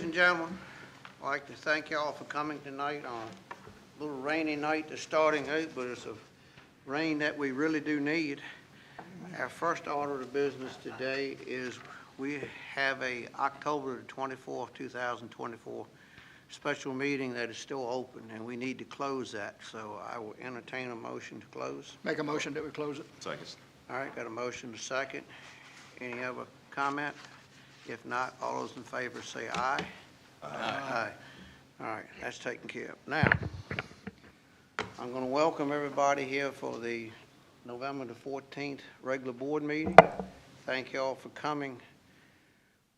and gentlemen, I'd like to thank you all for coming tonight on a little rainy night that's starting out, but it's a rain that we really do need. Our first order of business today is we have a October 24th, 2024 special meeting that is still open, and we need to close that. So I will entertain a motion to close. Make a motion that we close it. Second. All right, got a motion to second. Any other comment? If not, all those in favor say aye. Aye. All right, that's taken care of. Now, I'm going to welcome everybody here for the November the 14th regular board meeting. Thank you all for coming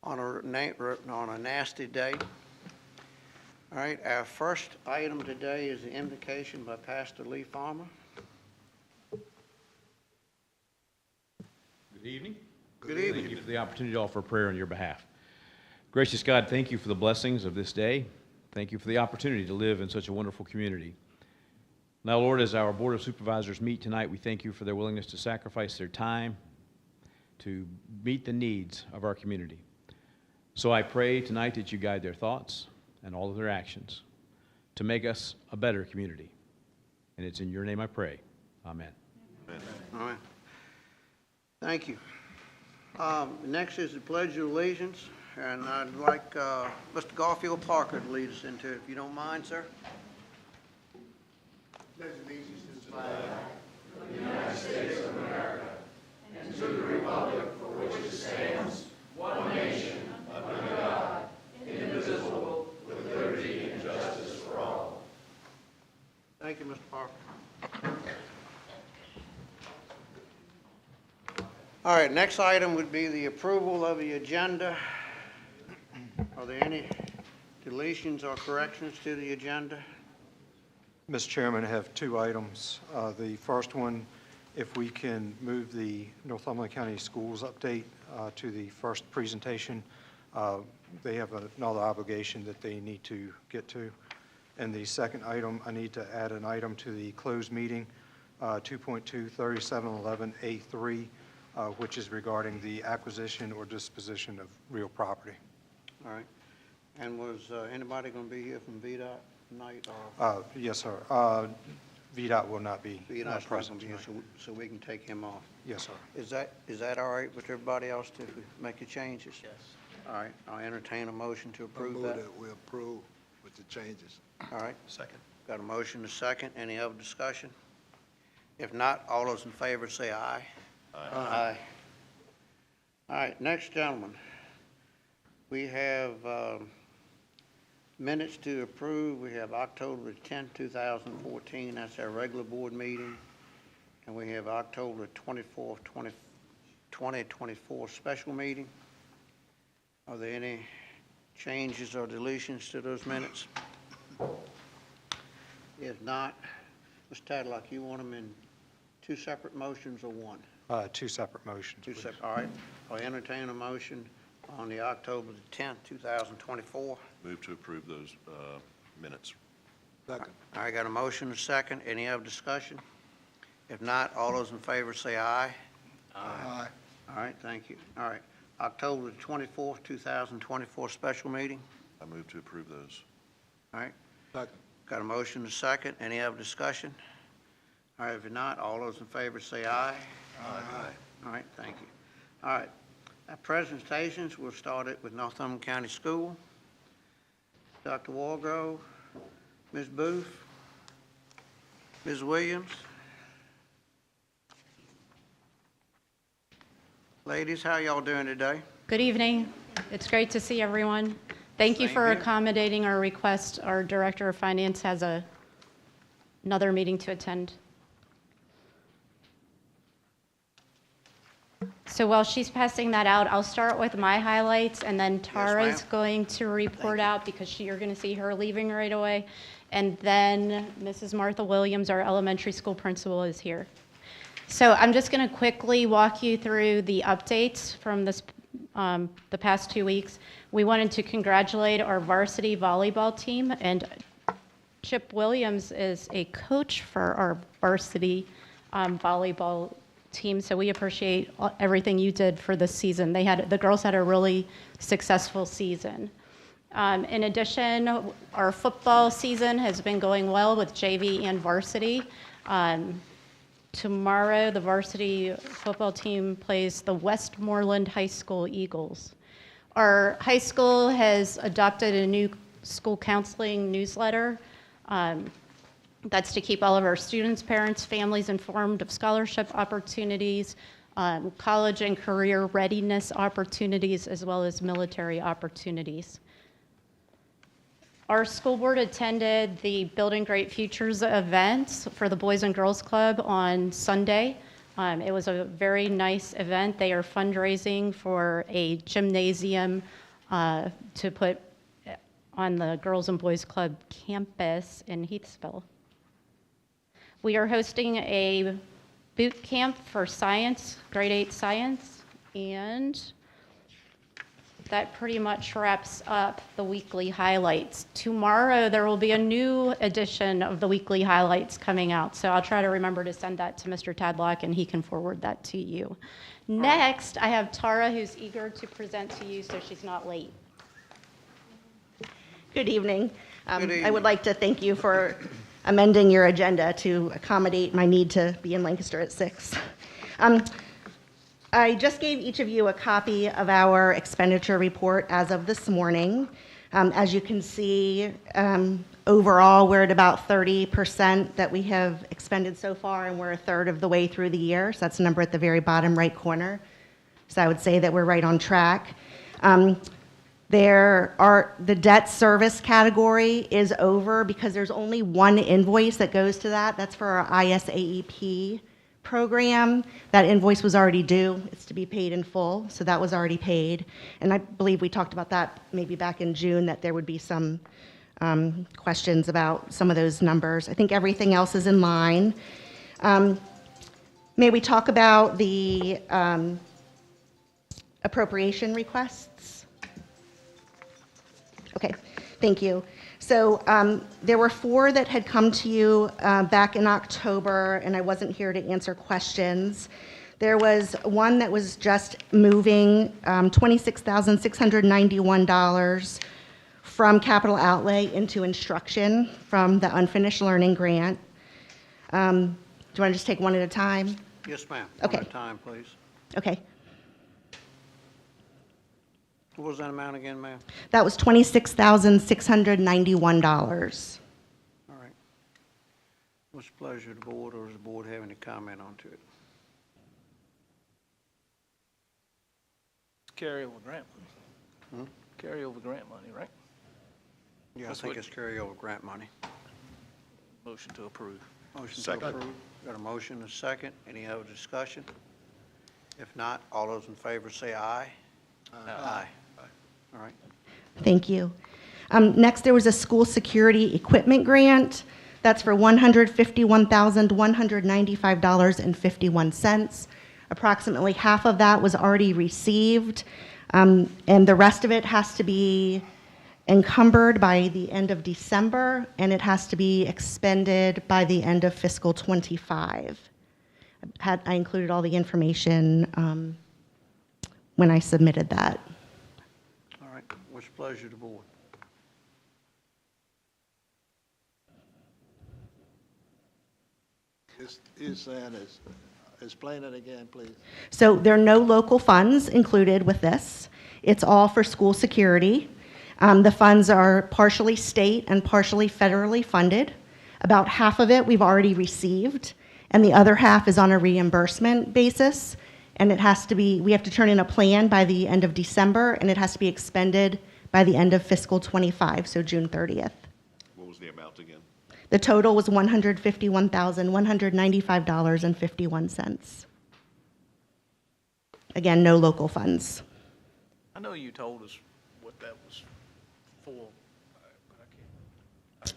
on a nasty day. All right, our first item today is the invocation by Pastor Lee Farmer. Good evening. Good evening. Thank you for the opportunity to offer prayer on your behalf. Gracious God, thank you for the blessings of this day. Thank you for the opportunity to live in such a wonderful community. Now, Lord, as our Board of Supervisors meet tonight, we thank you for their willingness to sacrifice their time to meet the needs of our community. So I pray tonight that you guide their thoughts and all of their actions to make us a better community. And it's in your name I pray. Amen. Amen. All right. Thank you. Next is the Pledge of Allegiance, and I'd like Mr. Garfield Parker to lead us into it, if you don't mind, sir. Pledge allegiance to the flag of the United States of America and to the republic for which it stands, one nation, under God, indivisible, with liberty and justice for all. Thank you, Mr. Parker. All right, next item would be the approval of the agenda. Are there any deletions or corrections to the agenda? Mr. Chairman, I have two items. The first one, if we can move the Northumberland County Schools update to the first presentation. They have another obligation that they need to get to. And the second item, I need to add an item to the closed meeting, 2.23711A3, which is regarding the acquisition or disposition of real property. All right. And was anybody going to be here from VDOT tonight? Or Yes, sir. VDOT will not be VDOT's present here, tonight. so we can take him off. Yes, sir. Is that all right with everybody else to make the changes? Yes. All right. I'll entertain a motion to approve that. We approve with the changes. All right. Second. Got a motion to second. Any other discussion? If not, all those in favor say aye. Aye. All right, next, gentlemen, we have minutes to approve. We have October 10th, 2014. That's our regular board meeting. And we have October 24th, 2024 special meeting. Are there any changes or deletions to those minutes? If not, Mr. Tadlock, you want them in two separate motions or one? Two separate motions. Two please. separate, all right. I'll entertain a motion on the October the 10th, 2024. Move to approve those minutes. Second. All right, got a motion and a second. Any other discussion? If not, all those in favor say aye. Aye. All right, thank you. All right, October the 24th, 2024 special meeting. I move to approve those. All right, Second. got a motion and a second. Any other discussion? All right, if not, all those in favor say aye. Aye. All right, thank you. All right, our presentations, we'll start it with Northumberland County School. Dr. Wargrove, Ms. Booth, Ms. Williams. Ladies, how y'all doing today? Good evening. It's great to see everyone. Thank you Same for here. accommodating our request. Our Director of Finance has another meeting to attend. So while she's passing that out, I'll start with my highlights, and then Tara's ma'am. going to report out because you're going to see her leaving right away. And then Mrs. Martha Williams, our elementary school principal, is here. So I'm just going to quickly walk you through the updates from this, the past 2 weeks. We wanted to congratulate our varsity volleyball team, and Chip Williams is a coach for our varsity volleyball team, so we appreciate everything you did for this season. The girls had a really successful season. In addition, our football season has been going well with JV and varsity. Tomorrow, the varsity football team plays the Westmoreland High School Eagles. Our high school has adopted a new school counseling newsletter. That's to keep all of our students, parents, families informed of scholarship opportunities, college and career readiness opportunities, as well as military opportunities. Our school board attended the Building Great Futures event for the Boys and Girls Club on Sunday. It was a very nice event. They are fundraising for a gymnasium to put on the Girls and Boys Club campus in Heathsville. We are hosting a boot camp for science, grade 8 science, and that pretty much wraps up the weekly highlights. Tomorrow, there will be a new edition of the weekly highlights coming out, so I'll try to remember to send that to Mr. Tadlock, and he can forward that to you. Next, I have Tara, who's eager to present to you, so she's not late. Good evening. Good evening. I would like to thank you for amending your agenda to accommodate my need to be in Lancaster at 6. I just gave each of you a copy of our expenditure report as of this morning. As you can see, overall, we're at about 30% that we have expended so far, and we're a third of the way through the year. So that's the number at the very bottom right corner. So I would say that we're right on track. The debt service category is over because there's only one invoice that goes to that. That's for our ISAEP program. That invoice was already due. It's to be paid in full, so that was already paid. And I believe we talked about that maybe back in June, that there would be some questions about some of those numbers. I think everything else is in line. May we talk about the appropriation requests? Okay, thank you. So there were 4 that had come to you back in October, and I wasn't here to answer questions. There was one that was just moving $26,691 from capital outlay into instruction from the unfinished learning grant. Do you want to just take one at a time? Yes, ma'am. Okay. One at a time, please. Okay. What was that amount again, ma'am? That was $26,691. All right. What's the pleasure of the board, or does the board have any comment on it? Carryover grant money. Carryover grant money, right? Yeah, I That's think what- it's carryover grant money. Motion to approve. Motion to Second. approve. Got a motion and a second. Any other discussion? If not, all those in favor say aye. Aye. All right. Thank you. Next, there was a school security equipment grant. That's for $151,195.51. Approximately half of that was already received, and the rest of it has to be encumbered by the end of December, and it has to be expended by the end of fiscal '25. I included all the information when I submitted that. All right. What's the pleasure of the board? You're saying explain it again, please. So there are no local funds included with this. It's all for school security. The funds are partially state and partially federally funded. About half of it we've already received, and the other half is on a reimbursement basis. And it has to be, we have to turn in a plan by the end of December, and it has to be expended by the end of fiscal '25, so June 30th. What was the amount again? The total was $151,195.51. Again, no local funds. I know you told us what that was for, but I can't.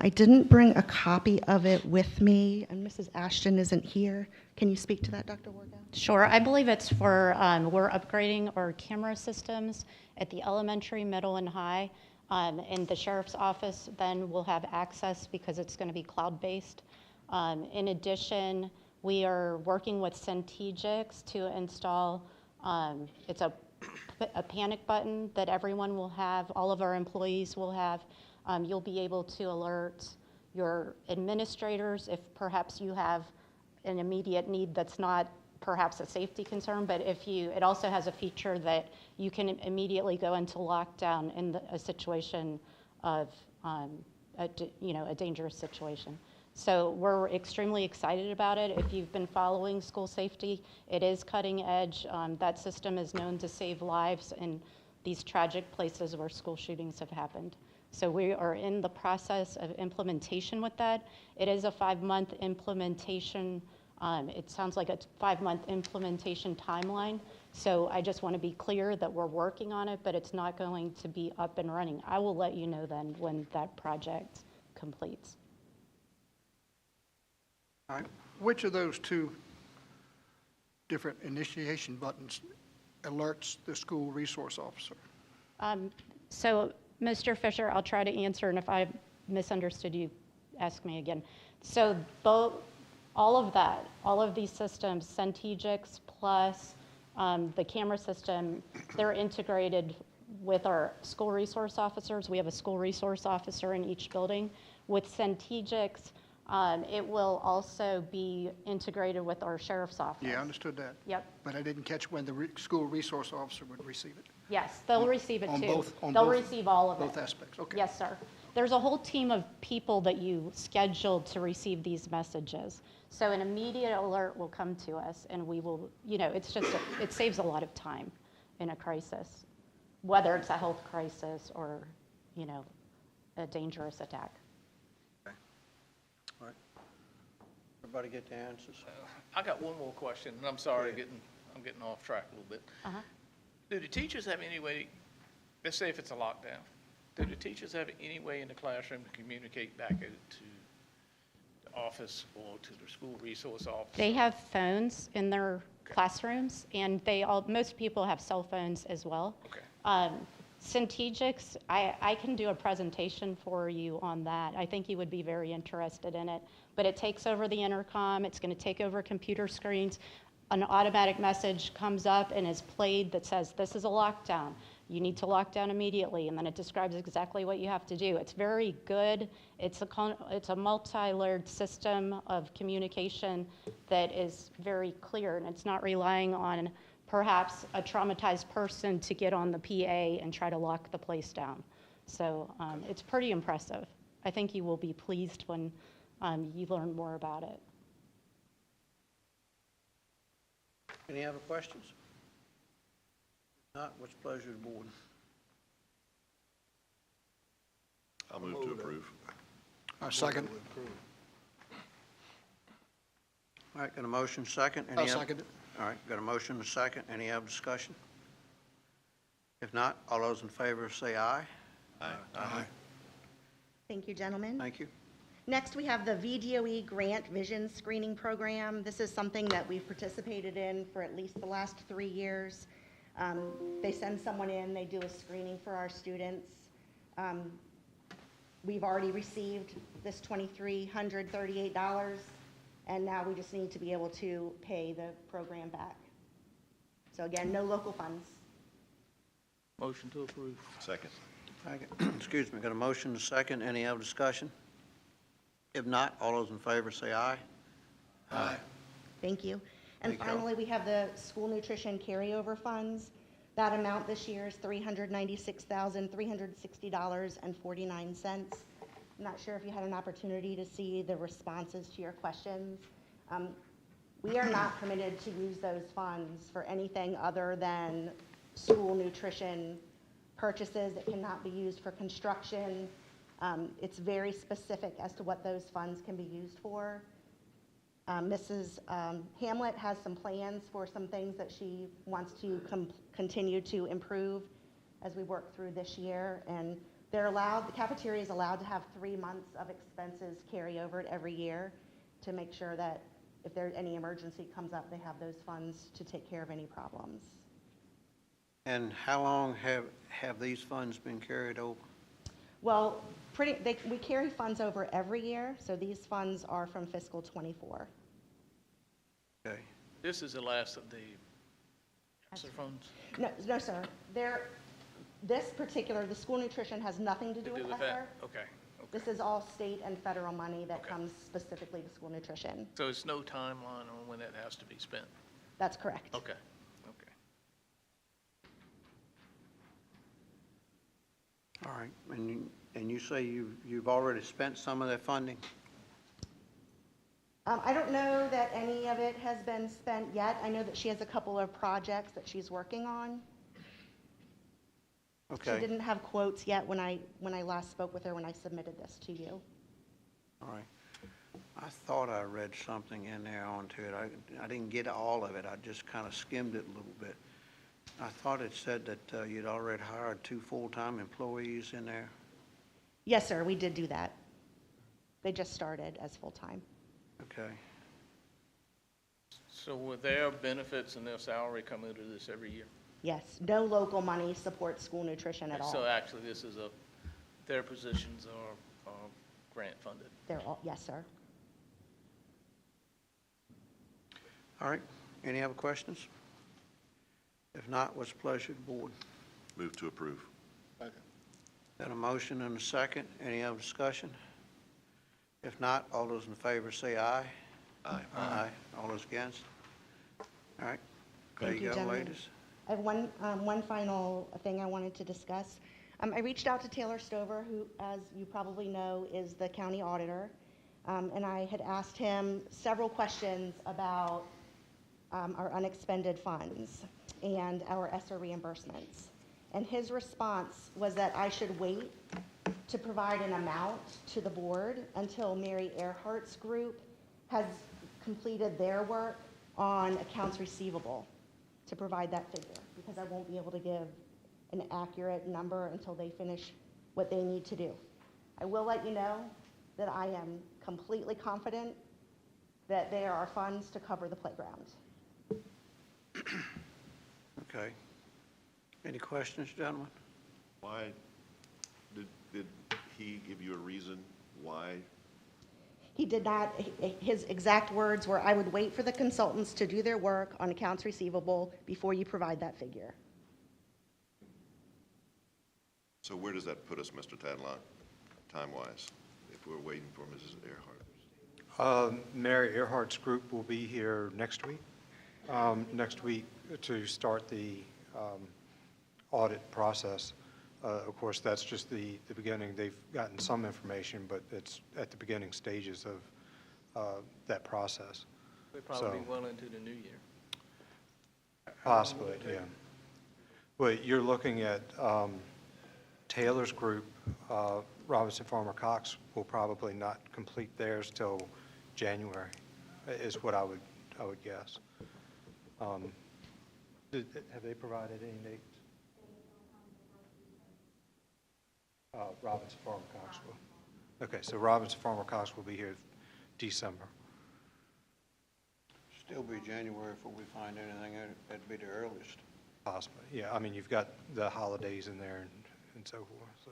I didn't bring a copy of it with me, and Mrs. Ashton isn't here. Can you speak to that, Dr. Wargo? Sure. I believe it's for, we're upgrading our camera systems at the elementary, middle, and high. And the sheriff's office then will have access because it's going to be cloud-based. In addition, we are working with Centegix to install, it's a a panic button that everyone will have, all of our employees will have. You'll be able to alert your administrators if perhaps you have an immediate need that's not perhaps a safety concern, but it also has a feature that you can immediately go into lockdown in a situation of, a dangerous situation. So we're extremely excited about it. If you've been following school safety, it is cutting edge. That system is known to save lives in these tragic places where school shootings have happened. So we are in the process of implementation with that. It is a 5-month implementation. It sounds like a 5-month implementation timeline. So I just want to be clear that we're working on it, but it's not going to be up and running. I will let you know then when that project completes. All right. Which of those two different initiation buttons alerts the school resource officer? So, Mr. Fisher, I'll try to answer, and if I misunderstood you, ask me again. So all of these systems, Centegix plus the camera system, they're integrated with our school resource officers. We have a school resource officer in each building. With Centegix, it will also be integrated with our sheriff's office. Yeah, I understood that. Yep. But I didn't catch when the school resource officer would receive it. Yes, they'll receive it On too. both- on They'll both- receive all of it. Both aspects, okay. Yes, sir. There's a whole team of people that you scheduled to receive these messages. So an immediate alert will come to us, and we will, it saves a lot of time in a crisis, whether it's a health crisis or, a dangerous attack. All right. Everybody get the answers? I got one more question, and I'm sorry, I'm getting off track a little bit. Uh-huh. Do the teachers have any way, let's say if it's a lockdown, do the teachers have any way in the classroom to communicate back out to the office or to the school resource office? They have phones in their classrooms, and most people have cell phones as well. Okay. Centegix, I can do a presentation for you on that. I think you would be very interested in it. But it takes over the intercom. It's going to take over computer screens. An automatic message comes up and is played that says, this is a lockdown. You need to lock down immediately. And then it describes exactly what you have to do. It's very good. It's a multi-layered system of communication that is very clear. And it's not relying on perhaps a traumatized person to get on the PA and try to lock the place down. So it's pretty impressive. I think you will be pleased when you learn more about it. Any other questions? If not, what's the pleasure of the board? I'll move to approve. Second. All right, got a motion second? I'll second it. All right, got a motion and a second. Any other discussion? If not, all those in favor say aye. Aye. Thank you, gentlemen. Thank you. Next, we have the VDOE Grant Vision Screening Program. This is something that we've participated in for at least the last 3 years. They send someone in, they do a screening for our students. We've already received this $2,338, and now we just need to be able to pay the program back. So again, no local funds. Motion to approve. Second. Excuse me, got a motion and a second. Any other discussion? If not, all those in favor say aye. Aye. Thank you. And Thank you. finally, we have the school nutrition carryover funds. That amount this year is $396,360.49. I'm not sure if you had an opportunity to see the responses to your questions. We are not permitted to use those funds for anything other than school nutrition purchases. It cannot be used for construction. It's very specific as to what those funds can be used for. Mrs. Hamlet has some plans for some things that she wants to continue to improve as we work through this year. And the cafeteria is allowed to have 3 months of expenses carry over every year to make sure that if there's any emergency comes up, they have those funds to take care of any problems. And how long have these funds been carried over? Well, we carry funds over every year, so these funds are from fiscal '24. Okay. This is the last of the ESSER funds? No, no, sir. The school nutrition has nothing to do with ESSER. that? Okay. This is all state and federal money that Okay. comes specifically to school nutrition. So it's no timeline on when that has to be spent? That's correct. Okay, okay. All right, and you say you've already spent some of that funding? I don't know that any of it has been spent yet. I know that she has a couple of projects that she's working on. She Okay, didn't have quotes yet when I last spoke with her, when I submitted this to you. all right. I thought I read something in there onto it. I didn't get all of it. I just kind of skimmed it a little bit. I thought it said that you'd already hired 2 full-time employees in there. Yes, sir, we did do that. They just started as full-time. Okay. So will their benefits and their salary come into this every year? Yes, no local money supports school nutrition at all. So actually, this is their positions are grant funded? They're all, yes, sir. All right, any other questions? If not, what's the pleasure of the board? Move to approve. Second. Got a motion and a second. Any other discussion? If not, all those in favor say aye. Aye. Aye. All those against? All right. There Thank you you, go, gentlemen. ladies. I have one final thing I wanted to discuss. I reached out to Taylor Stover, who, as you probably know, is the county auditor, and I had asked him several questions about our unexpended funds and our ESSER reimbursements. And his response was that I should wait to provide an amount to the board until Mary Earhart's group has completed their work on accounts receivable to provide that figure, because I won't be able to give an accurate number until they finish what they need to do. I will let you know that I am completely confident that there are funds to cover the playground. Okay. Any questions, gentlemen? Why, did he give you a reason why? He did not, his exact words were, I would wait for the consultants to do their work on accounts receivable before you provide that figure. So where does that put us, Mr. Tadlock, time-wise, if we're waiting for Mrs. Earhart? Mary Earhart's group will be here next week to start the audit process. Of course, that's just the beginning. They've gotten some information, but it's at the beginning stages of that process. We're probably So- well into the new year. Possibly, yeah. But you're looking at Taylor's group, Robinson Farmer Cox will probably not complete theirs till January, is what I would guess. Have they provided any dates? Robinson Farmer Cox will. Okay, so Robinson Farmer Cox will be here December. Still be January before we find anything. That'd be the earliest. Possibly, yeah. I mean, you've got the holidays in there and so forth, so.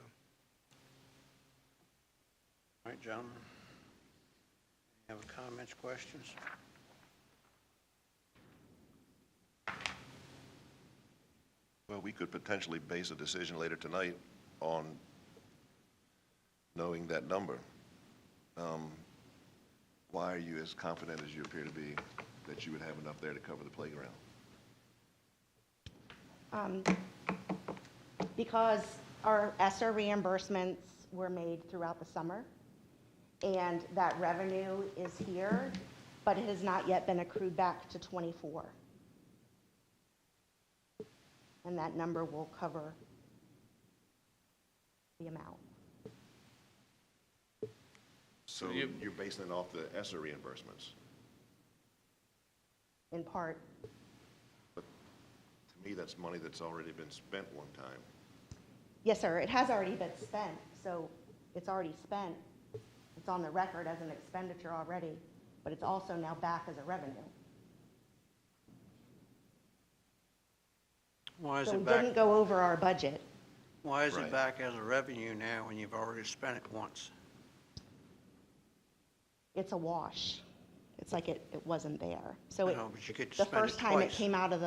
All right, gentlemen. Any other comments, questions? Well, we could potentially base a decision later tonight on knowing that number. Why are you as confident as you appear to be that you would have enough there to cover the playground? Because our ESSER reimbursements were made throughout the summer, and that revenue is here, but it has not yet been accrued back to '24. And that number will cover the amount. So you're basing it off the ESSER reimbursements? In part, But to me, that's money that's already been spent one time. yes, sir, it has already been spent, so it's already spent. It's on the record as an expenditure already, but it's also now back as a revenue. Why is So it we back? didn't go over our budget. Why is it Right. back as a revenue now when you've already spent it once? It's a wash. It's like it wasn't there. So I know, but you get to the spend it first time it twice. came out of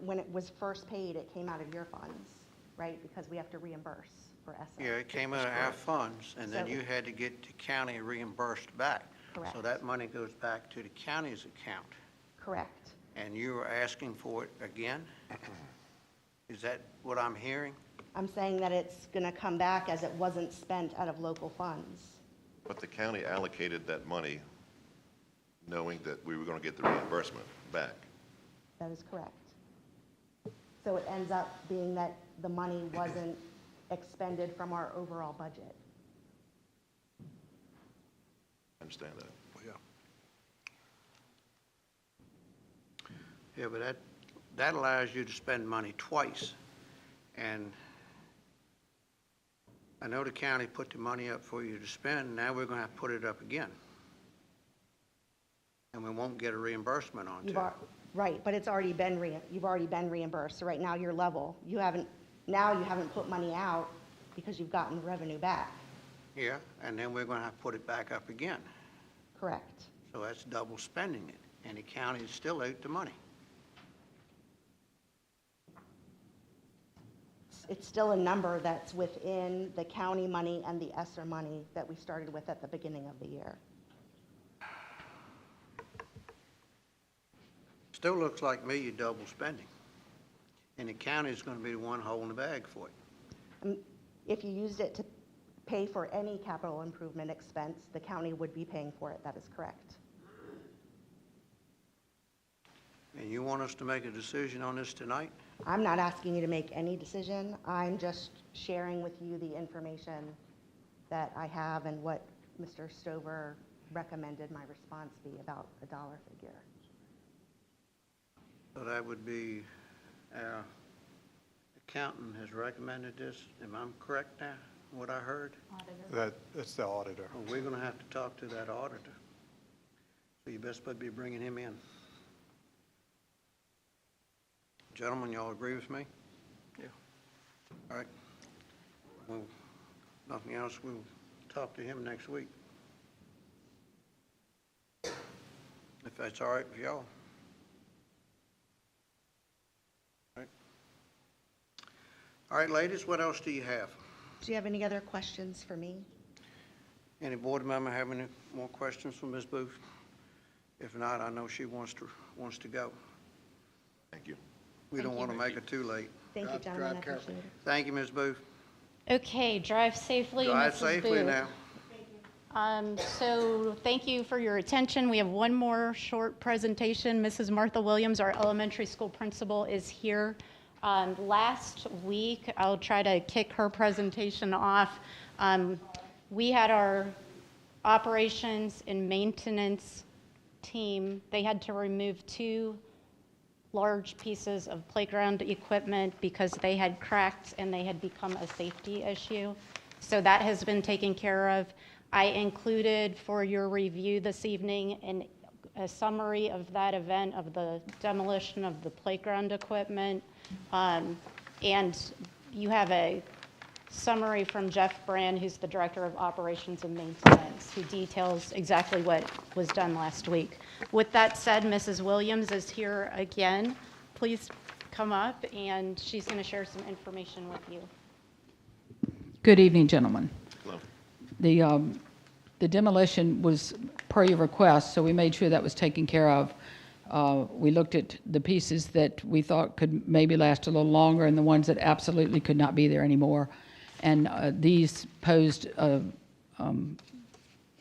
when it was first paid, it came out of your funds, right? Because we have to reimburse for ESSA. Yeah, it came out of our funds, and then So- you had to get the county reimbursed back. Correct. So that money goes back to the county's account, Correct. and you are asking for it again? Is that what I'm hearing? I'm saying that it's going to come back as it wasn't spent out of local funds. But the county allocated that money knowing that we were going to get the reimbursement back. That is correct. So it ends up being that the money wasn't expended from our overall budget. I understand that. Yeah, but that allows you to spend money twice. And I know the county put the money up for you to spend, now we're gonna have to put it up again. And we won't get a reimbursement on it. Right, but it's already been, you've already been reimbursed, so right now you're level. You haven't put money out because you've gotten revenue back. Yeah, and then we're gonna have to put it back up again. Correct. So that's double spending it, and the county is still out the money. It's still a number that's within the county money and the ESSER money that we started with at the beginning of the year. Still looks like me you're double spending. And the county's gonna be the one holding the bag for it. If you used it to pay for any capital improvement expense, the county would be paying for it. That is correct. And you want us to make a decision on this tonight? I'm not asking you to make any decision. I'm just sharing with you the information that I have and what Mr. Stover recommended my response be about a dollar figure. So that would be, our accountant has recommended this. Am I correct now, what I heard? That's the auditor. Well, we're gonna have to talk to that auditor. So you best be bringing him in. Gentlemen, y'all agree with me? Yeah. All right. Well, nothing else, we'll talk to him next week. If that's all right with y'all. All right. All right, ladies, what else do you have? Do you have any other questions for me? Any board member have any more questions for Ms. Booth? If not, I know she wants to go. Thank you. We don't want to make it too late. Thank you, gentlemen. I appreciate it. Thank you, Ms. Booth. Okay, drive safely, Drive Mrs. safely Booth. now. So thank you for your attention. We have one more short presentation. Mrs. Martha Williams, our elementary school principal, is here. Last week, I'll try to kick her presentation off. We had our operations and maintenance team. They had to remove 2 large pieces of playground equipment because they had cracked and they had become a safety issue. So that has been taken care of. I included for your review this evening a summary of that event, of the demolition of the playground equipment. And you have a summary from Jeff Brand, who's the Director of Operations and Maintenance, who details exactly what was done last week. With that said, Mrs. Williams is here again. Please come up, and she's going to share some information with you. Good evening, gentlemen. Hello. The demolition was per your request, so we made sure that was taken care of. We looked at the pieces that we thought could maybe last a little longer and the ones that absolutely could not be there anymore. And these posed a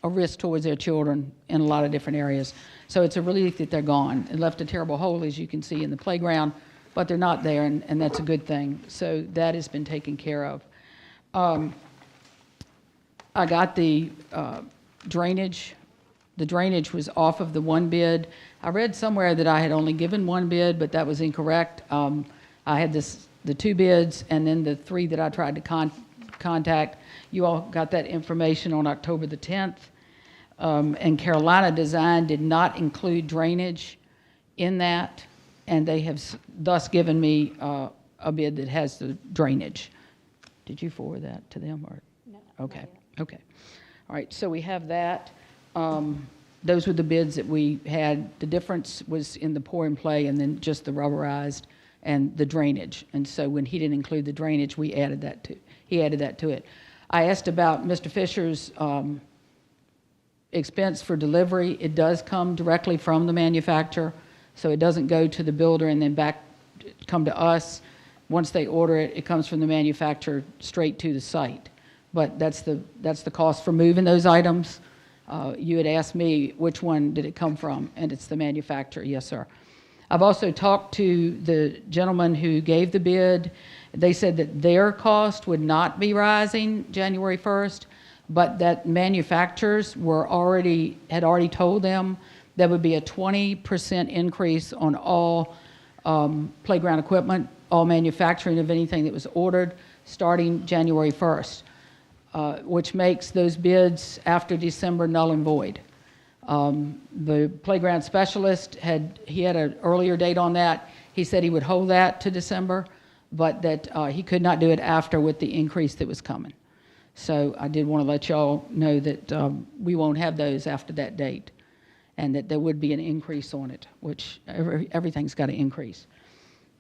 risk towards their children in a lot of different areas. So it's a relief that they're gone. It left a terrible hole, as you can see, in the playground, but they're not there, and that's a good thing. So that has been taken care of. I got the drainage. The drainage was off of the one bid. I read somewhere that I had only given one bid, but that was incorrect. I had the 2 bids and then the 3 that I tried to contact. You all got that information on October the 10th. And Carolina Design did not include drainage in that, and they have thus given me a bid that has the drainage. Did you forward that to them? Or? No. Okay. Okay. All right. So we have that. Those were the bids that we had. The difference was in the pour and play and then just the rubberized and the drainage. And so when he didn't include the drainage, he added that to it. I asked about Mr. Fisher's expense for delivery. It does come directly from the manufacturer, so it doesn't go to the builder and then come to us. Once they order it, it comes from the manufacturer straight to the site. But that's the cost for moving those items. You had asked me which one did it come from, and it's the manufacturer. Yes, sir. I've also talked to the gentleman who gave the bid. They said that their cost would not be rising January 1st, but that manufacturers had already told them there would be a 20% increase on all playground equipment, all manufacturing of anything that was ordered starting January 1st, which makes those bids after December null and void. The playground specialist had an earlier date on that. He said he would hold that to December, but that he could not do it after with the increase that was coming. So I did want to let y'all know that we won't have those after that date, and that there would be an increase on it, which everything's got to increase.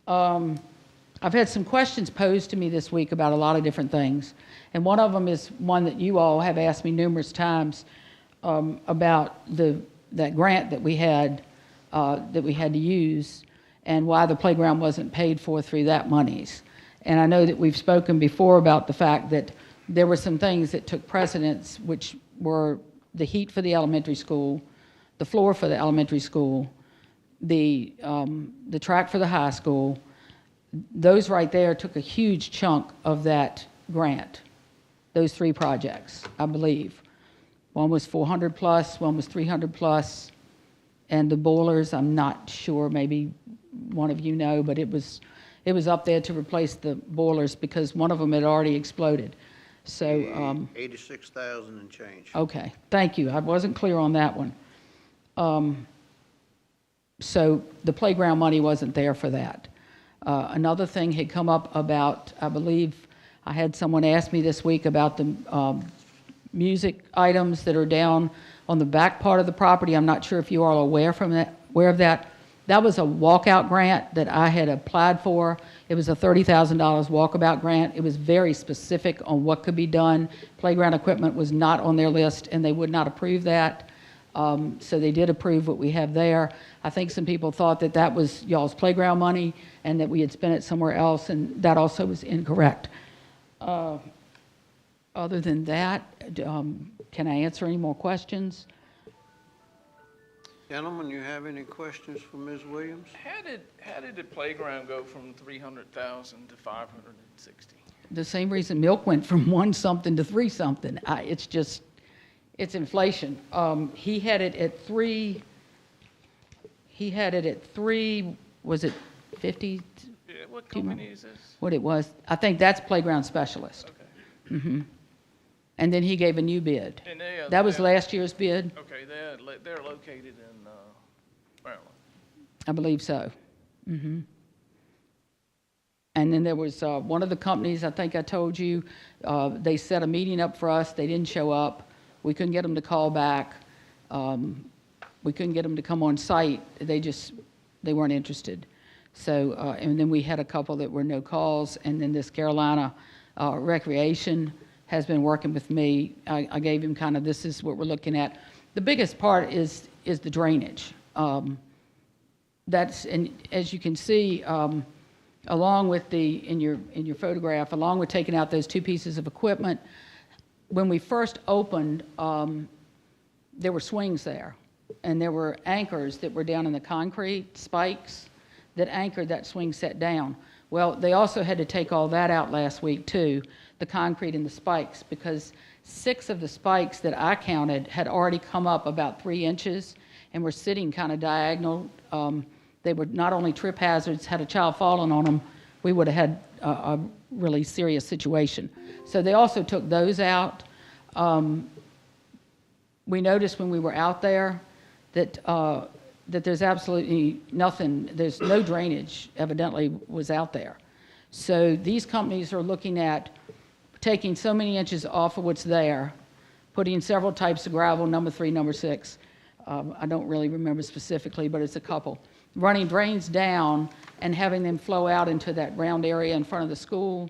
I've had some questions posed to me this week about a lot of different things, and one of them is one that you all have asked me numerous times about that grant that we had to use, and why the playground wasn't paid for through that monies. And I know that we've spoken before about the fact that there were some things that took precedence, which were the heat for the elementary school, the floor for the elementary school, the track for the high school. Those right there took a huge chunk of that grant, those 3 projects, I believe. One was 400 plus, one was 300 plus, and the boilers, I'm not sure, maybe one of you know, but it was up there to replace the boilers because one of them had already exploded. So 86,000 and change. Okay, thank you. I wasn't clear on that one. So the playground money wasn't there for that. Another thing had come up about, I believe, I had someone ask me this week about the music items that are down on the back part of the property. I'm not sure if you are aware of that. That was a walkout grant that I had applied for. It was a $30,000 walkabout grant. It was very specific on what could be done. Playground equipment was not on their list, and they would not approve that. So they did approve what we have there. I think some people thought that that was y'all's playground money and that we had spent it somewhere else, and that also was incorrect. Other than that, can I answer any more questions? Gentlemen, you have any questions for Ms. Williams? How did the playground go from 300,000 to 560? The same reason milk went from 1 something to 3 something. It's inflation. He had it at 3. Was it 50? Yeah, what company is this? What it was? I think that's Playground Specialist. Okay. Mm-hmm. And then he gave a new bid. And That was last year's bid? Okay, they're located in Maryland. I believe so. Mm-hmm. And then there was one of the companies, I think I told you, they set a meeting up for us. They didn't show up. We couldn't get them to call back. We couldn't get them to come on site. They weren't interested. So, and then we had a couple that were no calls. And then this Carolina Recreation has been working with me. I gave him kind of, this is what we're looking at. The biggest part is the drainage. And as you can see, along with in your photograph, along with taking out those 2 pieces of equipment, when we first opened, there were swings there, and there were anchors that were down in the concrete, spikes that anchored that swing set down. Well, they also had to take all that out last week too, the concrete and the spikes, because 6 of the spikes that I counted had already come up about 3 inches and were sitting kind of diagonal. They were not only trip hazards, had a child fallen on them, we would have had a really serious situation. So they also took those out. We noticed when we were out there that there's absolutely nothing, there's no drainage evidently was out there. So these companies are looking at taking so many inches off of what's there, putting several types of gravel, number 3, number 6. I don't really remember specifically, but it's a couple. running drains down and having them flow out into that round area in front of the school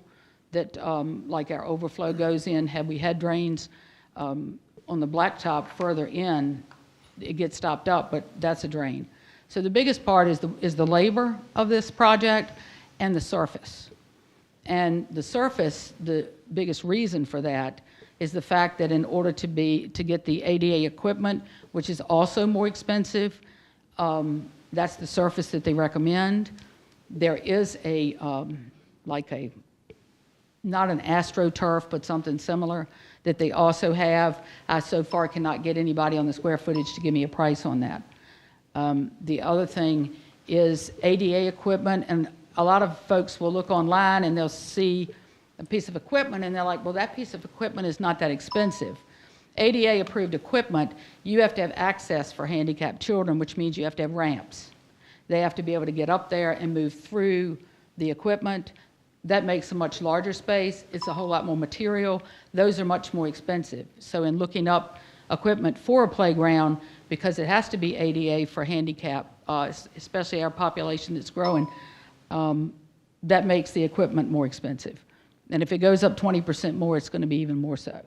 that, like our overflow goes in, have we had drains on the blacktop further in, it gets stopped up, but that's a drain. So the biggest part is the labor of this project and the surface. And the surface, the biggest reason for that is the fact that in order to get the ADA equipment, which is also more expensive, that's the surface that they recommend. There is not an AstroTurf, but something similar that they also have. I so far cannot get anybody on the square footage to give me a price on that. The other thing is ADA equipment, and a lot of folks will look online and they'll see a piece of equipment and they're like, well, that piece of equipment is not that expensive. ADA approved equipment, you have to have access for handicapped children, which means you have to have ramps. They have to be able to get up there and move through the equipment. That makes a much larger space. It's a whole lot more material. Those are much more expensive. So in looking up equipment for a playground, because it has to be ADA for handicap, especially our population that's growing, that makes the equipment more expensive. And if it goes up 20% more, it's going to be even more so.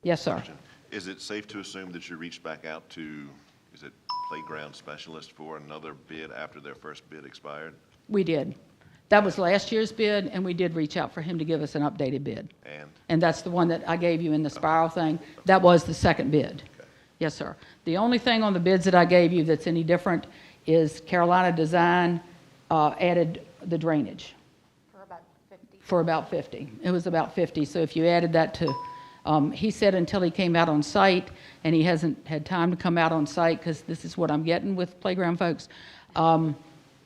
Yes, sir. Is it safe to assume that you reached back out to, is it playground specialist for another bid after their first bid expired? We did. That was last year's bid, and we did reach out for him to give us an updated bid. And that's the one that I gave you in the spiral thing. That was the second bid. Okay. Yes, sir. The only thing on the bids that I gave you that's any different is Carolina Design added the drainage. For about 50. It was about 50. So if you added that to, he said until he came out on site, and he hasn't had time to come out on site because this is what I'm getting with playground folks.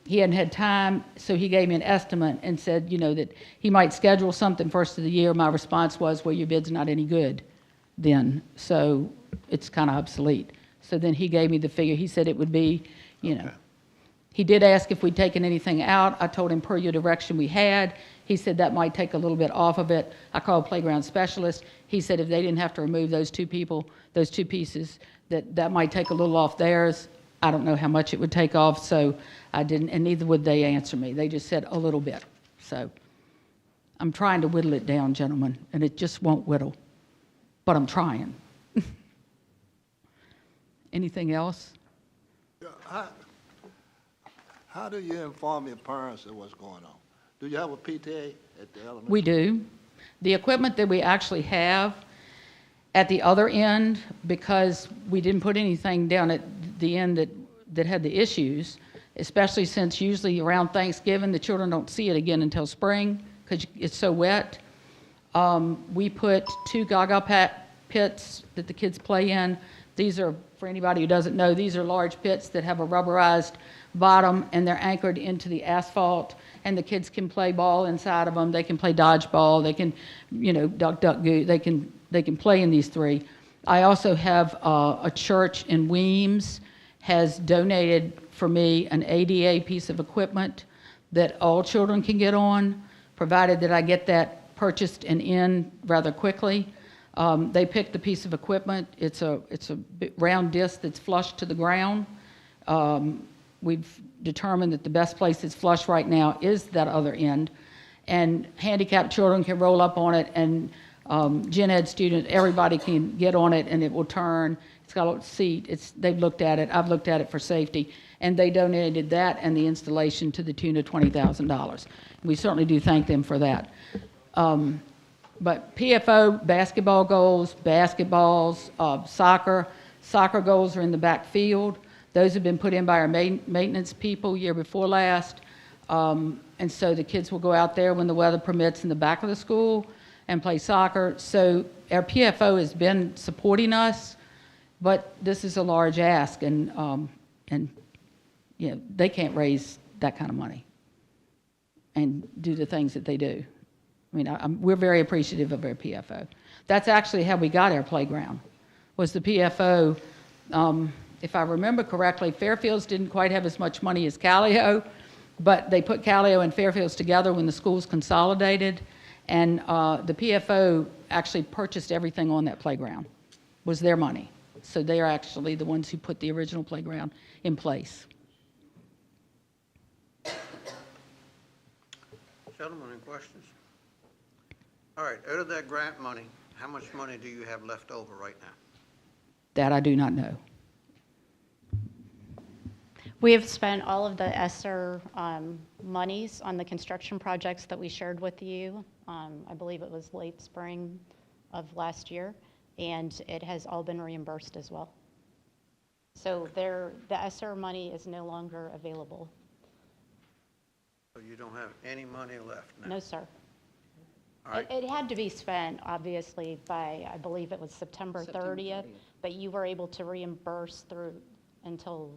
He hadn't had time, so he gave me an estimate and said, that he might schedule something first of the year. My response was, well, your bid's not any good then, so it's kind of obsolete. So then he gave me the figure. He said it would be, Okay. He did ask if we'd taken anything out. I told him per your direction we had. He said that might take a little bit off of it. I called playground specialist. He said if they didn't have to remove those two pieces, that might take a little off theirs. I don't know how much it would take off, so I didn't, and neither would they answer me. They just said a little bit. So I'm trying to whittle it down, gentlemen, and it just won't whittle. But I'm trying. Anything else? How do you inform your parents of what's going on? Do you have a PTA at the elementary? We do. The equipment that we actually have at the other end, because we didn't put anything down at the end that had the issues, especially since usually around Thanksgiving, the children don't see it again until spring because it's so wet. We put 2 Gaga pits that the kids play in. These are, for anybody who doesn't know, these are large pits that have a rubberized bottom, and they're anchored into the asphalt, and the kids can play ball inside of them. They can play dodgeball. They can, duck, goo. They can play in these 3. I also have a church in Weems has donated for me an ADA piece of equipment that all children can get on, provided that I get that purchased and in rather quickly. They picked the piece of equipment. It's a round disc that's flush to the ground. We've determined that the best place that's flush right now is that other end. And handicapped children can roll up on it, and gen ed students, everybody can get on it, and it will turn. It's got a seat. They've looked at it. I've looked at it for safety. And they donated that and the installation to the tune of $20,000. We certainly do thank them for that. But PFO, basketball goals, basketballs, soccer goals are in the back field. Those have been put in by our maintenance people year before last. And so the kids will go out there when the weather permits in the back of the school and play soccer. So our PFO has been supporting us, but this is a large ask, and they can't raise that kind of money and do the things that they do. I mean, we're very appreciative of our PFO. That's actually how we got our playground, was the PFO. If I remember correctly, Fairfields didn't quite have as much money as Callio, but they put Callio and Fairfields together when the schools consolidated, and the PFO actually purchased everything on that playground. It was their money. So they are actually the ones who put the original playground in place. Gentlemen, any questions? All right, out of that grant money, how much money do you have left over right now? That I do not know. We have spent all of the ESSER monies on the construction projects that we shared with you. I believe it was late spring of last year, and it has all been reimbursed as well. So the ESSER money is no longer available. So you don't have any money left now? No, sir. All right. It had to be spent, obviously, by, I believe it was September 30th, but you were able to reimburse through until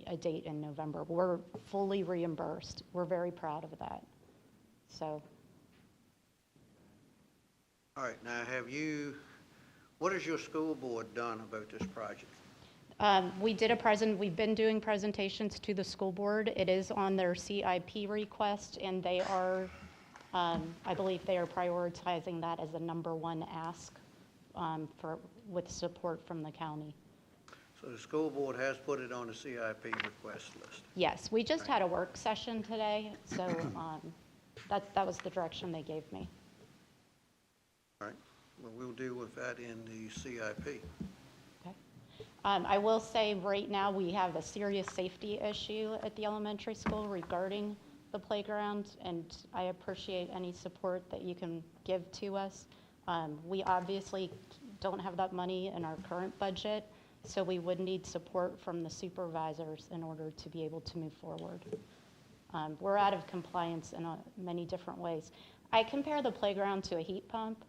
a date in November. We're fully reimbursed. We're very proud of that. So, All right, now what has your school board done about this project? we've been doing presentations to the school board. It is on their CIP request, and they are, I believe they are prioritizing that as the #1 ask with support from the county. So the school board has put it on the CIP request list. Yes, we just had a work session today, so that was the direction they gave me. All right, well, we'll deal with that in the CIP. Okay. I will say right now we have a serious safety issue at the elementary school regarding the playground, and I appreciate any support that you can give to us. We obviously don't have that money in our current budget, so we would need support from the supervisors in order to be able to move forward. We're out of compliance in many different ways. I compare the playground to a heat pump.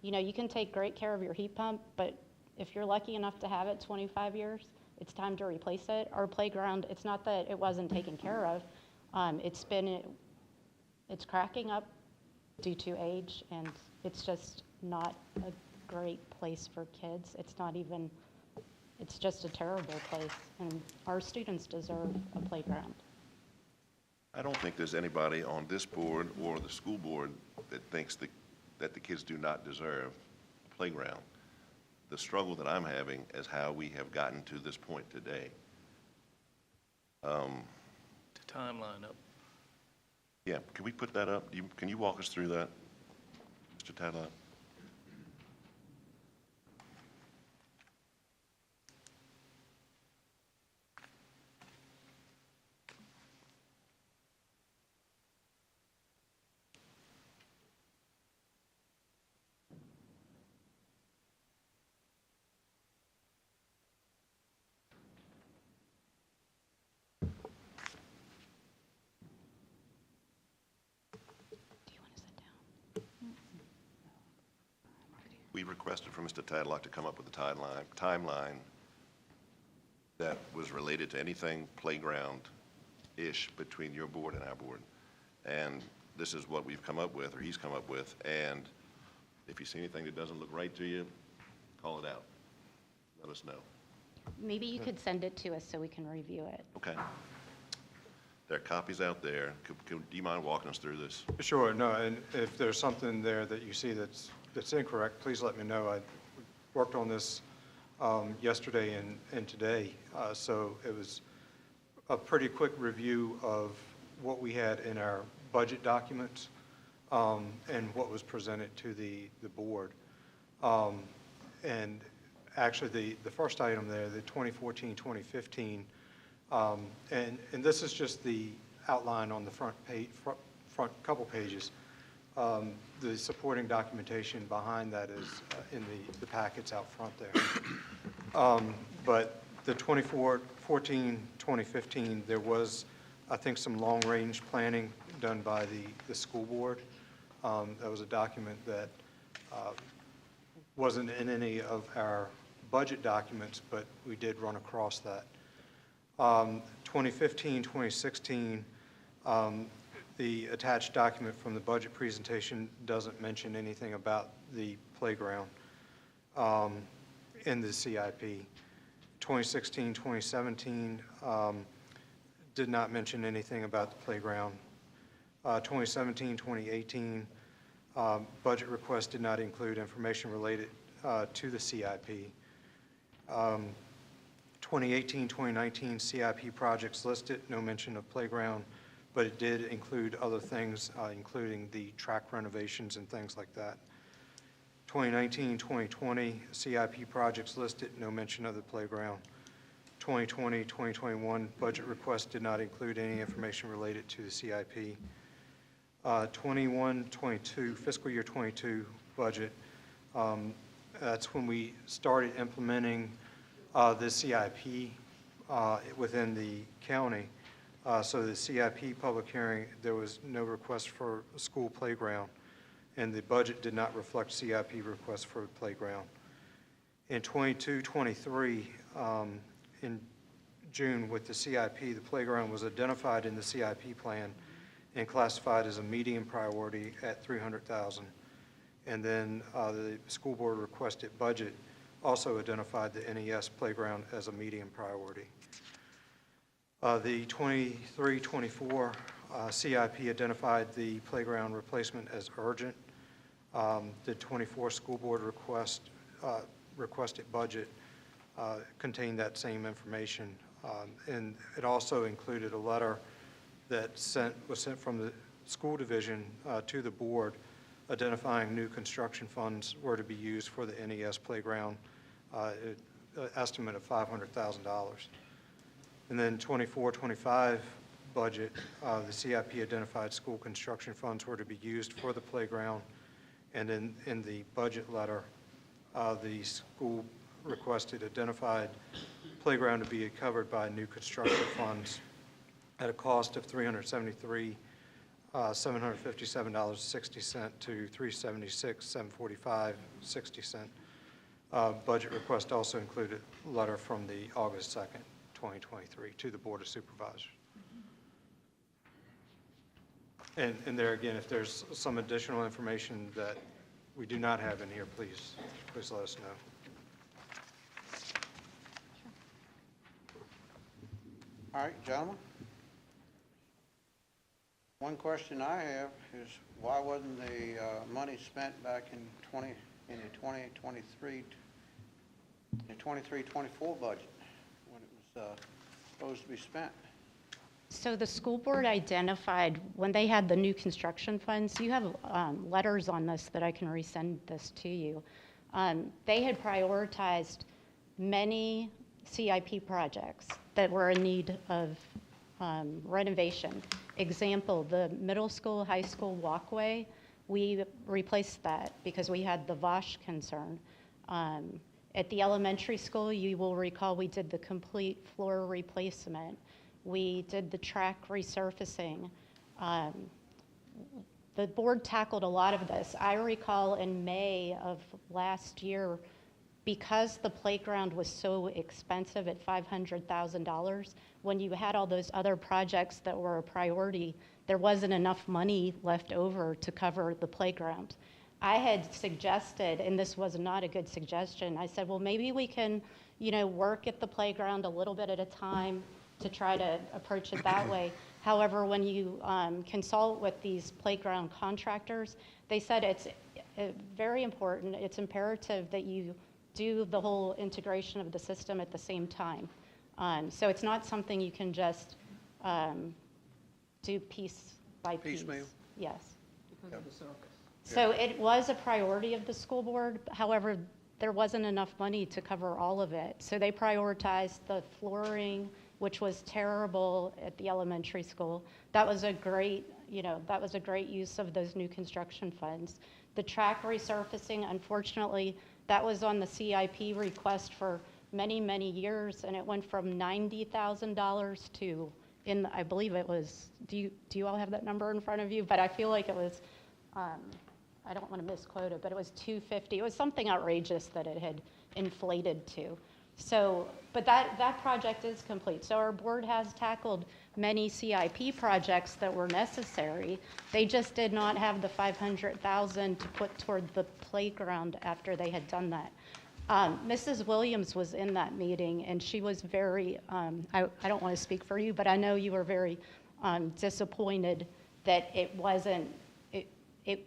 You know, you can take great care of your heat pump, but if you're lucky enough to have it 25 years, it's time to replace it. Our playground, it's not that it wasn't taken care of. It's cracking up due to age, and it's just not a great place for kids. It's just a terrible place, and our students deserve a playground. I don't think there's anybody on this board or the school board that thinks that the kids do not deserve a playground. The struggle that I'm having is how we have gotten to this point today. The timeline up. Yeah, can we put that up? Can you walk us through that, Mr. Tadlock? We requested from Mr. Tadlock to come up with a timeline that was related to anything playground-ish between your board and our board. And this is what we've come up with, or he's come up with, and if you see anything that doesn't look right to you, call it out. Let us know. Maybe you could send it to us so we can review it. Okay. There are copies out there. Do you mind walking us through this? Sure, no, and if there's something there that you see that's incorrect, please let me know. I worked on this yesterday and today, so it was a pretty quick review of what we had in our budget documents and what was presented to the board. And actually, the first item there, the 2014-2015, and this is just the outline on the front front couple pages. The supporting documentation behind that is in the packets out front there. But the 2014-2015, there was, I think, some long-range planning done by the school board. That was a document that wasn't in any of our budget documents, but we did run across that. 2015-2016, the attached document from the budget presentation doesn't mention anything about the playground in the CIP. 2016-2017 did not mention anything about the playground. 2017-2018 budget request did not include information related to the CIP. 2018-2019 CIP projects listed, no mention of playground. but it did include other things, including the track renovations and things like that. 2019, 2020 CIP projects listed, no mention of the playground. 2020, 2021 budget request did not include any information related to the CIP. 21, 22, fiscal year 22 budget, that's when we started implementing the CIP within the county. So the CIP public hearing, there was no request for a school playground, and the budget did not reflect CIP requests for a playground. In 22, 23, in June with the CIP, the playground was identified in the CIP plan and classified as a medium priority at $300,000. And then the school board requested budget also identified the NES playground as a medium priority. The 23-24 CIP identified the playground replacement as urgent. The 24 school board requested budget contained that same information. And it also included a letter that was sent from the school division to the board identifying new construction funds were to be used for the NES playground, estimate of $500,000. And then 24-25 budget, the CIP identified school construction funds were to be used for the playground. And in the budget letter, the school requested identified playground to be covered by new construction funds at a cost of $373,757.60 to $376,745.60. Budget request also included a letter from the August 2nd, 2023 to the Board of Supervisors. And there again, if there's some additional information that we do not have in here, please let us know. All right, gentlemen. One question I have is why wasn't the money spent back in the 23-24 budget when it was supposed to be spent? So the school board identified, when they had the new construction funds, you have letters on this that I can resend this to you. They had prioritized many CIP projects that were in need of renovation. Example, the middle school, high school walkway, we replaced that because we had the VOSH concern. At the elementary school, you will recall we did the complete floor replacement. We did the track resurfacing. The board tackled a lot of this. I recall in May of last year, because the playground was so expensive at $500,000, when you had all those other projects that were a priority, there wasn't enough money left over to cover the playground. I had suggested, and this was not a good suggestion, I said, well, maybe we can, work at the playground a little bit at a time to try to approach it that way. However, when you consult with these playground contractors, they said it's very important, it's imperative that you do the whole integration of the system at the same time. So it's not something you can just do piece by piece. Piecemeal? Yes. Because of the surface. So it was a priority of the school board. However, there wasn't enough money to cover all of it. So they prioritized the flooring, which was terrible at the elementary school. That was a great, use of those new construction funds. The track resurfacing, unfortunately, that was on the CIP request for many, many years, and it went from $90,000 to, I believe it was, do you all have that number in front of you? But I feel like it was, I don't want to misquote it, but it was $250. It was something outrageous that it had inflated to. So, but that project is complete. So our board has tackled many CIP projects that were necessary. They just did not have the $500,000 to put toward the playground after they had done that. Mrs. Williams was in that meeting, and she was very, I don't want to speak for you, but I know you were very disappointed that it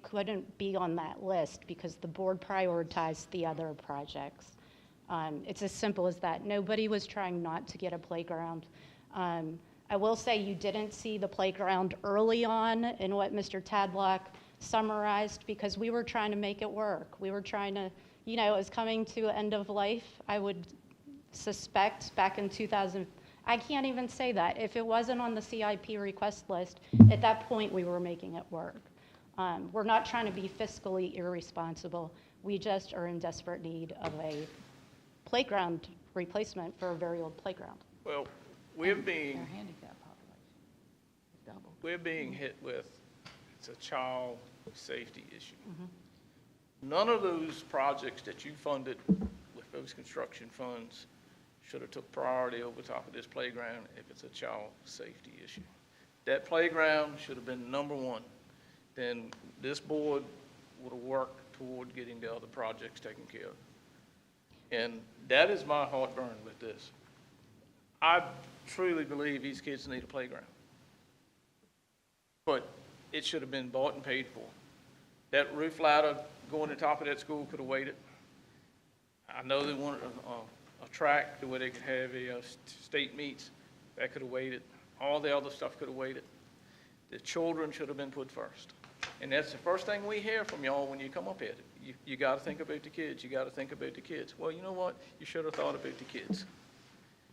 couldn't be on that list because the board prioritized the other projects. It's as simple as that. Nobody was trying not to get a playground. I will say you didn't see the playground early on in what Mr. Tadlock summarized because we were trying to make it work. We were trying to, you know, it was coming to end of life. I would suspect back in 2000, I can't even say that. If it wasn't on the CIP request list, at that point we were making it work. We're not trying to be fiscally irresponsible. We just are in desperate need of a playground replacement for a very old playground. Well, we're being, Their handicap population is double. we're being hit with, it's a child safety issue. None of those projects that you funded with those construction funds should have took priority over top of this playground if it's a child safety issue. That playground should have been number one. Then this board would have worked toward getting the other projects taken care of. And that is my heartburn with this. I truly believe these kids need a playground. But it should have been bought and paid for. That roof ladder going to the top of that school could have waited. I know they wanted a track where they could have a state meets. That could have waited. All the other stuff could have waited. The children should have been put first. And that's the first thing we hear from y'all when you come up here. You got to think about the kids. You got to think about the kids. Well, you know what? You should have thought about the kids.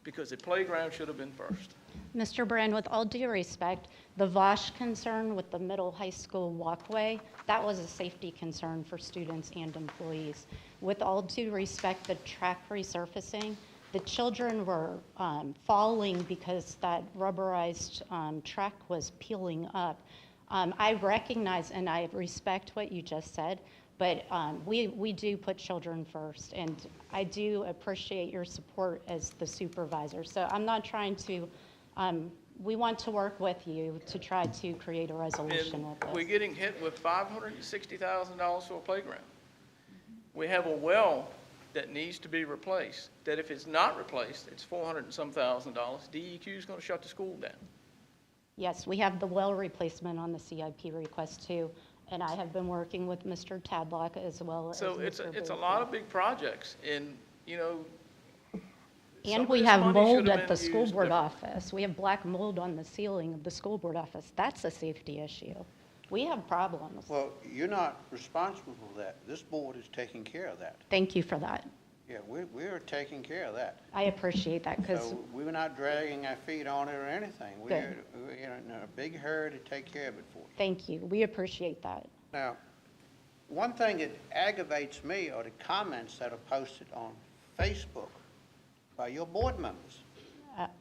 Because the playground should have been first. Mr. Brand, with all due respect, the Vosh concern with the middle high school walkway, that was a safety concern for students and employees. With all due respect, the track resurfacing, the children were falling because that rubberized track was peeling up. I recognize and I respect what you just said, but we do put children first, and I do appreciate your support as the supervisor. So I'm not trying to, we want to work with you to try to create a resolution with And we're this. getting hit with $560,000 for a playground. We have a well that needs to be replaced, that if it's not replaced, it's $400 and some thousand. DEQ is going to shut the school down. Yes, we have the well replacement on the CIP request too, and I have been working with Mr. Tadlock as well as So Mr. it's a Booth. lot of big projects, and, you know, some And of we this have money mold should have at the been school used board different. office. We have black mold on the ceiling of the school board office. That's a safety issue. We have problems. Well, you're not responsible for that. This board is taking care of that. Thank you for that. Yeah, we're taking care of that. I appreciate that because, So we're not dragging our feet on it or anything. We're in a big hurry to take care of it for you. thank you. We appreciate that. Now, one thing that aggravates me are the comments that are posted on Facebook by your board members.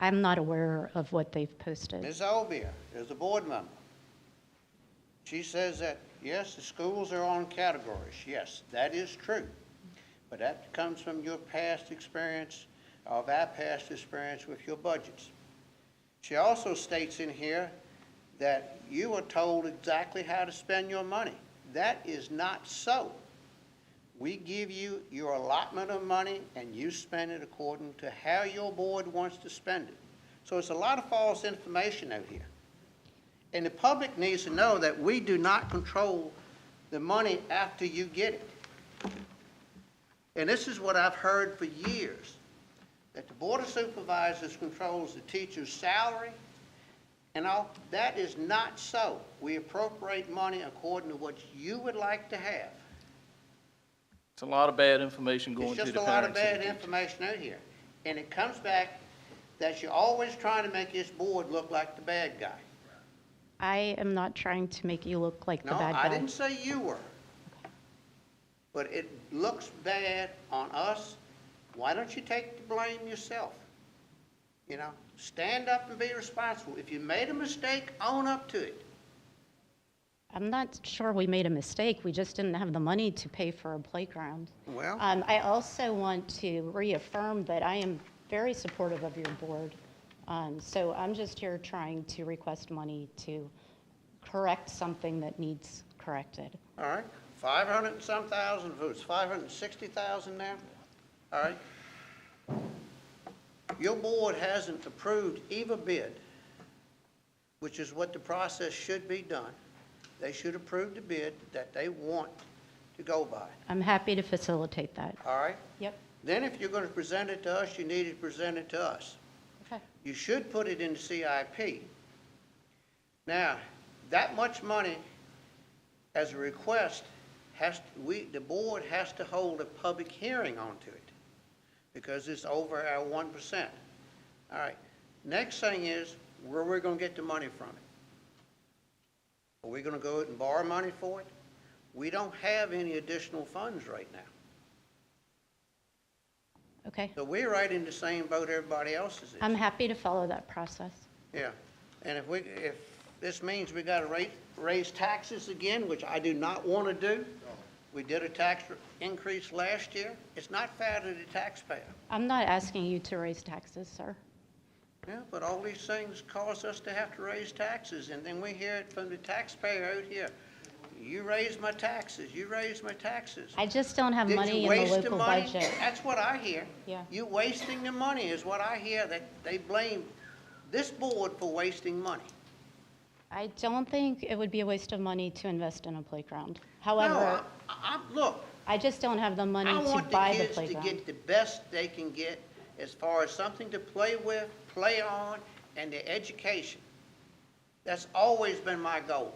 I'm not aware of what they've posted. Ms. Obier is a board member. She says that, yes, the schools are on categories. Yes, that is true. But that comes from your past experience, of our past experience with your budgets. She also states in here that you are told exactly how to spend your money. That is not so. We give you your allotment of money, and you spend it according to how your board wants to spend it. So it's a lot of false information out here. And the public needs to know that we do not control the money after you get it. And this is what I've heard for years, that the Board of Supervisors controls the teacher's salary and all. That is not so. We appropriate money according to what you would like to have. It's a lot of bad information going It's to just the a lot of parents. and bad the teachers. information out here. And it comes back that you're always trying to make this board look like the bad guy. I am not trying to make you look like the No, bad guy. I didn't say you were. But it looks bad on us. Why don't you take the blame yourself? You know, stand up and be responsible. If you made a mistake, own up to it. I'm not sure we made a mistake. We just didn't have the money to pay for a playground. Well, I also want to reaffirm that I am very supportive of your board. So I'm just here trying to request money to correct something that needs corrected. all right, 500 and some thousand, it's 560,000 now? All right. Your board hasn't approved either bid, which is what the process should be done. They should approve the bid that they want to go by, I'm happy to facilitate that. all right? Yep, Then if you're going to present it to us, you need to present it to us. okay. You should put it in the CIP. Now, that much money as a request the board has to hold a public hearing onto it because it's over our 1%. All right. Next thing is where we're going to get the money from it. Are we going to go out and borrow money for it? We don't have any additional funds right now. Okay. So we're right in the same boat everybody else is in. I'm happy to follow that process. Yeah. And if this means we got to raise taxes again, which I do not want to do. We did a tax increase last year. It's not fair to the taxpayer. I'm not asking you to raise taxes, sir. Yeah, but all these things cause us to have to raise taxes, and then we hear it from the taxpayer out here. You raise my taxes, you raise my taxes. I just don't have Did money you in the waste local money? budget. That's what I hear. Yeah. You wasting the money is what I hear, that they blame this board for wasting money. I don't think it would be a waste of money to invest in a playground. No, However, look, I just don't have the money I to want the buy the kids to playground. get the best they can get as far as something to play with, play on, and their education. That's always been my goal.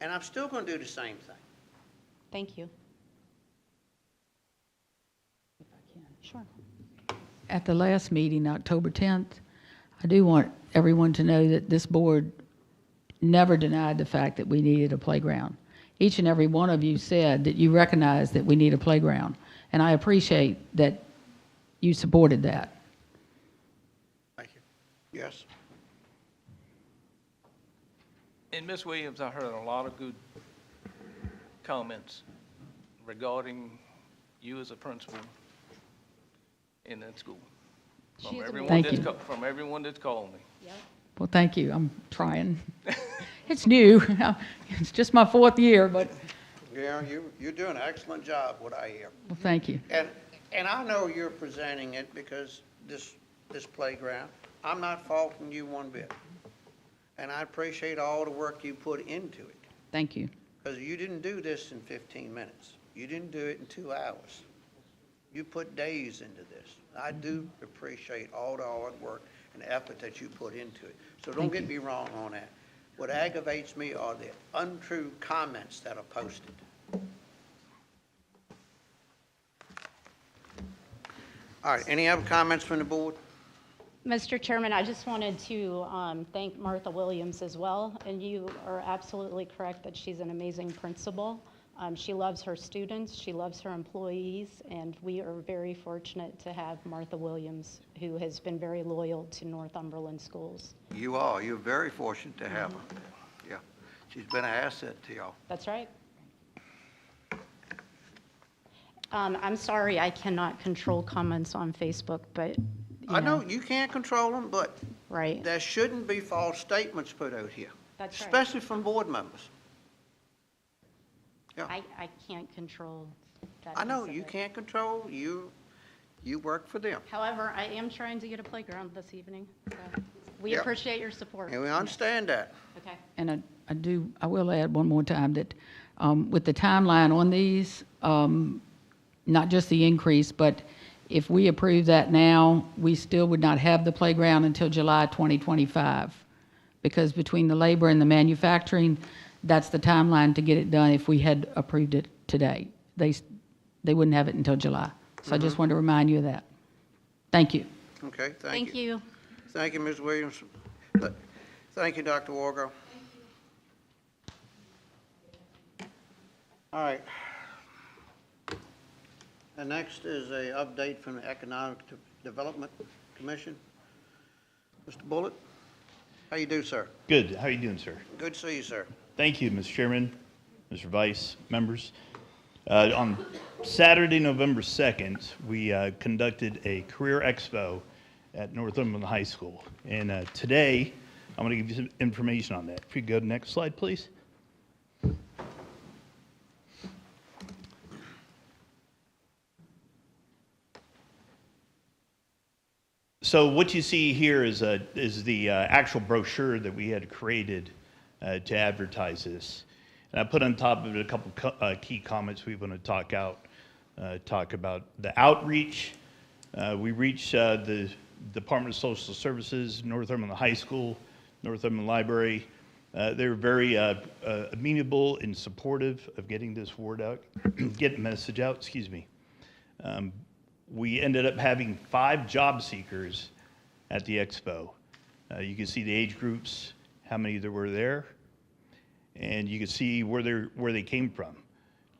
And I'm still going to do the same thing. Thank you. Sure. At the last meeting, October 10th, I do want everyone to know that this board never denied the fact that we needed a playground. Each and every one of you said that you recognize that we need a playground, and I appreciate that you supported that. Thank you. Yes. And Ms. Williams, I heard a lot of good comments regarding you as a principal in that school. She's amazing. Thank you. From everyone that's called me. Well, thank you. I'm trying. It's new. It's just my 4th year, but, Yeah, you're doing an excellent job, what I hear. well, thank you. And I know you're presenting it because this playground, I'm not faulting you one bit. And I appreciate all the work you put into it. Thank you. Because you didn't do this in 15 minutes. You didn't do it in 2 hours. You put days into this. I do appreciate all the hard work and effort that you put into it. So don't get me wrong on that. What aggravates me are the untrue comments that are posted. All right, any other comments from the board? Mr. Chairman, I just wanted to thank Martha Williams as well, and you are absolutely correct that she's an amazing principal. She loves her students, she loves her employees, and we are very fortunate to have Martha Williams, who has been very loyal to Northumberland schools. You are. You're very fortunate to have her. Yeah, she's been an asset to y'all. That's right. I'm sorry, I cannot control comments on Facebook, but, I know you can't control them, but right, there shouldn't be false statements put out here, that's right. especially from board members. Yeah, I can't control that. I know piece of you it. can't control. You work for them, However, I am trying to get a playground this evening, so we Yep. appreciate your support. and we understand that. Okay. And I will add one more time that with the timeline on these, not just the increase, but if we approve that now, we still would not have the playground until July 2025. Because between the labor and the manufacturing, that's the timeline to get it done if we had approved it today. They wouldn't have it until July. So I just wanted to remind you of that. Thank you. Okay, Thank you. Thank you, Ms. Williams. Thank you, Dr. Wargo. All right. And next is a update from the Economic Development Commission. Mr. Bullitt, how you do, sir? Good. How are you doing, sir? Good to see you, sir. Thank you, Mr. Chairman, Mr. Vice, members. On Saturday, November 2nd, we conducted a career expo at Northumberland High School. And today, I'm going to give you some information on that. If you go to the next slide, please. So what you see here is the actual brochure that we had created to advertise this. And I put on top of it a couple key comments we want to talk about the outreach. We reach the Department of Social Services, Northumberland High School, Northumberland Library. They were very amenable and supportive of getting this word out, getting the message out, excuse me. We ended up having 5 job seekers at the expo. You can see the age groups, how many there were there, and you can see where they came from.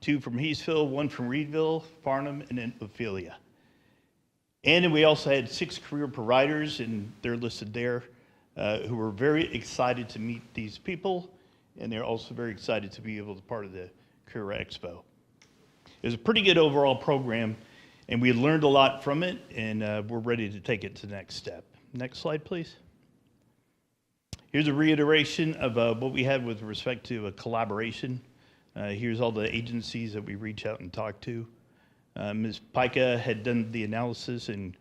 2 from Heathville, 1 from Reedville, Farnham, and then Ophelia. And then we also had 6 career providers, and they're listed there, who were very excited to meet these people, and they're also very excited to be able to be part of the Career Expo. It was a pretty good overall program, and we learned a lot from it, and we're ready to take it to the next step. Next slide, please. Here's a reiteration of what we had with respect to a collaboration. Here's all the agencies that we reach out and talk to. Ms. Pica had done the analysis and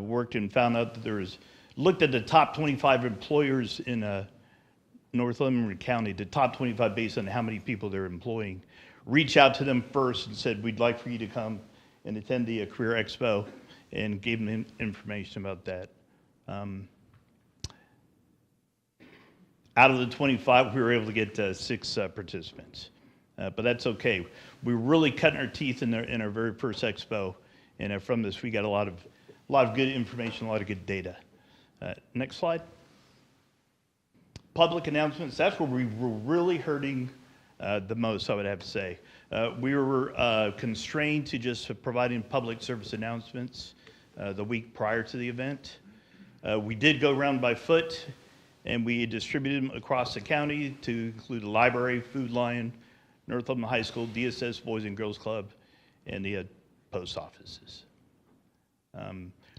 worked and found out that looked at the top 25 employers in Northumberland County, the top 25 based on how many people they're employing. Reached out to them first and said, we'd like for you to come and attend the Career Expo, and gave them information about that. Out of the 25, we were able to get 6 participants. But that's okay. We were really cutting our teeth in our very first expo, and from this we got a lot of good information, a lot of good data. Next slide. Public announcements. That's where we were really hurting the most, I would have to say. We were constrained to just providing public service announcements the week prior to the event. We did go around by foot, and we distributed them across the county to include the library, Food Lion, Northumberland High School, DSS Boys and Girls Club, and the post offices.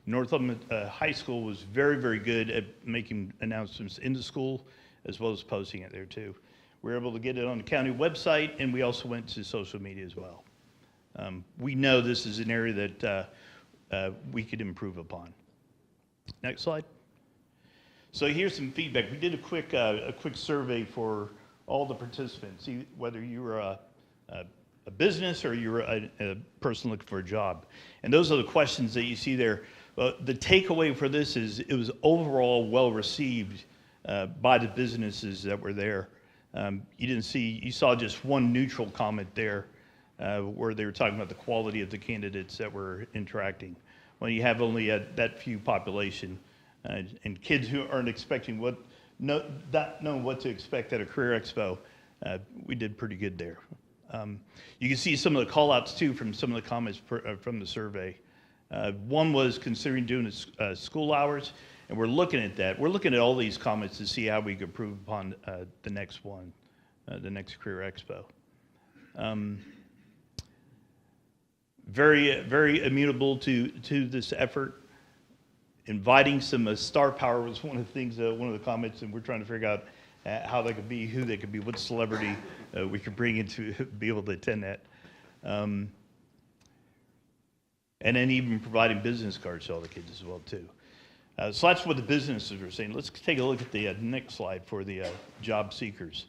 Northumberland High School was very, very good at making announcements in the school, as well as posting it there too. We were able to get it on the county website, and we also went to social media as well. We know this is an area that we could improve upon. Next slide. So here's some feedback. We did a quick survey for all the participants, whether you were a business or you were a person looking for a job. And those are the questions that you see there. The takeaway for this is it was overall well received by the businesses that were there. You saw just one neutral comment there where they were talking about the quality of the candidates that were interacting. When you have only that few population and kids who aren't expecting not knowing what to expect at a career expo, we did pretty good there. You can see some of the call-outs too from some of the comments from the survey. One was considering doing school hours, and we're looking at that. We're looking at all these comments to see how we could improve upon the next one, the next career expo. Very, very amenable to this effort. Inviting some star power was one of the things, one of the comments, and we're trying to figure out how they could be, who they could be, what celebrity we could bring in to be able to attend that. And then even providing business cards to all the kids as well, too. So that's what the businesses were saying. Let's take a look at the next slide for the job seekers.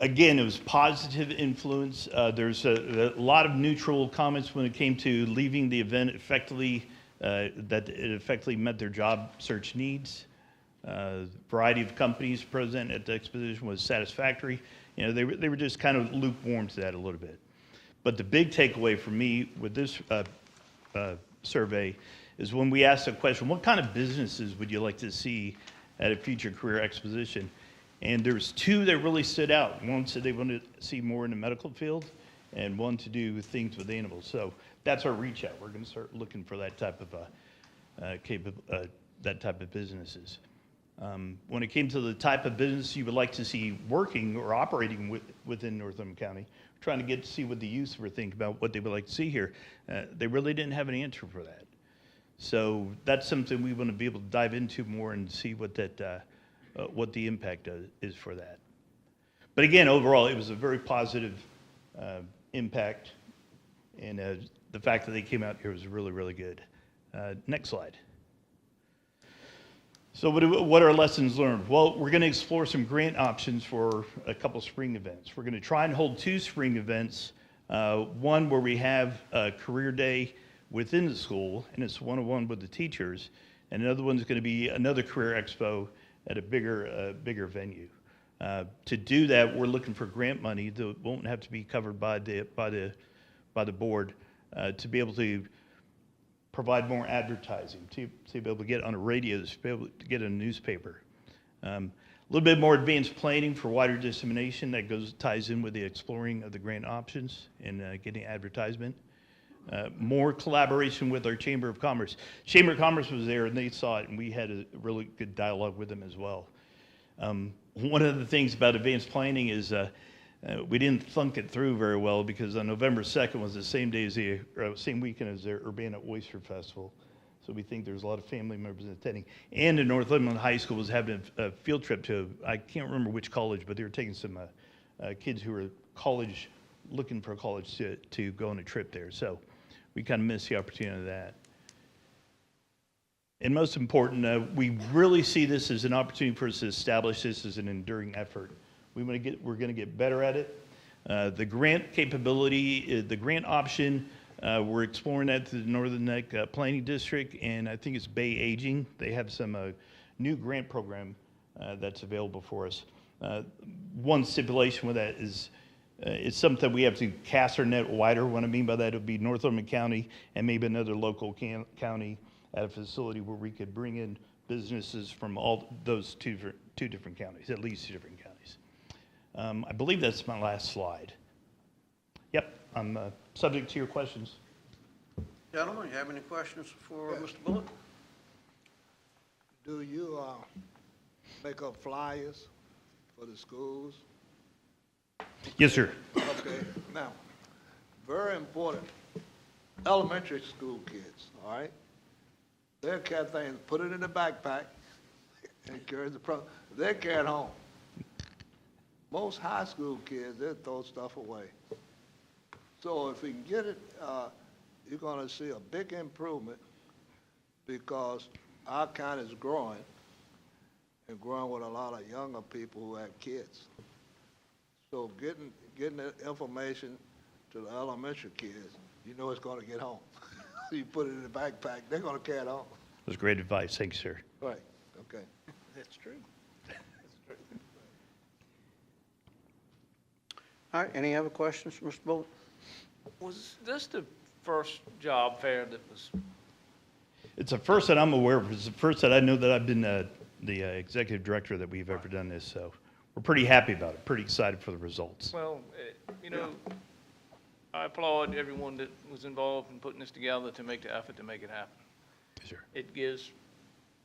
Again, it was positive influence. There's a lot of neutral comments when it came to leaving the event effectively, that it effectively met their job search needs. Variety of companies present at the exposition was satisfactory. They were just kind of lukewarm to that a little bit. But the big takeaway for me with this survey is when we asked the question, what kind of businesses would you like to see at a future career exposition? And there's 2 that really stood out. One said they wanted to see more in the medical field, and one to do things with animals. So that's our reach out. We're going to start looking for that type of businesses. When it came to the type of business you would like to see working or operating within Northumberland County, we're trying to get to see what the youth were thinking about what they would like to see here. They really didn't have an answer for that. So that's something we want to be able to dive into more and see what the impact is for that. But again, overall, it was a very positive impact, and the fact that they came out here was really, really good. Next slide. So what are lessons learned? Well, we're going to explore some grant options for a couple spring events. We're going to try and hold 2 spring events, one where we have a career day within the school, and it's one-on-one with the teachers. And another one's going to be another career expo at a bigger venue. To do that, we're looking for grant money that won't have to be covered by the board to be able to provide more advertising, to be able to get on a radio, to be able to get in a newspaper. A little bit more advanced planning for wider dissemination that ties in with the exploring of the grant options and getting advertisement. More collaboration with our Chamber of Commerce. Chamber of Commerce was there and they saw it, and we had a really good dialogue with them as well. One of the things about advanced planning is we didn't thunk it through very well, because on November 2nd was the same day as same weekend as their Urbana Oyster Festival. So we think there's a lot of family members attending. And the Northumberland High School was having a field trip to, I can't remember which college, but they were taking some kids who were looking for a college to go on a trip there. So we kind of missed the opportunity of that. And most important, we really see this as an opportunity for us to establish this as an enduring effort. We're going to get better at it. The grant capability, the grant option, we're exploring that through the Northern Neck Planning District, and I think it's Bay Aging. They have some new grant program that's available for us. One stipulation with that is it's something we have to cast our net wider. What I mean by that, it would be Northumberland County and maybe another local county at a facility where we could bring in businesses from all those two different counties, at least 2 different counties. I believe that's my last slide. Yep, I'm subject to your questions. Gentlemen, you have any questions for Mr. Bullock? Do you make up flyers for the schools? Yes, sir. Okay, now, very important, elementary school kids, all right? They'll carry things, put it in the backpack, and carry they carry it home. Most high school kids, they throw stuff away. So if we can get it, you're gonna see a big improvement, because our county is growing, and growing with a lot of younger people who have kids. So getting the information to the elementary kids, you know it's gonna get home. You put it in the backpack, they're gonna carry it home. That was great advice. Thanks, sir. Right, okay. That's true. All right, any other questions for Mr. Bullock? Was this the first job fair that was, It's the first that I'm aware of. It's the first that I know that I've been the executive director that we've ever done this. So we're pretty happy about it, pretty excited for the results. well, you know, I applaud everyone that was involved in putting this together to make the effort to make it happen. Yes, sir. It gives,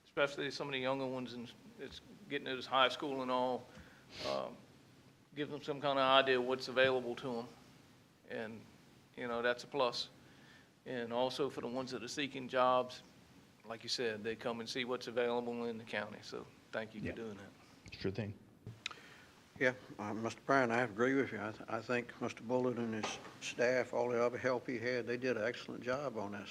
especially some of the younger ones, and it's getting into high school and all, give them some kind of idea of what's available to them. And, you know, that's a plus. And also for the ones that are seeking jobs, like you said, they come and see what's available in the county. So thank you for doing that. Sure thing. Yeah, Mr. Brown, I agree with you. I think Mr. Bullock and his staff, all the other help he had, they did an excellent job on this.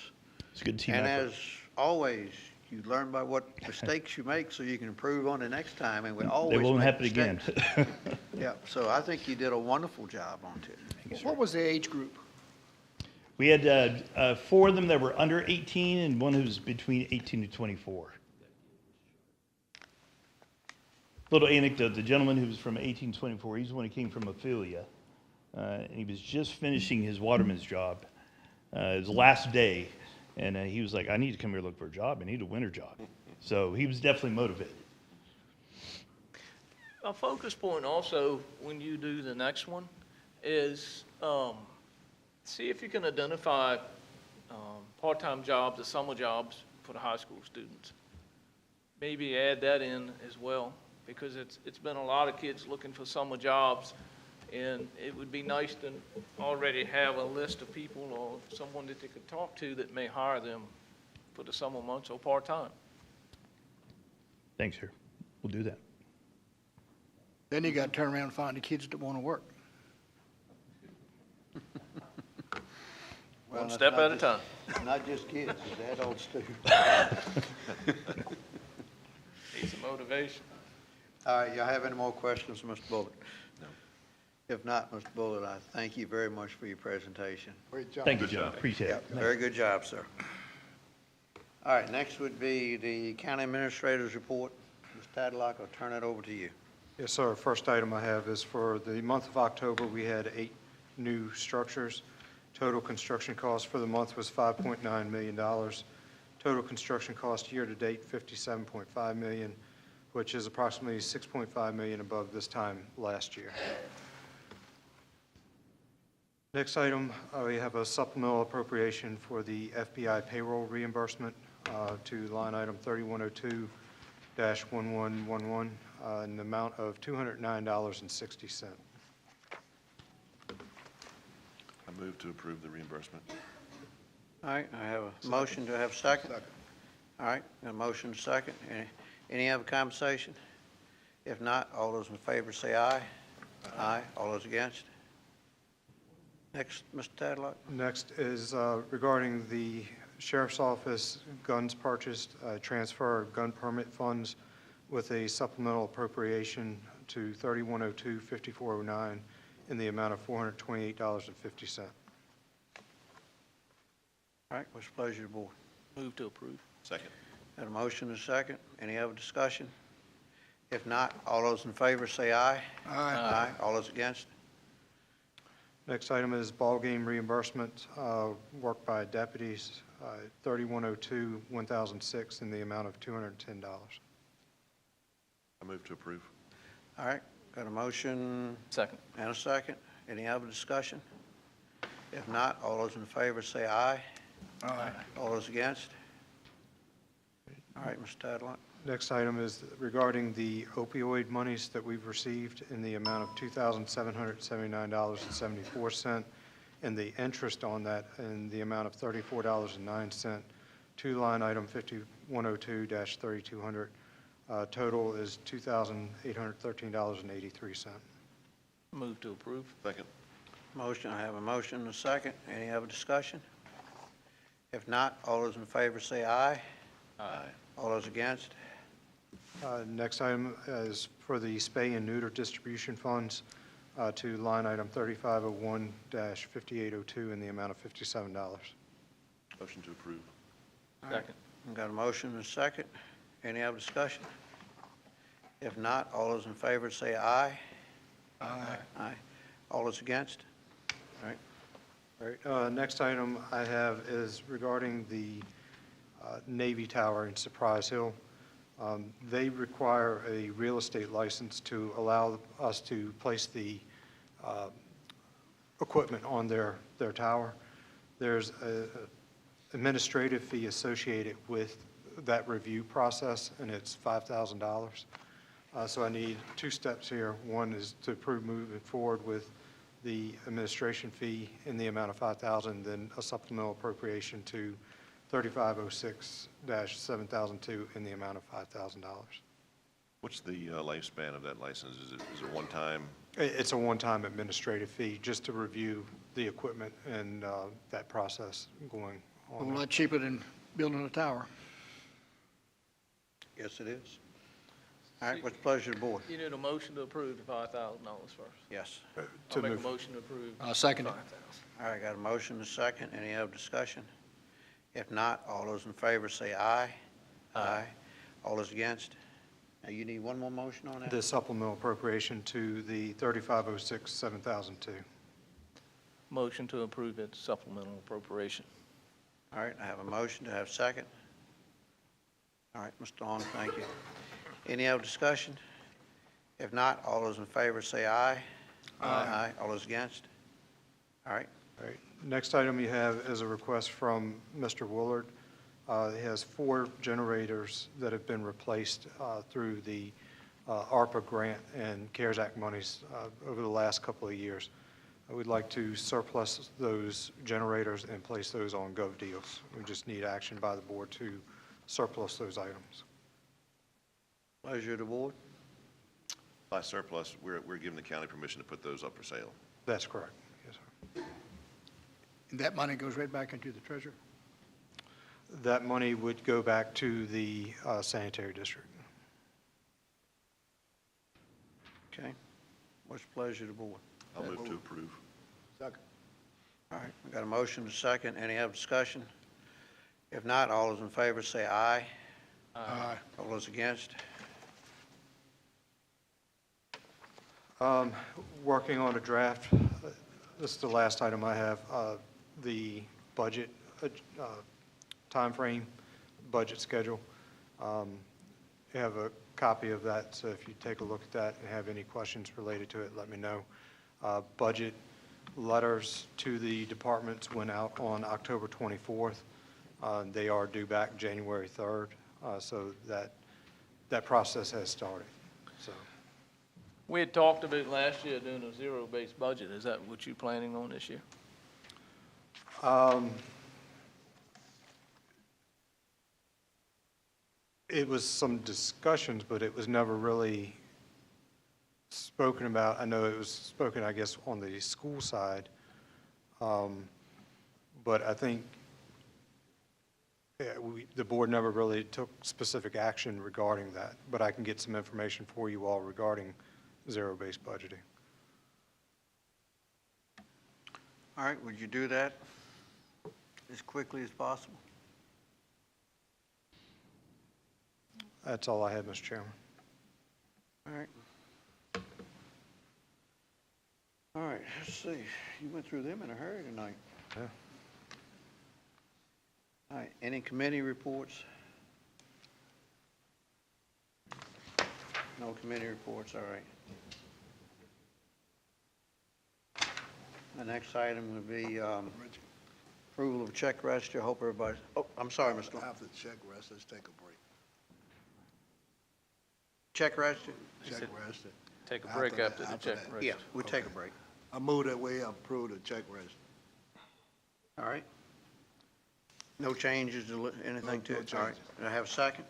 It's a good team And effort. as always, you learn by what mistakes you make so you can improve on the next time, and we always They won't make happen again. mistakes. Yeah, so I think you did a wonderful job on it. What was the age group? We had 4 of them that were under 18 and one who was between 18 and 24. Little anecdote, the gentleman who was from 1824, he's the one who came from Ophelia, and he was just finishing his waterman's job, his last day, and he was like, I need to come here to look for a job. I need a winter job. So he was definitely motivated. A focus point also, when you do the next one, is see if you can identify part-time jobs or summer jobs for the high school students. Maybe add that in as well, because it's been a lot of kids looking for summer jobs, and it would be nice to already have a list of people or someone that they could talk to that may hire them for the summer months or part-time. Thanks, sir. We'll do that. Then you got to turn around and find the kids that want to work. One step at a time. Not just kids, it's adults too. Need some motivation. All right, y'all have any more questions for Mr. Bullock? No. If not, Mr. Bullard, I thank you very much for your presentation. Great job. Thank you, John. Appreciate it. Very good job, sir. All right, next would be the county administrator's report. Mr. Tadlock, I'll turn it over to you. Yes, sir. First item I have is for the month of October, we had 8 new structures. Total construction cost for the month was $5.9 million. Total construction cost year-to-date, $57.5 million, which is approximately $6.5 million above this time last year. Next item, we have a supplemental appropriation for the FBI payroll reimbursement to line item 3102-1111 in the amount of $209.60. I move to approve the reimbursement. All right, I have a motion. Do I have a second? All right, a motion, second. Any other conversation? If not, all those in favor say aye. Aye. All those against? Next, Mr. Tadlock. Next is regarding the Sheriff's Office guns purchased, transfer of gun permit funds with a supplemental appropriation to 3102-5409 in the amount of $428.50. All right, what's the pleasure of the board? Move to approve. Second. Got a motion and a second. Any other discussion? If not, all those in favor say aye. Aye. All those against? Next item is ball game reimbursement, work by deputies, 3102-1006 in the amount of $210. I move to approve. All right, got a motion Second. and a second. Any other discussion? If not, all those in favor say aye. Aye. All those against? All right, Mr. Tadlock. Next item is regarding the opioid monies that we've received in the amount of $2,779.74, and the interest on that in the amount of $34.09 to line item 5102-3200. Total is $2,813.83. Move to approve. Second. Motion, I have a motion and a second. Any other discussion? If not, all those in favor say aye. Aye. All those against? Next item is for the spay and neuter distribution funds to line item 3501-5802 in the amount of $57. Motion to approve. Second. I've got a motion and a second. Any other discussion? If not, all those in favor say aye. Aye. Aye. All those against? All right. All right, next item I have is regarding the Navy Tower in Surprise Hill. They require a real estate license to allow us to place the equipment on their tower. There's an administrative fee associated with that review process, and it's $5,000. So I need 2 steps here. One is to approve moving forward with the administration fee in the amount of $5,000, then a supplemental appropriation to 3506-7002 in the amount of $5,000. What's the lifespan of that license? Is it one-time? It's a one-time administrative fee just to review the equipment and that process going A on. lot cheaper than building a tower. Yes, it is. All right, what's the pleasure of the board? You need a motion to approve the $5,000 first. Yes. To I'll make a move. motion to approve. I'll second it. 5,000. All right, got a motion and a second. Any other discussion? If not, all those in favor say aye. Aye. All those against? Now, you need one more motion on that? The supplemental appropriation to the 3506-7002. Motion to approve its supplemental appropriation. All right, I have a motion. Do I have a second? All right, Mr. Long, thank you. Any other discussion? If not, all those in favor say aye. Aye. All those against? All right. All right. Next item you have is a request from Mr. Woolard. He has 4 generators that have been replaced through the ARPA grant and CARES Act monies over the last couple of years. We'd like to surplus those generators and place those on Gov Deals. We just need action by the board to surplus those items. Pleasure of the board. By surplus, we're giving the county permission to put those up for sale. That's correct. Yes, sir. And that money goes right back into the treasurer. That money would go back to the sanitary district. Okay. What's the pleasure of the board? I'll move to approve. Second. All right, we got a motion to second. Any other discussion? If not, all those in favor say aye. Aye. All those against? Working on a draft. This is the last item I have. The budget timeframe, budget schedule. You have a copy of that, so if you take a look at that and have any questions related to it, let me know. Budget letters to the departments went out on October 24th. They are due back January 3rd, so that process has started. So, We had talked about last year doing a zero-based budget. Is that what you're planning on this year? it was some discussions, but it was never really spoken about. I know it was spoken, I guess, on the school side. But I think the board never really took specific action regarding that, but I can get some information for you all regarding zero-based budgeting. All right, would you do that as quickly as possible? That's all I had, Mr. Chairman. All right. All right, let's see. You went through them in a hurry tonight. Yeah. All right, any committee reports? No committee reports, all right. The next item would be approval of check register. Hope everybody, oh, I'm sorry, Mr. Long. After the check rest, let's take a break. Check register? Check rest. Take a break after the check that. register. Yeah, we'll take a break. I move that we approve the check rest. All right. No changes, anything to No it? All right. changes. Do I have a second?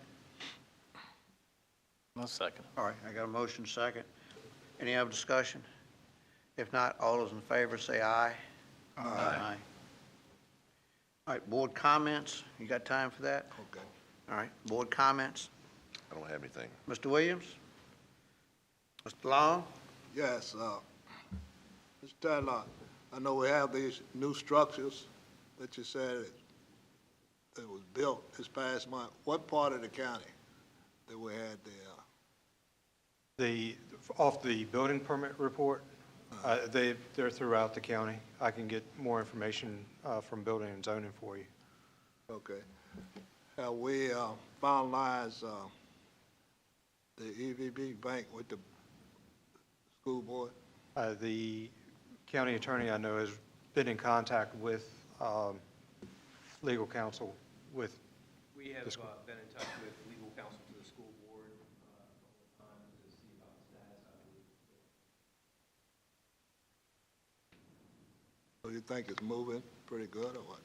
One second. All right, I got a motion second. Any other discussion? If not, all those in favor say aye. Aye. All right, board comments. You got time for that? Okay. All right, board comments. I don't have anything. Mr. Williams? Mr. Long? Yes, Mr. Tadlock, I know we have these new structures that you said it was built this past month. What part of the county that we had there? Off the building permit report, they're throughout the county. I can get more information from building and zoning for you. Okay. Have we finalized the EVB bank with the school board? The county attorney, I know, has been in contact with legal counsel with. We have been in touch with legal counsel to the school board the whole time to see about the status, I believe. So you think it's moving pretty good or what?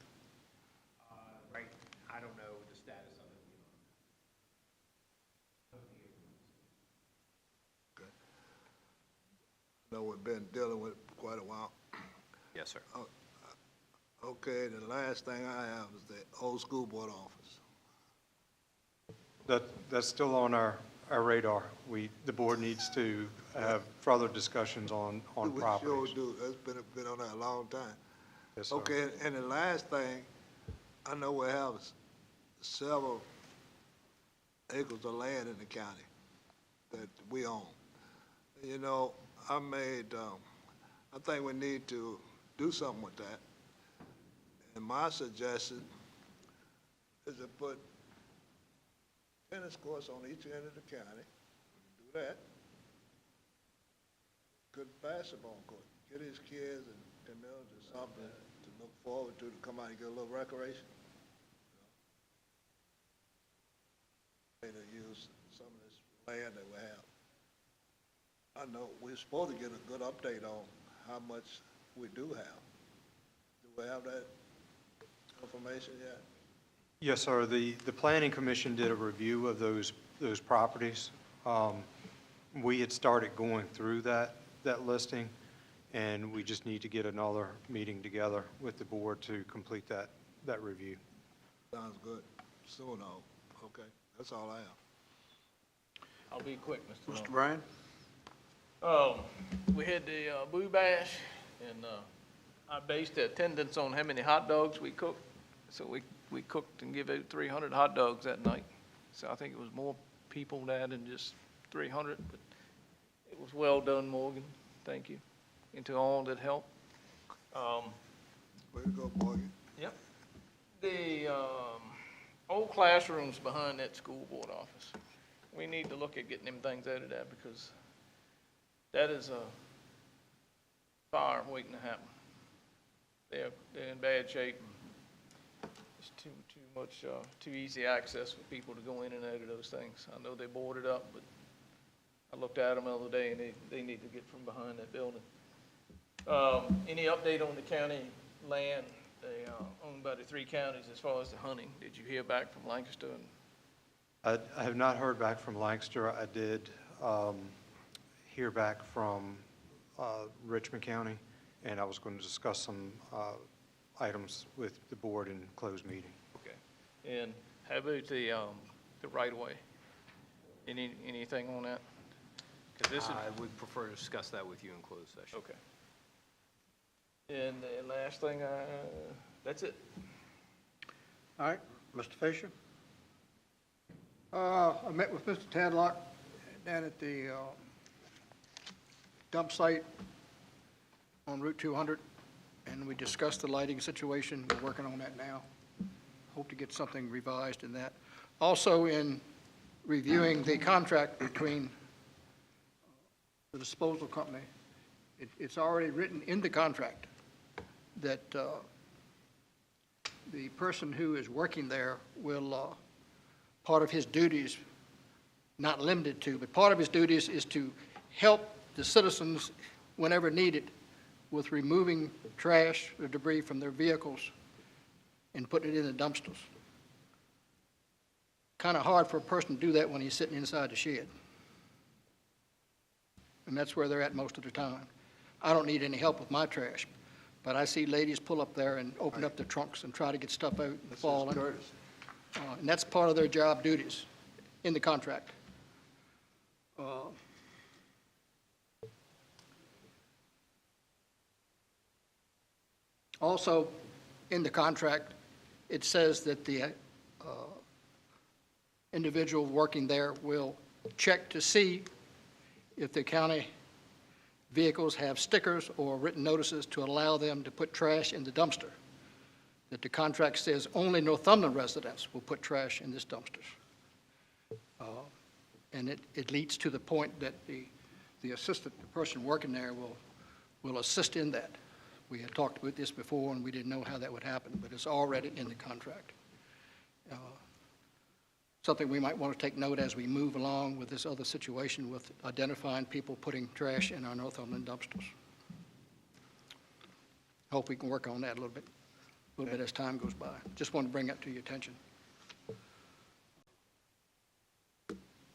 Right, I don't know the status of it beyond that. Okay. I know we've been dealing with it for quite a while. Yes, sir. Okay, the last thing I have is the old school board office. That's still on our radar. The board needs to have further discussions on We properties. sure do. That's been on there a long time. Yes, sir. Okay, and the last thing, I know we have several acres of land in the county that we own. You know, I think we need to do something with that. And my suggestion is to put tennis courts on each end of the county. We can do that. Good basketball court. Get these kids and just something to look forward to come out and get a little recreation. To use some of this land that we have. I know we're supposed to get a good update on how much we do have. Do we have that information yet? Yes, sir. The planning commission did a review of those properties. We had started going through that listing, and we just need to get another meeting together with the board to complete that review. Sounds good. Soon, okay. That's all I have. I'll be quick, Mr. Long. Mr. Bryan? We had the Boo Bash, and I based the attendance on how many hot dogs we cooked. So we cooked and gave out 300 hot dogs that night. So I think it was more people there than just 300, but it was well done, Morgan. Thank you. And to all that helped. Way to go, Morgan. Yep. The old classrooms behind that school board office, we need to look at getting them things out of there because that is a fire waiting to happen. They're in bad shape. It's too much, too easy access for people to go in and out of those things. I know they boarded up, but I looked at them the other day and they need to get from behind that building. Any update on the county land, owned by the 3 counties as far as the hunting? Did you hear back from Lancaster? I have not heard back from Lancaster. I did hear back from Richmond County, and I was going to discuss some items with the board in closed meeting. Okay. And how about the right-of-way? Anything on that? 'Cause this is, I would prefer to discuss that with you in closed session. okay. And the last thing, that's it. All right, Mr. Fisher? I met with Mr. Tadlock down at the dump site on Route 200, and we discussed the lighting situation. We're working on that now. Hope to get something revised in that. Also, in reviewing the contract between the disposal company, it's already written in the contract that the person who is working there will, part of his duties, not limited to, but part of his duties is to help the citizens whenever needed with removing trash or debris from their vehicles and putting it in the dumpsters. Kind of hard for a person to do that when he's sitting inside the shed. And that's where they're at most of the time. I don't need any help with my trash, but I see ladies pull up there and open up their trunks and try to get stuff out and fall in. And that's part of their job duties in the contract. Also, in the contract, it says that the individual working there will check to see if the county vehicles have stickers or written notices to allow them to put trash in the dumpster. That the contract says only Northumberland residents will put trash in this dumpster. And it leads to the point that the assistant, the person working there will assist in that. We had talked about this before and we didn't know how that would happen, but it's already in the contract. Something we might want to take note as we move along with this other situation with identifying people putting trash in our Northumberland dumpsters. Hope we can work on that a little bit as time goes by. Just want to bring that to your attention.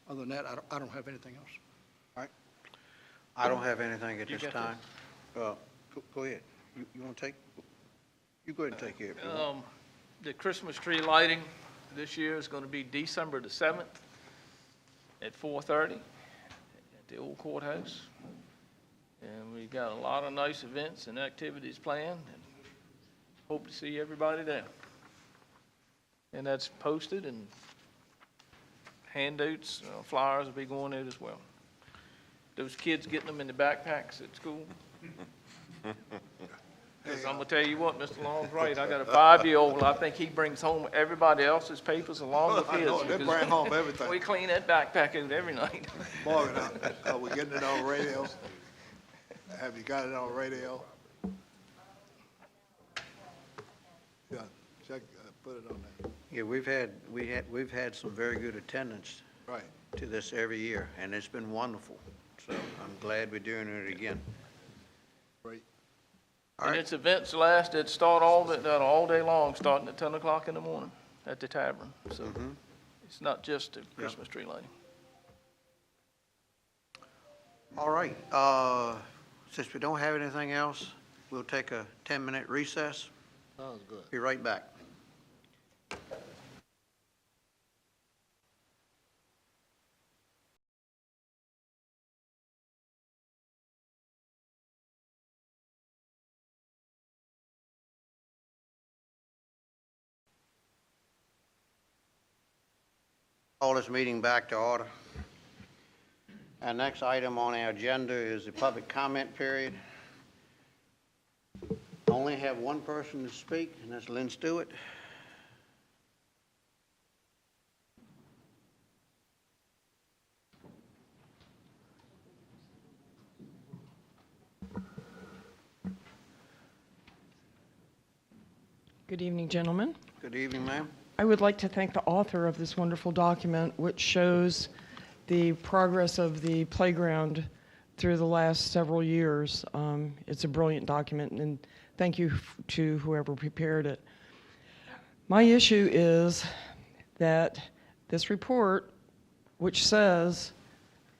Other than that, I don't have anything else. All right. I don't have anything at You this got time. Go ahead. You want to take, you go ahead and take care of it. The Christmas tree lighting this year is going to be December the 7th at 4:30 at the old courthouse. And we got a lot of nice events and activities planned, and hope to see everybody there. And that's posted, and handouts, flyers will be going out as well. Those kids getting them in the backpacks at school. 'Cause I'm gonna tell you what, Mr. Long's right. I got a 5-year-old. I think he brings home everybody else's papers along with I his. know, they because bring home everything. We clean that backpack out every night. Morgan, are we getting it on radio? Have you got it on radio? Yeah, check, put it on there. Yeah, we've had some very good attendance Right. to this every year, and it's been wonderful. So I'm glad we're doing it again. Great. All And right. its events last, that start all day long, starting at 10 o'clock in the morning at the tavern. So it's not just the Christmas tree lighting. All right. Since we don't have anything else, we'll take a 10-minute recess. Sounds good. Be right back. Call this meeting back to order. Our next item on our agenda is the public comment period. Only have one person to speak, and that's Lynn Stewart. Good evening, gentlemen. Good evening, ma'am. I would like to thank the author of this wonderful document, which shows the progress of the playground through the last several years. It's a brilliant document, and thank you to whoever prepared it. My issue is that this report, which says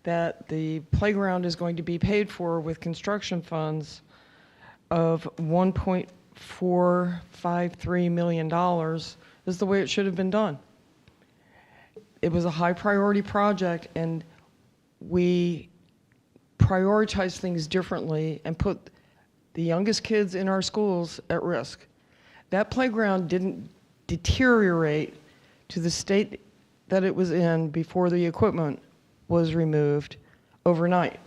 that the playground is going to be paid for with construction funds of $1.453 million, is the way it should have been done. It was a high priority project, and we prioritized things differently and put the youngest kids in our schools at risk. That playground didn't deteriorate to the state that it was in before the equipment was removed overnight.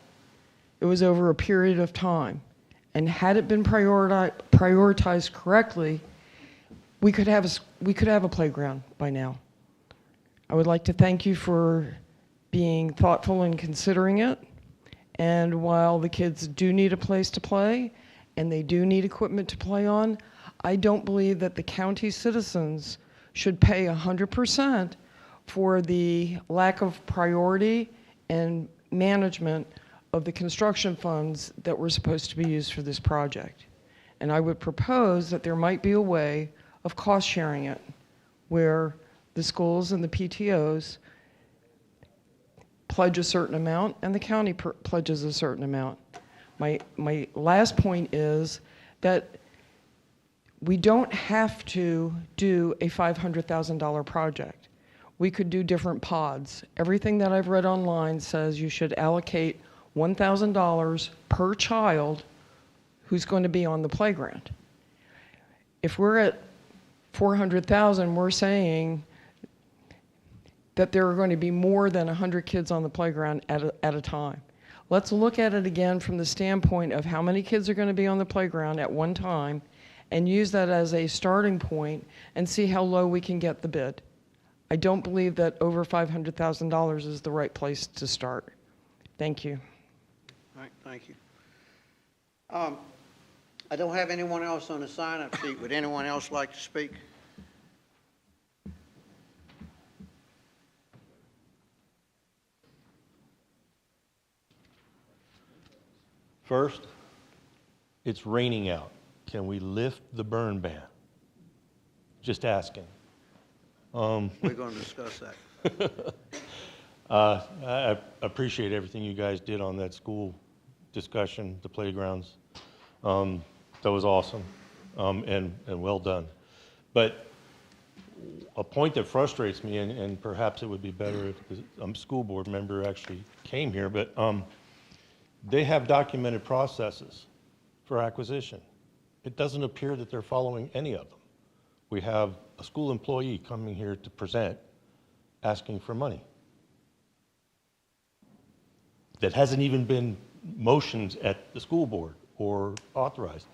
It was over a period of time. And had it been prioritized correctly, we could have a playground by now. I would like to thank you for being thoughtful in considering it. And while the kids do need a place to play, and they do need equipment to play on, I don't believe that the county citizens should pay 100% for the lack of priority and management of the construction funds that were supposed to be used for this project. And I would propose that there might be a way of cost sharing it, where the schools and the PTOs pledge a certain amount and the county pledges a certain amount. My last point is that we don't have to do a $500,000 project. We could do different pods. Everything that I've read online says you should allocate $1,000 per child who's going to be on the playground. If we're at 400,000, we're saying that there are going to be more than 100 kids on the playground at a time. Let's look at it again from the standpoint of how many kids are going to be on the playground at one time, and use that as a starting point and see how low we can get the bid. I don't believe that over $500,000 is the right place to start. Thank you. All right, thank you. I don't have anyone else on the sign-up sheet. Would anyone else like to speak? First, it's raining out. Can we lift the burn ban? Just asking. We're going to discuss that. I appreciate everything you guys did on that school discussion, the playgrounds. That was awesome, and well done. But a point that frustrates me, and perhaps it would be better if the school board member actually came here, but they have documented processes for acquisition. It doesn't appear that they're following any of them. We have a school employee coming here to present, asking for money that hasn't even been motioned at the school board or authorized.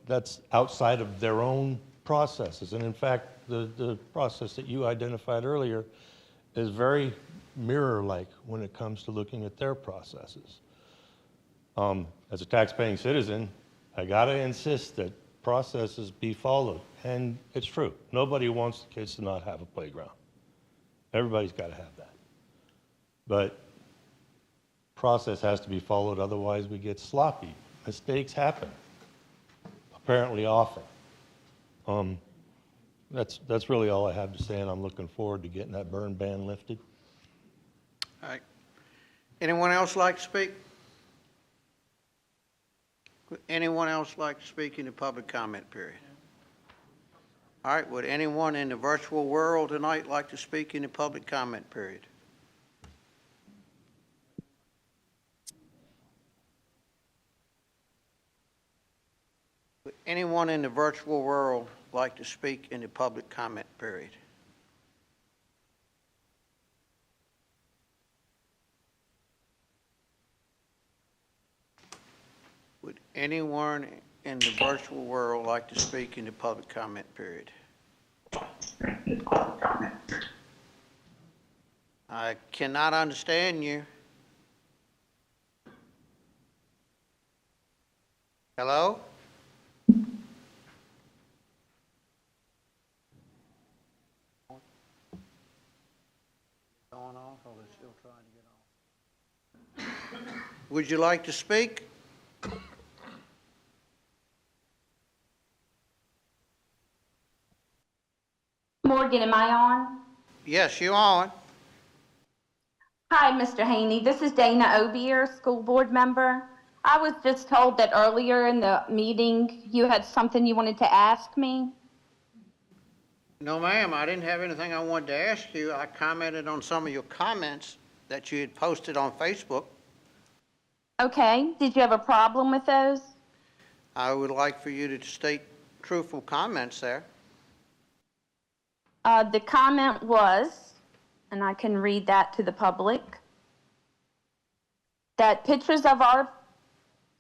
That's outside of their own processes. And in fact, the process that you identified earlier is very mirror-like when it comes to looking at their processes. As a tax-paying citizen, I gotta insist that processes be followed. And it's true. Nobody wants the kids to not have a playground. Everybody's gotta have that. But process has to be followed, otherwise we get sloppy. Mistakes happen, apparently often. That's really all I have to say, and I'm looking forward to getting that burn ban lifted. All right. Anyone else like to speak? Would anyone else like to speak in the public comment period? All right, would anyone in the virtual world tonight like to speak in the public comment period? Would anyone in the virtual world like to speak in the public comment period? anyone in the virtual world like to speak in the public comment period? I cannot understand you. Hello? Going off, or they're still trying to get on? Would you like to speak? Morgan, am I on? Yes, you on. Hi, Mr. Haney. This is Dana Obier, school board member. I was just told that earlier in the meeting you had something you wanted to ask me. No, ma'am, I didn't have anything I wanted to ask you. I commented on some of your comments that you had posted on Facebook. Okay, did you have a problem with those? I would like for you to state truthful comments there. The comment was, and I can read that to the public, that pictures of our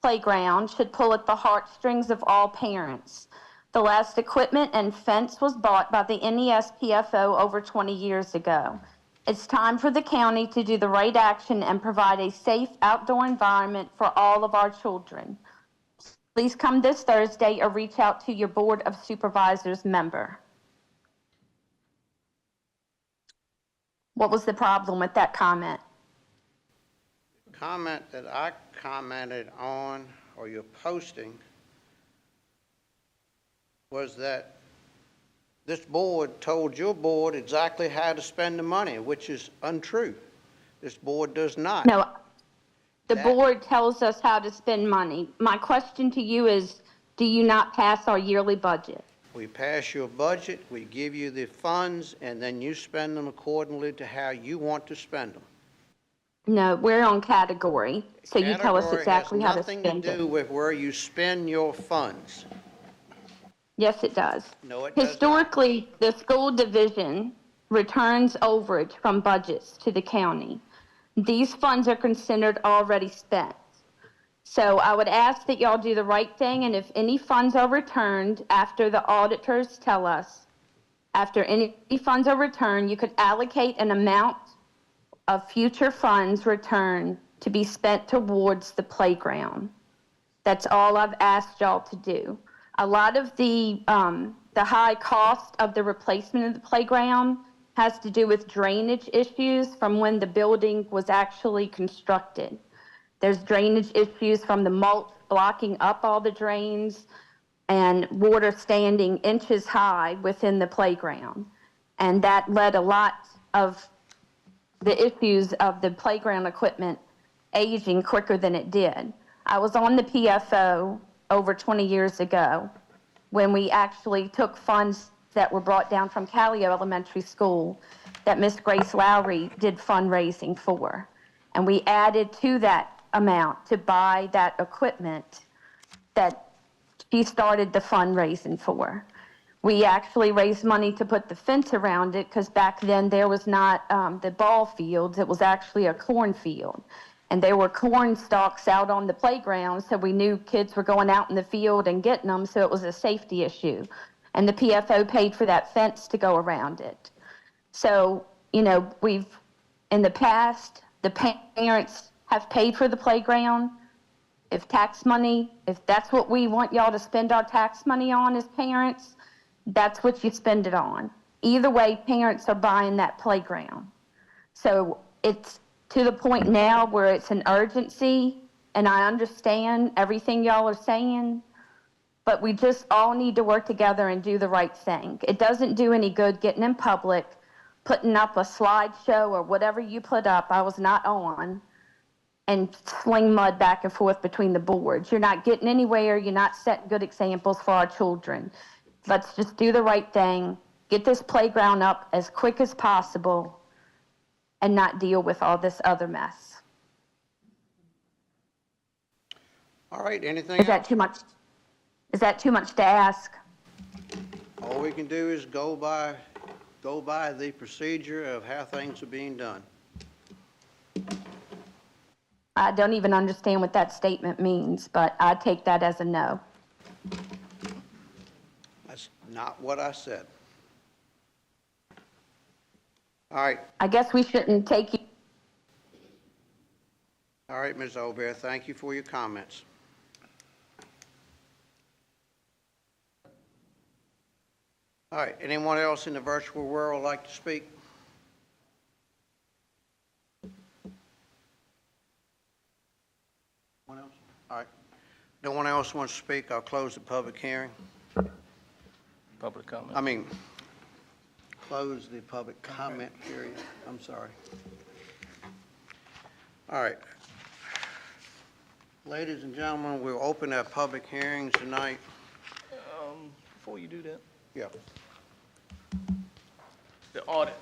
playground should pull at the heartstrings of all parents. The last equipment and fence was bought by the NESPFO over 20 years ago. It's time for the county to do the right action and provide a safe outdoor environment for all of our children. Please come this Thursday or reach out to your Board of Supervisors member. What was the problem with that comment? Comment that I commented on, or your posting, was that this board told your board exactly how to spend the money, which is untrue. This board does not. No, the board tells us how to spend money. My question to you is, do you not pass our yearly budget? We pass your budget, we give you the funds, and then you spend them accordingly to how you want to spend them. No, we're on category, so you tell us exactly how to spend Category has nothing to do it. with where you spend your funds. Yes, it does. No, it does not. Historically, the school division returns overage from budgets to the county. These funds are considered already spent. So I would ask that y'all do the right thing, and if any funds are returned after the auditors tell us, after any funds are returned, you could allocate an amount of future funds returned to be spent towards the playground. That's all I've asked y'all to do. A lot of the high cost of the replacement of the playground has to do with drainage issues from when the building was actually constructed. There's drainage issues from the mulch blocking up all the drains and water standing inches high within the playground. And that led a lot of the issues of the playground equipment aging quicker than it did. I was on the PFO over 20 years ago when we actually took funds that were brought down from Callio Elementary School that Miss Grace Lowry did fundraising for. And we added to that amount to buy that equipment that she started the fundraising for. We actually raised money to put the fence around it because back then there was not the ball fields, it was actually a cornfield. And there were corn stalks out on the playground, so we knew kids were going out in the field and getting them, so it was a safety issue. And the PFO paid for that fence to go around it. So, you know, in the past, the parents have paid for the playground. If that's what we want y'all to spend our tax money on as parents, that's what you spend it on. Either way, parents are buying that playground. So it's to the point now where it's an urgency, and I understand everything y'all are saying, but we just all need to work together and do the right thing. It doesn't do any good getting in public, putting up a slideshow or whatever you put up, I was not on, and sling mud back and forth between the boards. You're not getting anywhere. You're not setting good examples for our children. Let's just do the right thing, get this playground up as quick as possible, and not deal with all this other mess. All right, anything Is that too much? Is that too much to ask? All we can do is go by the procedure of how things are being done. I don't even understand what that statement means, but I take that as a no. That's not what I said. All right, I guess we shouldn't take you. all right, Ms. Aubert, thank you for your comments. All right, anyone else in the virtual world like to speak? Anyone else? All right. No one else wants to speak, I'll close the public hearing. Public comment. I mean, close the public comment period. I'm sorry. All right. Ladies and gentlemen, we'll open our public hearings tonight. Before you do that, Yeah. the audit.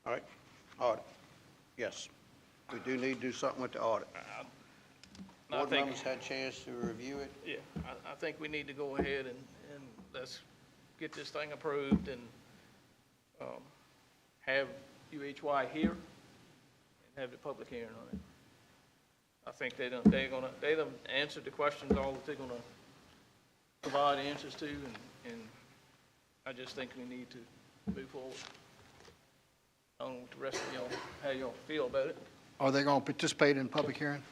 All right. Audit. Yes. We do need to do something with the audit. I Board think- members had a chance to review it. Yeah, I think we need to go ahead and let's get this thing approved and have UHY here and have the public hearing on it. I think they done answered the questions all that they're gonna provide answers to, and I just think we need to move forward. I don't know what the rest of y'all, how y'all feel about it. Are they going to participate in the public hearing?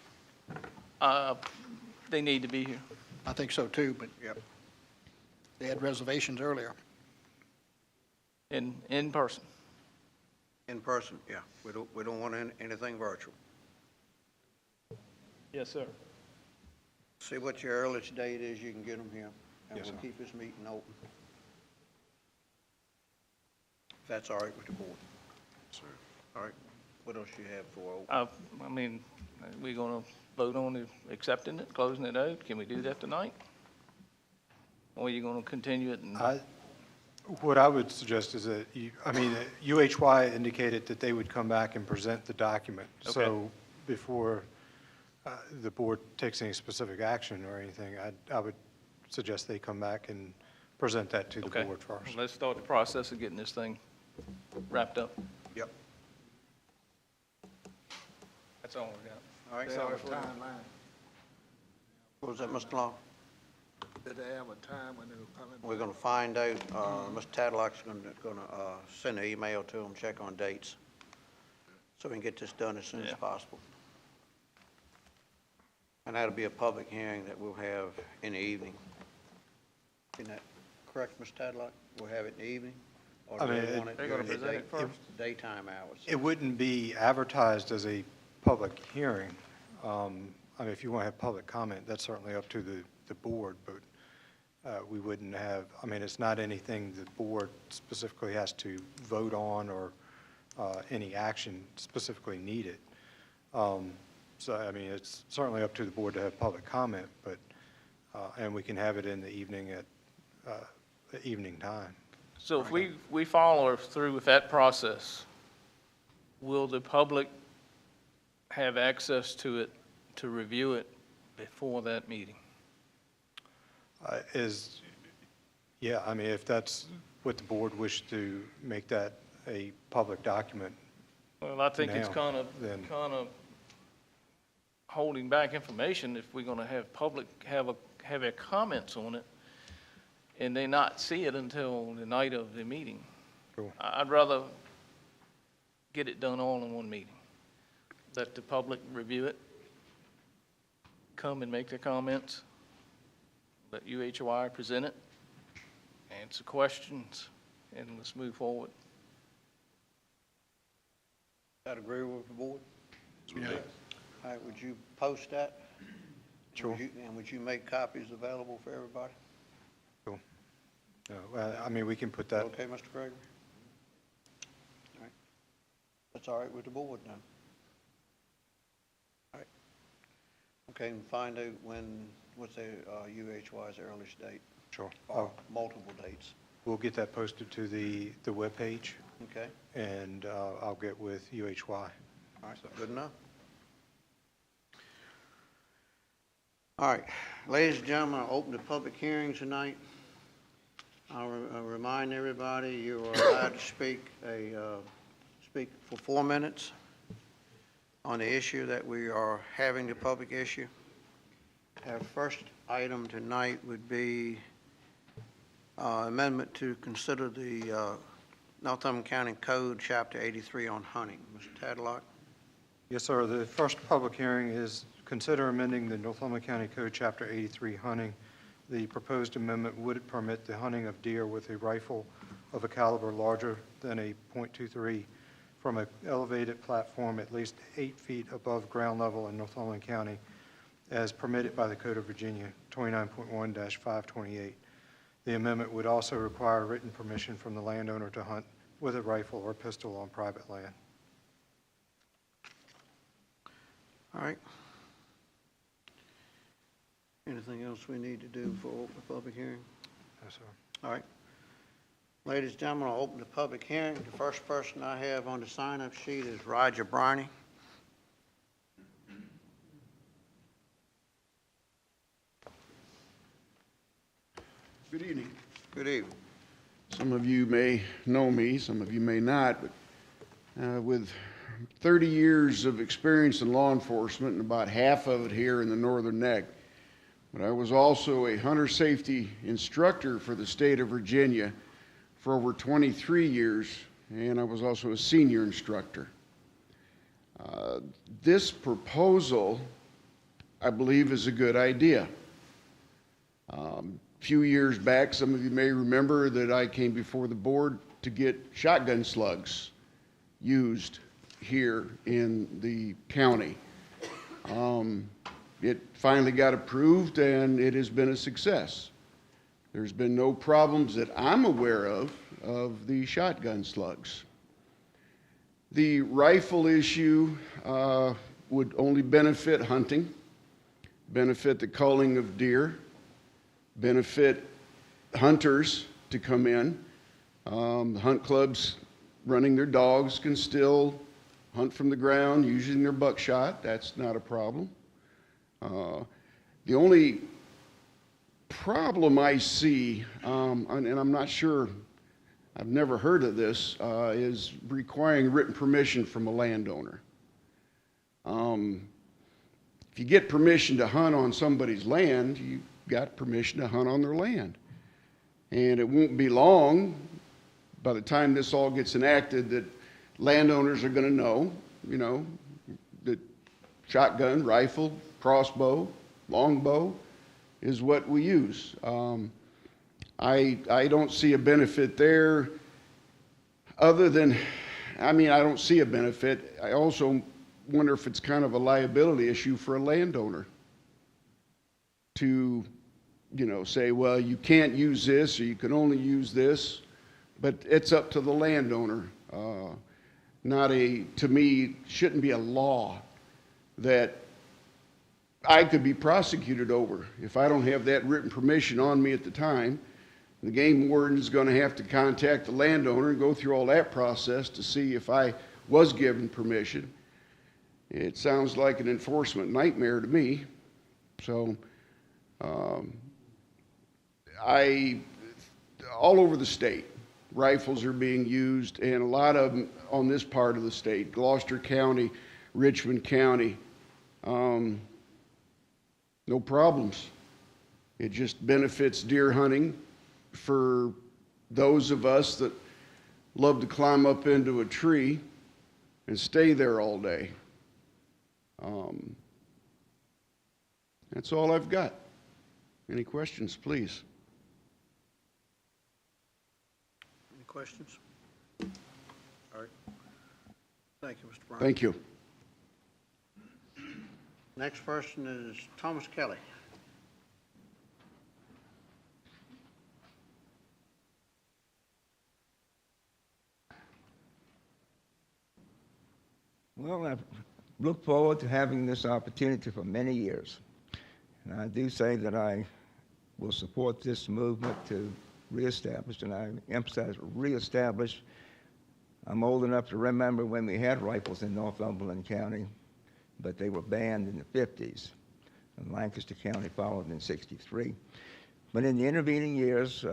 They need to be here. I think so too, but Yep. they had reservations earlier. In person. In person, yeah. We don't want anything virtual. Yes, sir. See what your earliest date is, you can get them here, and Yes, we'll sir. keep this meeting open. If that's all right with the board. Sir. All right. What else you have for? I mean, we're gonna vote on accepting it, closing it out. Can we do that tonight? Or are you gonna continue it and? What I would suggest is that, UHY indicated that they would come back and present the document. Okay. So before the board takes any specific action or anything, I would suggest they come back and present that to the Okay. board first. Let's start the process of getting this thing wrapped up. Yep. That's all we got. All right. They have a timeline. What was that, Mr. Long? Did they have a time when they were coming? We're gonna find out, Mr. Tadlock's gonna send an email to them, check on dates, so we can get this done as soon as Yeah. possible. And that'll be a public hearing that we'll have in the evening. Isn't that correct, Mr. Tadlock? We'll have it in the evening? Or do they want it They're gonna during the present it first? daytime hours? It wouldn't be advertised as a public hearing. If you want to have public comment, that's certainly up to the board, but we wouldn't have, it's not anything the board specifically has to vote on or any action specifically needed. It's certainly up to the board to have public comment, but, and we can have it in the evening at the evening time. So if we follow through with that process, will the public have access to it, to review it before that meeting? If that's what the board wished to make that a public document. Well, I think it's Now, kind of then- holding back information if we're gonna have public, have their comments on it, and they not see it until the night of the meeting. Sure. I'd rather get it done all in one meeting. Let the public review it, come and make their comments, let UHY present it, answer questions, and let's move forward. That agree with the board? Yeah. All right, would you post that? Sure. And would you make copies available for everybody? We can put that. Okay, Mr. Gregory? All right. That's all right with the board now? All right. Okay, and find out what's the UHY's earliest date, Sure. or multiple dates, We'll get that posted to the webpage, okay? and I'll get with UHY. All right, good enough. All right, ladies and gentlemen, I'll open the public hearing tonight. I'll remind everybody, you are allowed to speak for 4 minutes. on the issue that we are having, the public issue. Our first item tonight would be amendment to consider the Northumberland County Code, Chapter 83 on hunting. Mr. Tadlock? Yes, sir. The first public hearing is consider amending the Northumberland County Code, Chapter 83, hunting. The proposed amendment would permit the hunting of deer with a rifle of a caliber larger than a .23 from an elevated platform at least 8 feet above ground level in Northumberland County, as permitted by the Code of Virginia, 29.1-528. The amendment would also require written permission from the landowner to hunt with a rifle or pistol on private land. All right. Anything else we need to do before the public hearing? Yes, sir. All right. Ladies and gentlemen, I'll open the public hearing. The first person I have on the sign-up sheet is Roger Briney. Good evening. Good evening. Some of you may know me, some of you may not, but with 30 years of experience in law enforcement, and about half of it here in the Northern Neck, but I was also a hunter safety instructor for the state of Virginia for over 23 years, and I was also a senior instructor. This proposal, I believe, is a good idea. A few years back, some of you may remember that I came before the board to get shotgun slugs used here in the county. It finally got approved, and it has been a success. There's been no problems that I'm aware of the shotgun slugs. The rifle issue would only benefit hunting, benefit the culling of deer, benefit hunters to come in. The hunt clubs running their dogs can still hunt from the ground using their buckshot. That's not a problem. The only problem I see, and I'm not sure, I've never heard of this, is requiring written permission from a landowner. If you get permission to hunt on somebody's land, you got permission to hunt on their land. And it won't be long, by the time this all gets enacted, that landowners are going to know, you know, that shotgun, rifle, crossbow, longbow is what we use. I don't see a benefit there other than, I don't see a benefit. I also wonder if it's kind of a liability issue for a landowner to, say, well, you can't use this or you can only use this, but it's up to the landowner. To me, shouldn't be a law that I could be prosecuted over. If I don't have that written permission on me at the time, the game warden is going to have to contact the landowner and go through all that process to see if I was given permission. It sounds like an enforcement nightmare to me. So all over the state, rifles are being used, and a lot of them on this part of the state, Gloucester County, Richmond County, no problems. It just benefits deer hunting for those of us that love to climb up into a tree and stay there all day. That's all I've got. Any questions, please? Any questions? All right. Thank you, Mr. Brown. Thank you. Next person is Thomas Kelly. Well, I've looked forward to having this opportunity for many years. And I do say that I will support this movement to reestablish, and I emphasize reestablish. I'm old enough to remember when we had rifles in Northumberland County, but they were banned in the 50s. And Lancaster County followed in '63. But in the intervening years,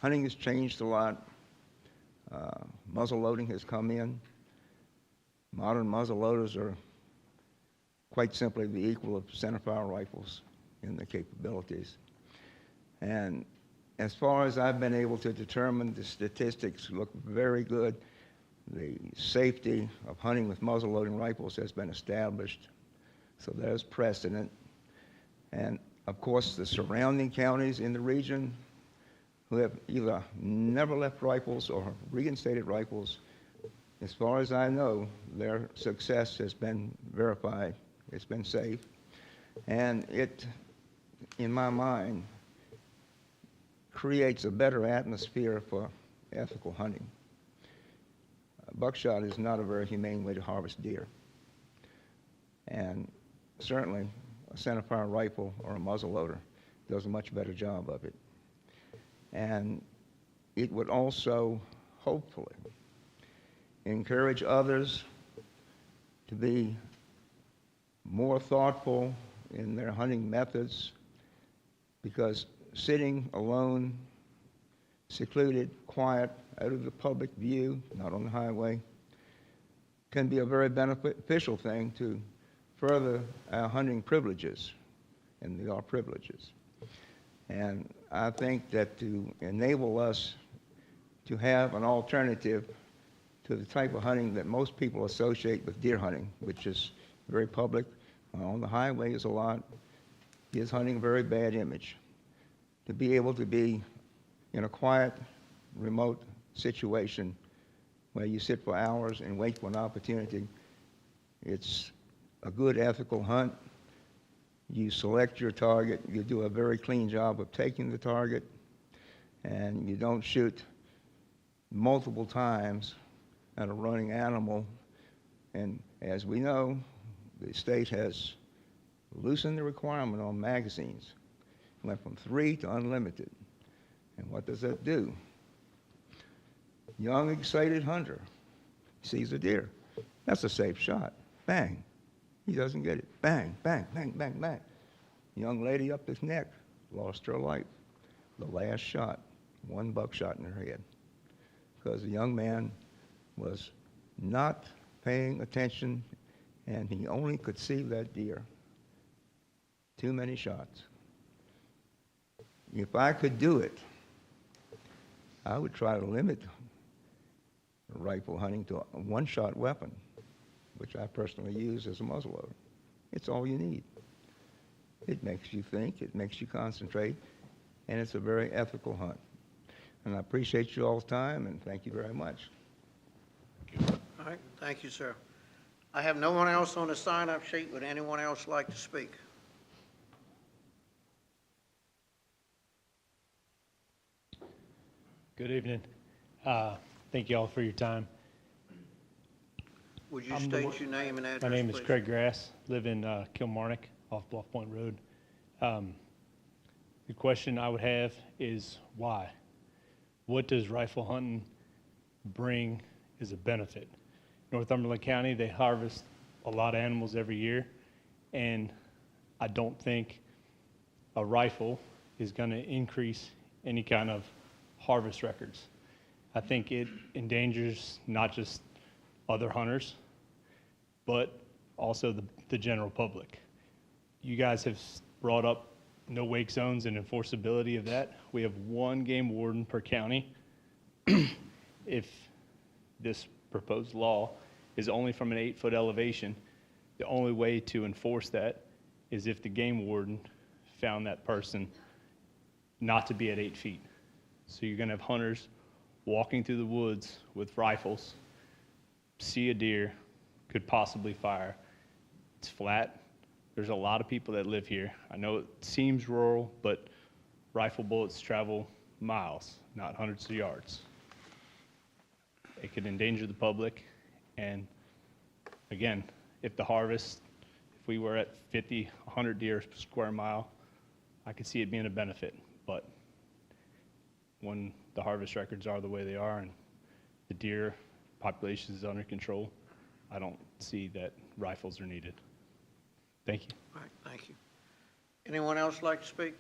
hunting has changed a lot. Muzzle loading has come in. Modern muzzle loaders are quite simply the equal of centerfire rifles in their capabilities. And as far as I've been able to determine, the statistics look very good. The safety of hunting with muzzle-loading rifles has been established, so there's precedent. And of course, the surrounding counties in the region who have either never left rifles or reinstated rifles, as far as I know, their success has been verified. It's been safe. And it, in my mind, creates a better atmosphere for ethical hunting. Buckshot is not a very humane way to harvest deer. And certainly a centerfire rifle or a muzzleloader does a much better job of it. And it would also, hopefully, encourage others to be more thoughtful in their hunting methods, because sitting alone, secluded, quiet, out of the public view, not on the highway, can be a very beneficial thing to further our hunting privileges, and they are privileges. And I think that to enable us to have an alternative to the type of hunting that most people associate with deer hunting, which is very public, on the highway is a lot, gives hunting a very bad image. To be able to be in a quiet, remote situation where you sit for hours and wait for an opportunity, it's a good ethical hunt. You select your target, you do a very clean job of taking the target, and you don't shoot multiple times at a running animal. And as we know, the state has loosened the requirement on magazines. It went from 3 to unlimited. And what does that do? Young, excited hunter sees a deer. That's a safe shot. Bang. He doesn't get it. Bang, bang, bang, bang, bang. Young lady up his neck, lost her life. The last shot, one buckshot in her head. Because the young man was not paying attention, and he only could see that deer. Too many shots. If I could do it, I would try to limit rifle hunting to a one-shot weapon, which I personally use as a muzzleloader. It's all you need. It makes you think, it makes you concentrate, and it's a very ethical hunt. And I appreciate you all's time, and thank you very much. All right, thank you, sir. I have no one else on the sign-up sheet. Would anyone else like to speak? Good evening. Thank you all for your time. Would you state your name and address, My name is please? Craig Grass, live in Kilmarnock off Bluff Point Road. The question I would have is why? What does rifle hunting bring as a benefit? Northumberland County, they harvest a lot of animals every year, and I don't think a rifle is going to increase any kind of harvest records. I think it endangers not just other hunters, but also the general public. You guys have brought up no wake zones and enforceability of that. We have one game warden per county. If this proposed law is only from an 8-foot elevation, the only way to enforce that is if the game warden found that person not to be at 8 feet. So you're gonna have hunters walking through the woods with rifles, see a deer, could possibly fire. It's flat. There's a lot of people that live here. I know it seems rural, but rifle bullets travel miles, not hundreds of yards. It could endanger the public. And again, if the harvest, if we were at 50, 100 deer per square mile, I could see it being a benefit. But when the harvest records are the way they are and the deer population is under control, I don't see that rifles are needed. Thank you. All right, thank you. Anyone else like to speak?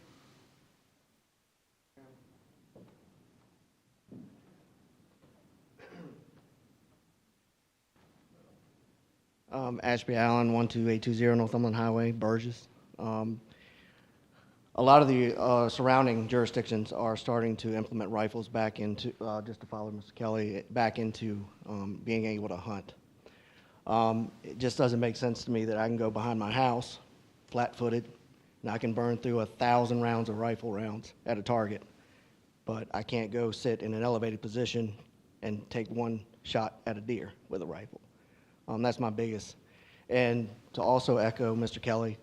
Ashby Allen, 12820 Northumberland Highway, Burgess. A lot of the surrounding jurisdictions are starting to implement rifles back into, just to follow Mr. Kelly, back into being able to hunt. It just doesn't make sense to me that I can go behind my house, flat-footed, and I can burn through 1,000 rounds of rifle rounds at a target, but I can't go sit in an elevated position and take one shot at a deer with a rifle. That's my biggest. And to also echo Mr. Kelly,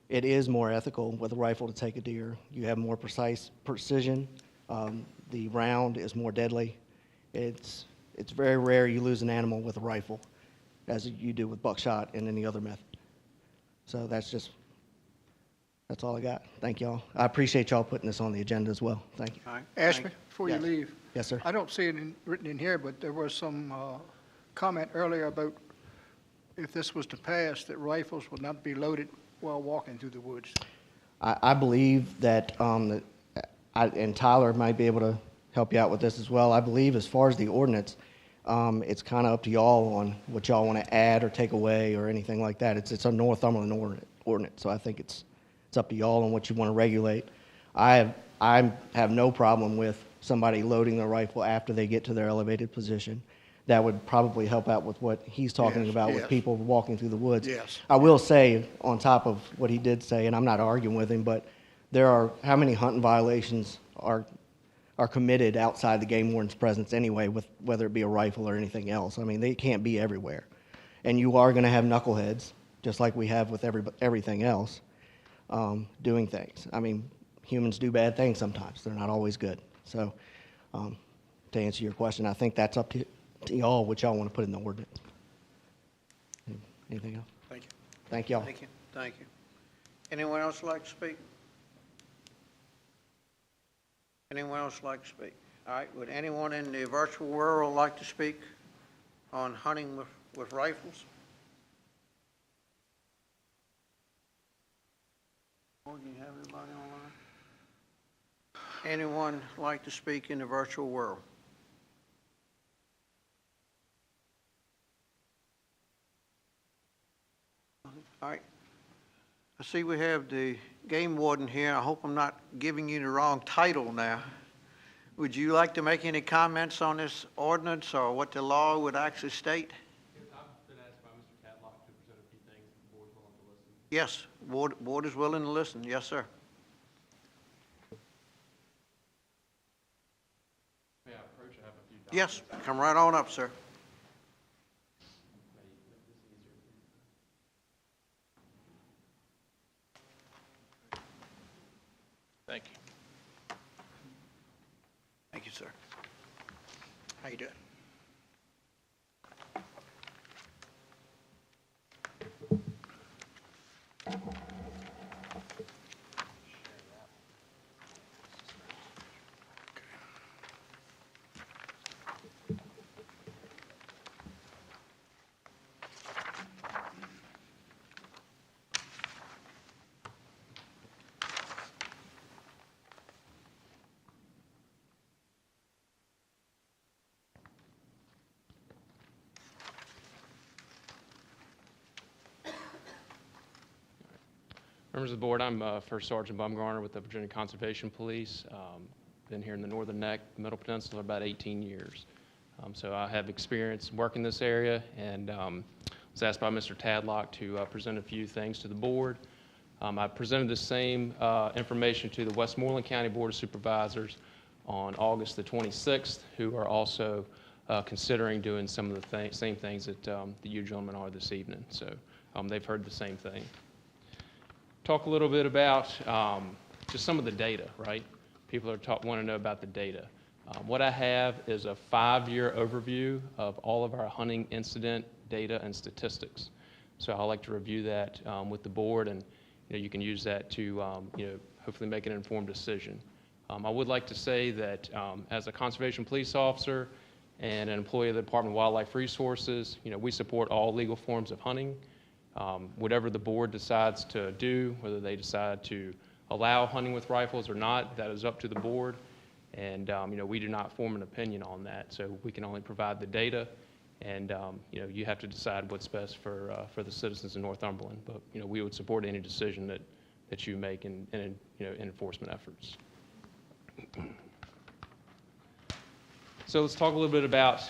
it is more ethical with a rifle to take a deer. You have more precise precision. The round is more deadly. It's very rare you lose an animal with a rifle, as you do with buckshot and any other method. So that's all I got. Thank y'all. I appreciate y'all putting this on the agenda as well. Thank you. All right. Ashby, before you Yes. leave. Yes, sir. I don't see it written in here, but there was some comment earlier about if this was to pass, that rifles would not be loaded while walking through the woods. I believe that, and Tyler might be able to help you out with this as well. I believe as far as the ordinance, it's kind of up to y'all on what y'all want to add or take away or anything like that. It's a Northumberland ordinance, so I think it's up to y'all on what you want to regulate. I have no problem with somebody loading their rifle after they get to their elevated position. That would probably help out with what he's talking Yes, about with yes. people walking through the woods. Yes. I will say, on top of what he did say, and I'm not arguing with him, but there are, how many hunting violations are committed outside the game warden's presence anyway, with whether it be a rifle or anything else? I mean, they can't be everywhere. And you are going to have knuckleheads, just like we have with everything else, doing things. I mean, humans do bad things sometimes. They're not always good. So to answer your question, I think that's up to y'all, what y'all want to put in the ordinance. Anything else? Thank you. Thank y'all. Thank you. Thank you. Anyone else like to speak? Anyone else like to speak? All right, would anyone in the virtual world like to speak on hunting with rifles? Morgan, you have anybody online? Anyone like to speak in the virtual world? All right. I see we have the game warden here. I hope I'm not giving you the wrong title now. Would you like to make any comments on this ordinance or what the law would actually state? I've been asked by Mr. Tadlock to present a few things. The board's willing to listen. Yes, board is willing to listen. Yes, sir. May I approach? I have a few Yes, documents. come right on up, sir. Thank you. Thank you, sir. How you doing? Members of the board, I'm First Sergeant Bumgarner with the Virginia Conservation Police. Been here in the Northern Neck, Middle Peninsula, about 18 years. So I have experience working this area, and was asked by Mr. Tadlock to present a few things to the board. I presented the same information to the Westmoreland County Board of Supervisors on August the 26th, who are also considering doing some of the same things that you gentlemen are this evening. So they've heard the same thing. Talk a little bit about just some of the data, right? People want to know about the data. What I have is a 5-year overview of all of our hunting incident data and statistics. So I'd like to review that with the board, and you can use that to hopefully make an informed decision. I would like to say that as a conservation police officer and an employee of the Department of Wildlife Resources, we support all legal forms of hunting. Whatever the board decides to do, whether they decide to allow hunting with rifles or not, that is up to the board. And we do not form an opinion on that. So we can only provide the data And, you have to decide what's best for the citizens of Northumberland. But, we would support any decision that you make in enforcement efforts. So let's talk a little bit about,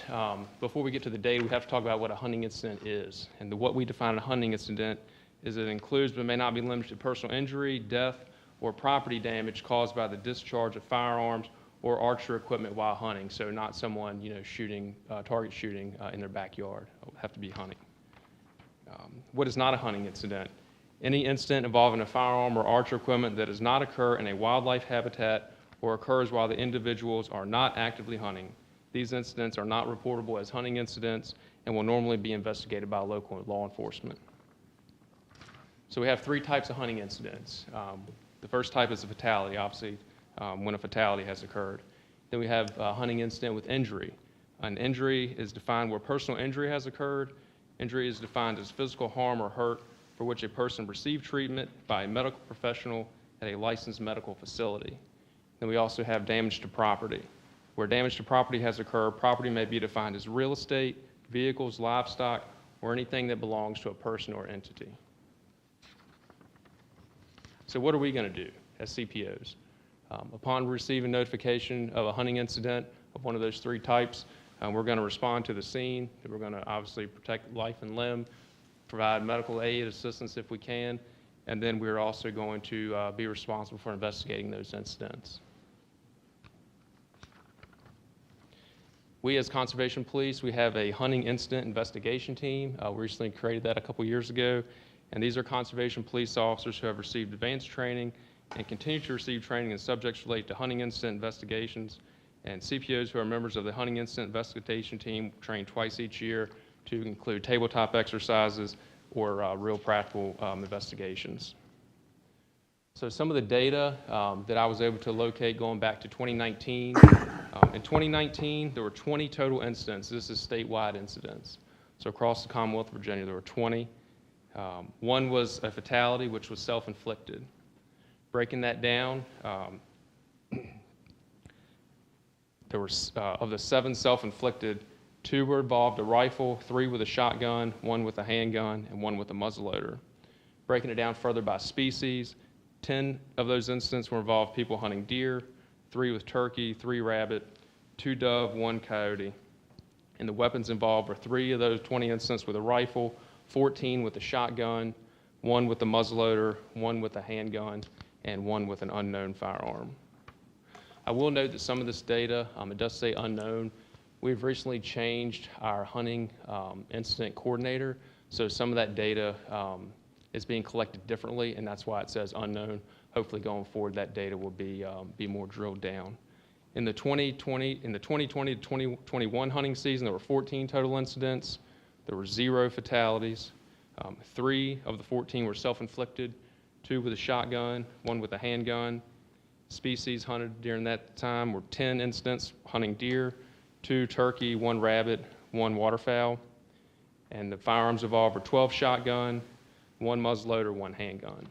before we get to the data, we have to talk about what a hunting incident is. And what we define a hunting incident is it includes but may not be limited to personal injury, death, or property damage caused by the discharge of firearms or archery equipment while hunting. So not someone, shooting, target shooting in their backyard. It would have to be hunting. What is not a hunting incident? Any incident involving a firearm or archery equipment that does not occur in a wildlife habitat or occurs while the individuals are not actively hunting. These incidents are not reportable as hunting incidents and will normally be investigated by local law enforcement. So we have three types of hunting incidents. The first type is a fatality, obviously, when a fatality has occurred. Then we have a hunting incident with injury. An injury is defined where personal injury has occurred. Injury is defined as physical harm or hurt for which a person received treatment by a medical professional at a licensed medical facility. Then we also have damage to property. Where damage to property has occurred, property may be defined as real estate, vehicles, livestock, or anything that belongs to a person or entity. So what are we going to do as CPOs? Upon receiving notification of a hunting incident of one of those three types, we're going to respond to the scene. We're going to obviously protect life and limb, provide medical aid assistance if we can, and then we're also going to be responsible for investigating those incidents. We as Conservation Police, we have a hunting incident investigation team. We recently created that a couple years ago, and these are Conservation Police officers who have received advanced training and continue to receive training in subjects related to hunting incident investigations, and CPOs who are members of the hunting incident investigation team train twice each year to include tabletop exercises or real practical investigations. So some of the data that I was able to locate going back to 2019. In 2019, there were 20 total incidents. This is statewide incidents. So across the Commonwealth of Virginia, there were 20. One was a fatality, which was self-inflicted. Breaking that down, there were, of the 7 self-inflicted, 2 were involved a rifle, 3 with a shotgun, 1 with a handgun, and 1 with a muzzleloader. Breaking it down further by species, 10 of those incidents were involved people hunting deer, 3 with turkey, 3 rabbit, 2 dove, 1 coyote. And the weapons involved were 3 of those 20 incidents with a rifle, 14 with a shotgun, 1 with a muzzleloader, 1 with a handgun, and 1 with an unknown firearm. I will note that some of this data, it does say unknown. We've recently changed our hunting incident coordinator, so some of that data is being collected differently, and that's why it says unknown. Hopefully going forward, that data will be more drilled down. In the 2020 to 2021 hunting season, there were 14 total incidents. There were 0 fatalities. 3 of the 14 were self-inflicted, 2 with a shotgun, 1 with a handgun. Species hunted during that time were 10 incidents hunting deer, 2 turkey, 1 rabbit, 1 waterfowl. And the firearms involved were 12 shotgun, 1 muzzleloader, 1 handgun.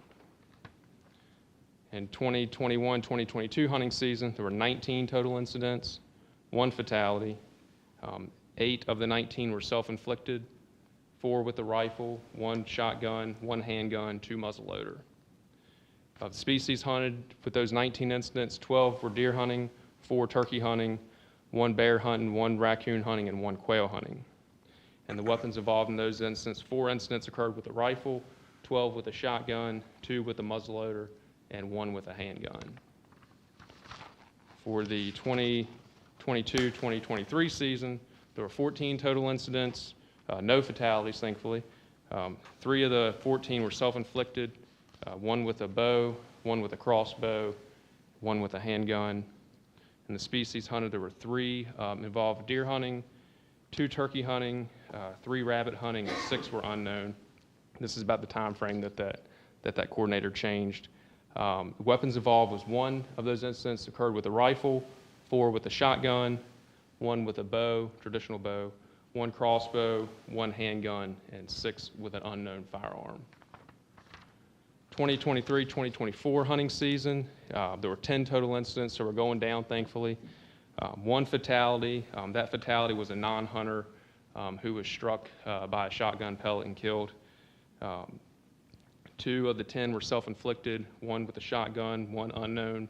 In 2021-2022 hunting season, there were 19 total incidents, 1 fatality. 8 of the 19 were self-inflicted, 4 with a rifle, 1 shotgun, 1 handgun, 2 muzzleloader. Of the species hunted with those 19 incidents, 12 were deer hunting, 4 turkey hunting, 1 bear hunting, 1 raccoon hunting, and 1 quail hunting. And the weapons involved in those incidents, 4 incidents occurred with a rifle, 12 with a shotgun, 2 with a muzzleloader, and 1 with a handgun. For the 2022-2023 season, there were 14 total incidents, no fatalities, thankfully. 3 of the 14 were self-inflicted, 1 with a bow, 1 with a crossbow, 1 with a handgun. In the species hunted, there were 3 involved deer hunting, 2 turkey hunting, 3 rabbit hunting, and 6 were unknown. This is about the time frame that coordinator changed. Weapons involved was 1 of those incidents occurred with a rifle, 4 with a shotgun, 1 with a bow, traditional bow, 1 crossbow, 1 handgun, and 6 with an unknown firearm. 2023-2024 hunting season, there were 10 total incidents, so we're going down, thankfully. 1 fatality. That fatality was a non-hunter who was struck by a shotgun pellet and killed. 2 of the 10 were self-inflicted, 1 with a shotgun, 1 unknown.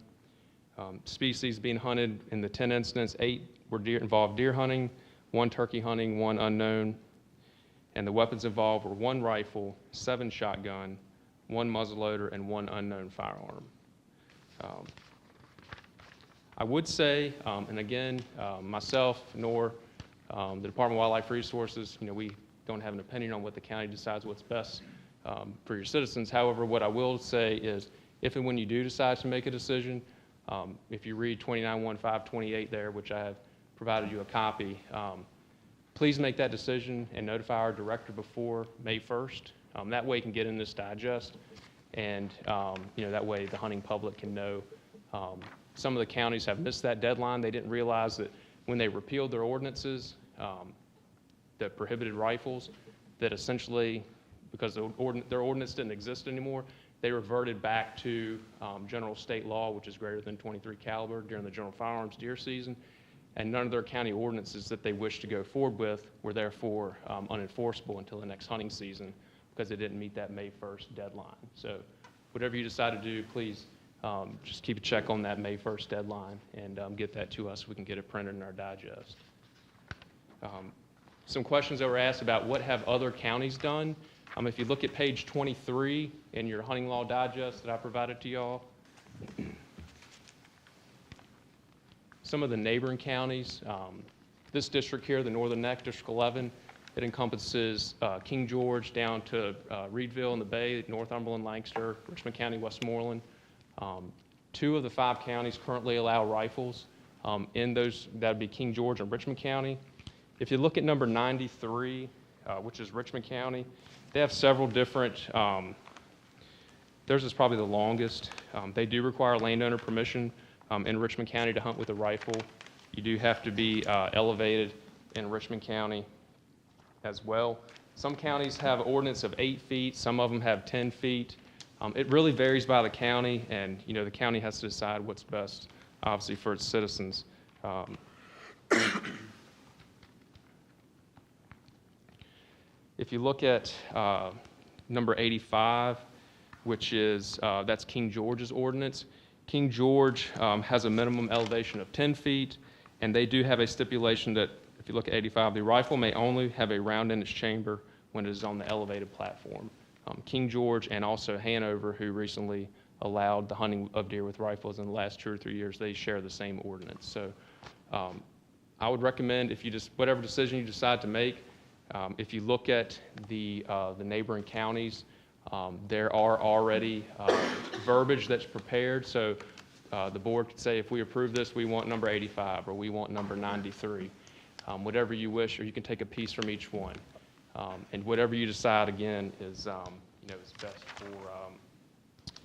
Species being hunted in the 10 incidents, 8 were involved deer hunting, 1 turkey hunting, 1 unknown. And the weapons involved were 1 rifle, 7 shotgun, 1 muzzleloader, and 1 unknown firearm. I would say, and again, myself nor the Department of Wildlife Resources, we don't have an opinion on what the county decides what's best for your citizens. However, what I will say is, if and when you do decide to make a decision, if you read 291528 there, which I have provided you a copy, please make that decision and notify our director before May 1st. That way you can get in this digest, and that way the hunting public can know. Some of the counties have missed that deadline. They didn't realize that when they repealed their ordinances that prohibited rifles, that essentially, because their ordinance didn't exist anymore, they reverted back to general state law, which is greater than .23 caliber during the general firearms deer season. And none of their county ordinances that they wished to go forward with were therefore unenforceable until the next hunting season, because they didn't meet that May 1st deadline. So whatever you decide to do, please just keep a check on that May 1st deadline and get that to us so we can get it printed in our digest. Some questions that were asked about what have other counties done. If you look at page 23 in your hunting law digest that I provided to y'all, some of the neighboring counties, this district here, the Northern Neck, District 11, it encompasses King George down to Reedville in the Bay, Northumberland, Lancaster, Richmond County, Westmoreland. 2 of the 5 counties currently allow rifles. In those, that would be King George and Richmond County. If you look at number 93, which is Richmond County, they have several different, theirs is probably the longest. They do require landowner permission in Richmond County to hunt with a rifle. You do have to be elevated in Richmond County as well. Some counties have an ordinance of 8 feet, some of them have 10 feet. It really varies by the county, and the county has to decide what's best, obviously, for its citizens. If you look at number 85, which is, that's King George's ordinance. King George has a minimum elevation of 10 feet, and they do have a stipulation that, if you look at 85, the rifle may only have a round in its chamber when it is on the elevated platform. King George and also Hanover, who recently allowed the hunting of deer with rifles in the last 2 or 3 years, they share the same ordinance. So I would recommend, if you whatever decision you decide to make, if you look at the neighboring counties, there are already verbiage that's prepared. So the board could say, if we approve this, we want number 85 or we want number 93. Whatever you wish, or you can take a piece from each one. And whatever you decide, again, is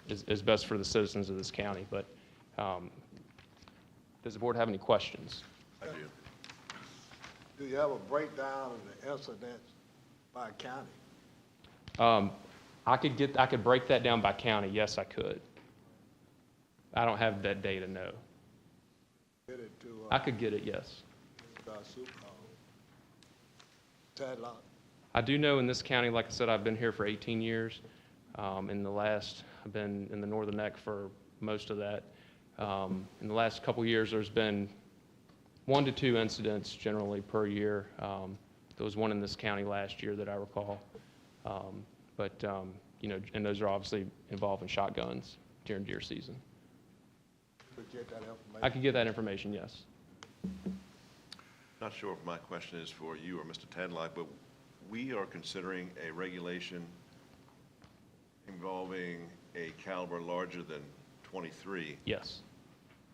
is best for the citizens of this county. But does the board have any questions? I do. Do you have a breakdown of the incidents by county? I could break that down by county. Yes, I could. I don't have that data, no. Get it to, I could get it, yes. Tadlock. I do know in this county, like I said, I've been here for 18 years. I've been in the Northern Neck for most of that. In the last couple years, there's been 1 to 2 incidents generally per year. There was one in this county last year that I recall. And those are obviously involving shotguns during deer season. I could get that information, yes. Not sure if my question is for you or Mr. Tadlock, but we are considering a regulation involving a caliber larger than 23. Yes.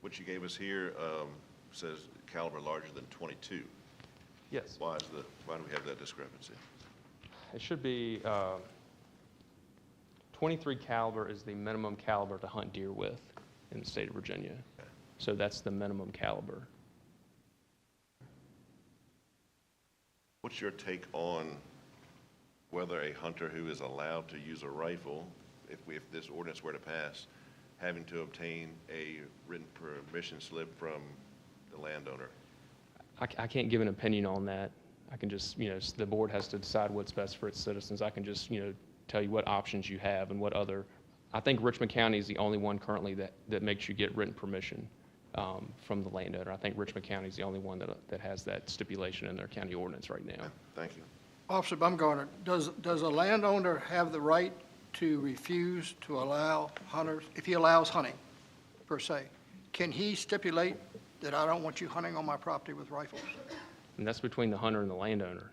What you gave us here says caliber larger than 22. Yes. Why do we have that discrepancy? It should be 23 caliber is the minimum caliber to hunt deer with in the state of Virginia. Okay. So that's the minimum caliber. What's your take on whether a hunter who is allowed to use a rifle, if this ordinance were to pass, having to obtain a written permission slip from the landowner? I can't give an opinion on that. I can just, the board has to decide what's best for its citizens. I can just, tell you what options you have and what other, I think Richmond County is the only one currently that makes you get written permission from the landowner. I think Richmond County is the only one that has that stipulation in their county ordinance right now. Thank you. Officer Bumgarner, does a landowner have the right to refuse to allow hunters, if he allows hunting, per se? Can he stipulate that I don't want you hunting on my property with rifles? And that's between the hunter and the landowner.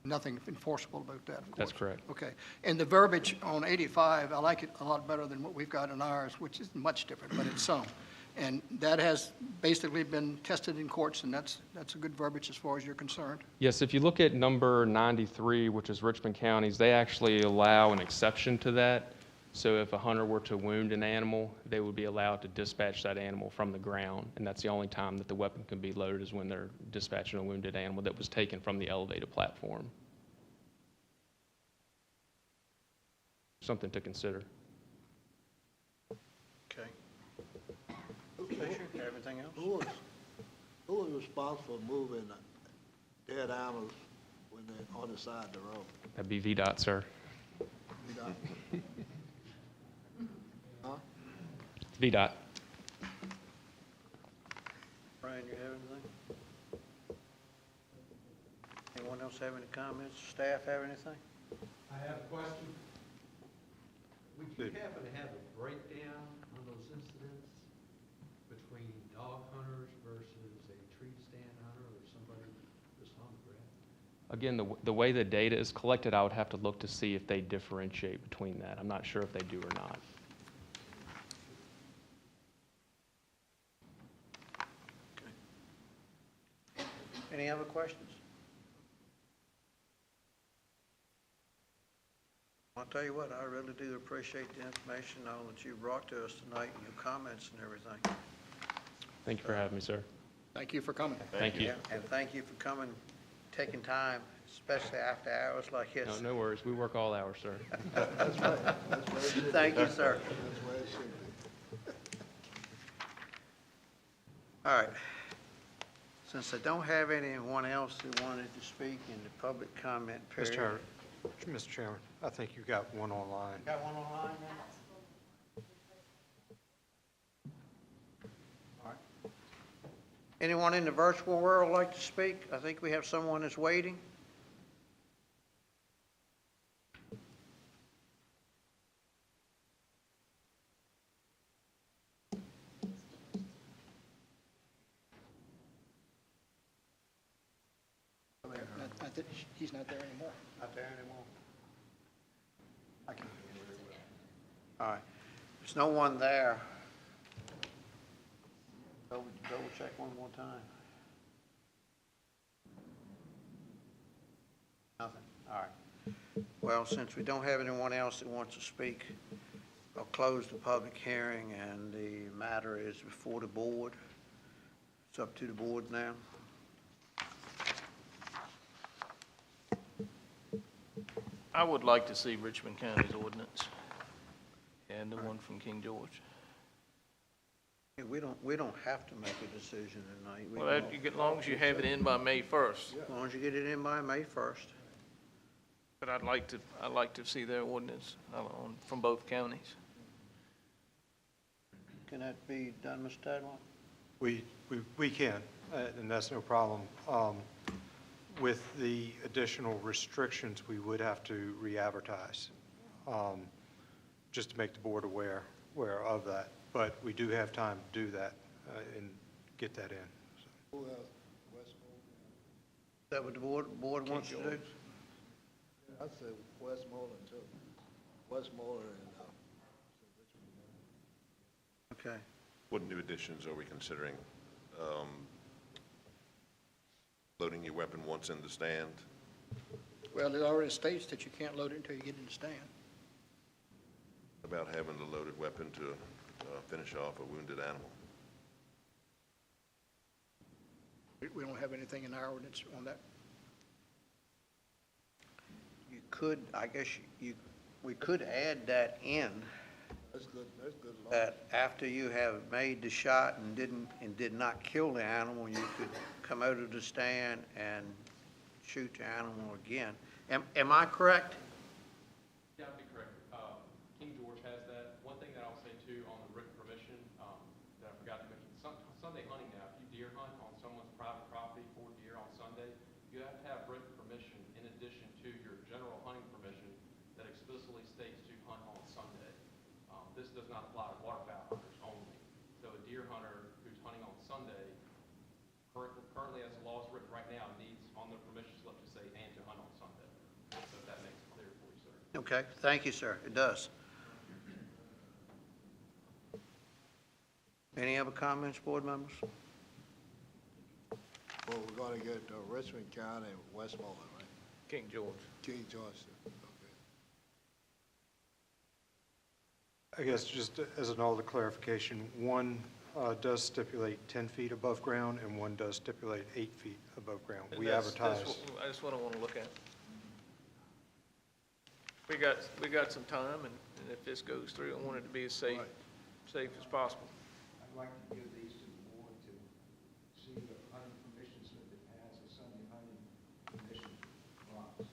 Nothing enforceable about that, of course. That's correct. Okay. And the verbiage on 85, I like it a lot better than what we've got in ours, which isn't much different, but it's some. And that has basically been tested in courts, and that's a good verbiage as far as you're concerned. Yes, if you look at number 93, which is Richmond County's, they actually allow an exception to that. So if a hunter were to wound an animal, they would be allowed to dispatch that animal from the ground. And that's the only time that the weapon can be loaded is when they're dispatching a wounded animal that was taken from the elevated platform. Something to consider. Okay. Everything else? Who was responsible for moving dead animals when they're on the side of the road? That'd be VDOT, sir. Huh? VDOT. Brian, you have anything? Anyone else have any comments? Staff have anything? I have a question. Would you happen to have a breakdown on those incidents between dog hunters versus a tree stand hunter or somebody just on the ground? Again, the way the data is collected, I would have to look to see if they differentiate between that. I'm not sure if they do or not. Any other questions? I'll tell you what, I really do appreciate the information all that you brought to us tonight and your comments and everything. Thank you for having me, sir. Thank you for coming. Thank you. And thank you for coming, taking time, especially after hours like this. No worries. We work all hours, sir. That's right. That's where it should be. Thank you, sir. That's where it should be. All right. Since I don't have anyone else who wanted to speak in the public comment period. Mr. Chairman, I think you got one online. Got one online now? All right. Anyone in the virtual world like to speak? I think we have someone that's waiting. He's not there anymore. Not there anymore. I can hear you very well. All right. There's no one there. Double check one more time. Nothing. All right. Well, since we don't have anyone else that wants to speak, I'll close the public hearing, and the matter is before the board. It's up to the board now. I would like to see Richmond County's ordinance and the one from King George. Yeah, we don't have to make a decision tonight. Well, as long as you have it in by May 1st. As long as you get it in by May 1st. But I'd like to see their ordinance from both counties. Can that be done, Mr. Tadlock? We can, and that's no problem. With the additional restrictions, we would have to re-advertise, just to make the board aware of that. But we do have time to do that and get that in. Who else? Is that what the board wants to do? I'd say Westmoreland too. Westmoreland and Okay. What new additions are we considering? Loading your weapon once in the stand? Well, it already states that you can't load it until you get in the stand. About having the loaded weapon to finish off a wounded animal? We don't have anything in our ordinance on that. You could, I guess, we could add that in. That's good. That's good. That after you have made the shot and did not kill the animal, you could come out of the stand and shoot the animal again. Am I correct? Yeah, I'd be correct. King George has that. One thing that I'll say too on the written permission, that I forgot to mention, Sunday hunting now, if you deer hunt on someone's private property for deer on Sunday, you have to have written permission in addition to your general hunting permission that explicitly states to hunt on Sunday. This does not apply to waterfowl hunters only. So a deer hunter who's hunting on Sunday, currently as the law is written right now, needs on their permission slip to say and to hunt on Sunday. So if that makes it clear for you, sir. Okay, thank you, sir. It does. Any other comments, board members? Well, we're gonna get Richmond County and Westmoreland, right? King George. King George, okay. I guess just as an older clarification, one does stipulate 10 feet above ground, and one does stipulate 8 feet above ground. We That's advertise. That's what I want to look at. We got some time, and if this goes through, I want it to be as safe as possible. I'd like to give these to the board to see the hunting permission slip that has a Sunday hunting permission box. If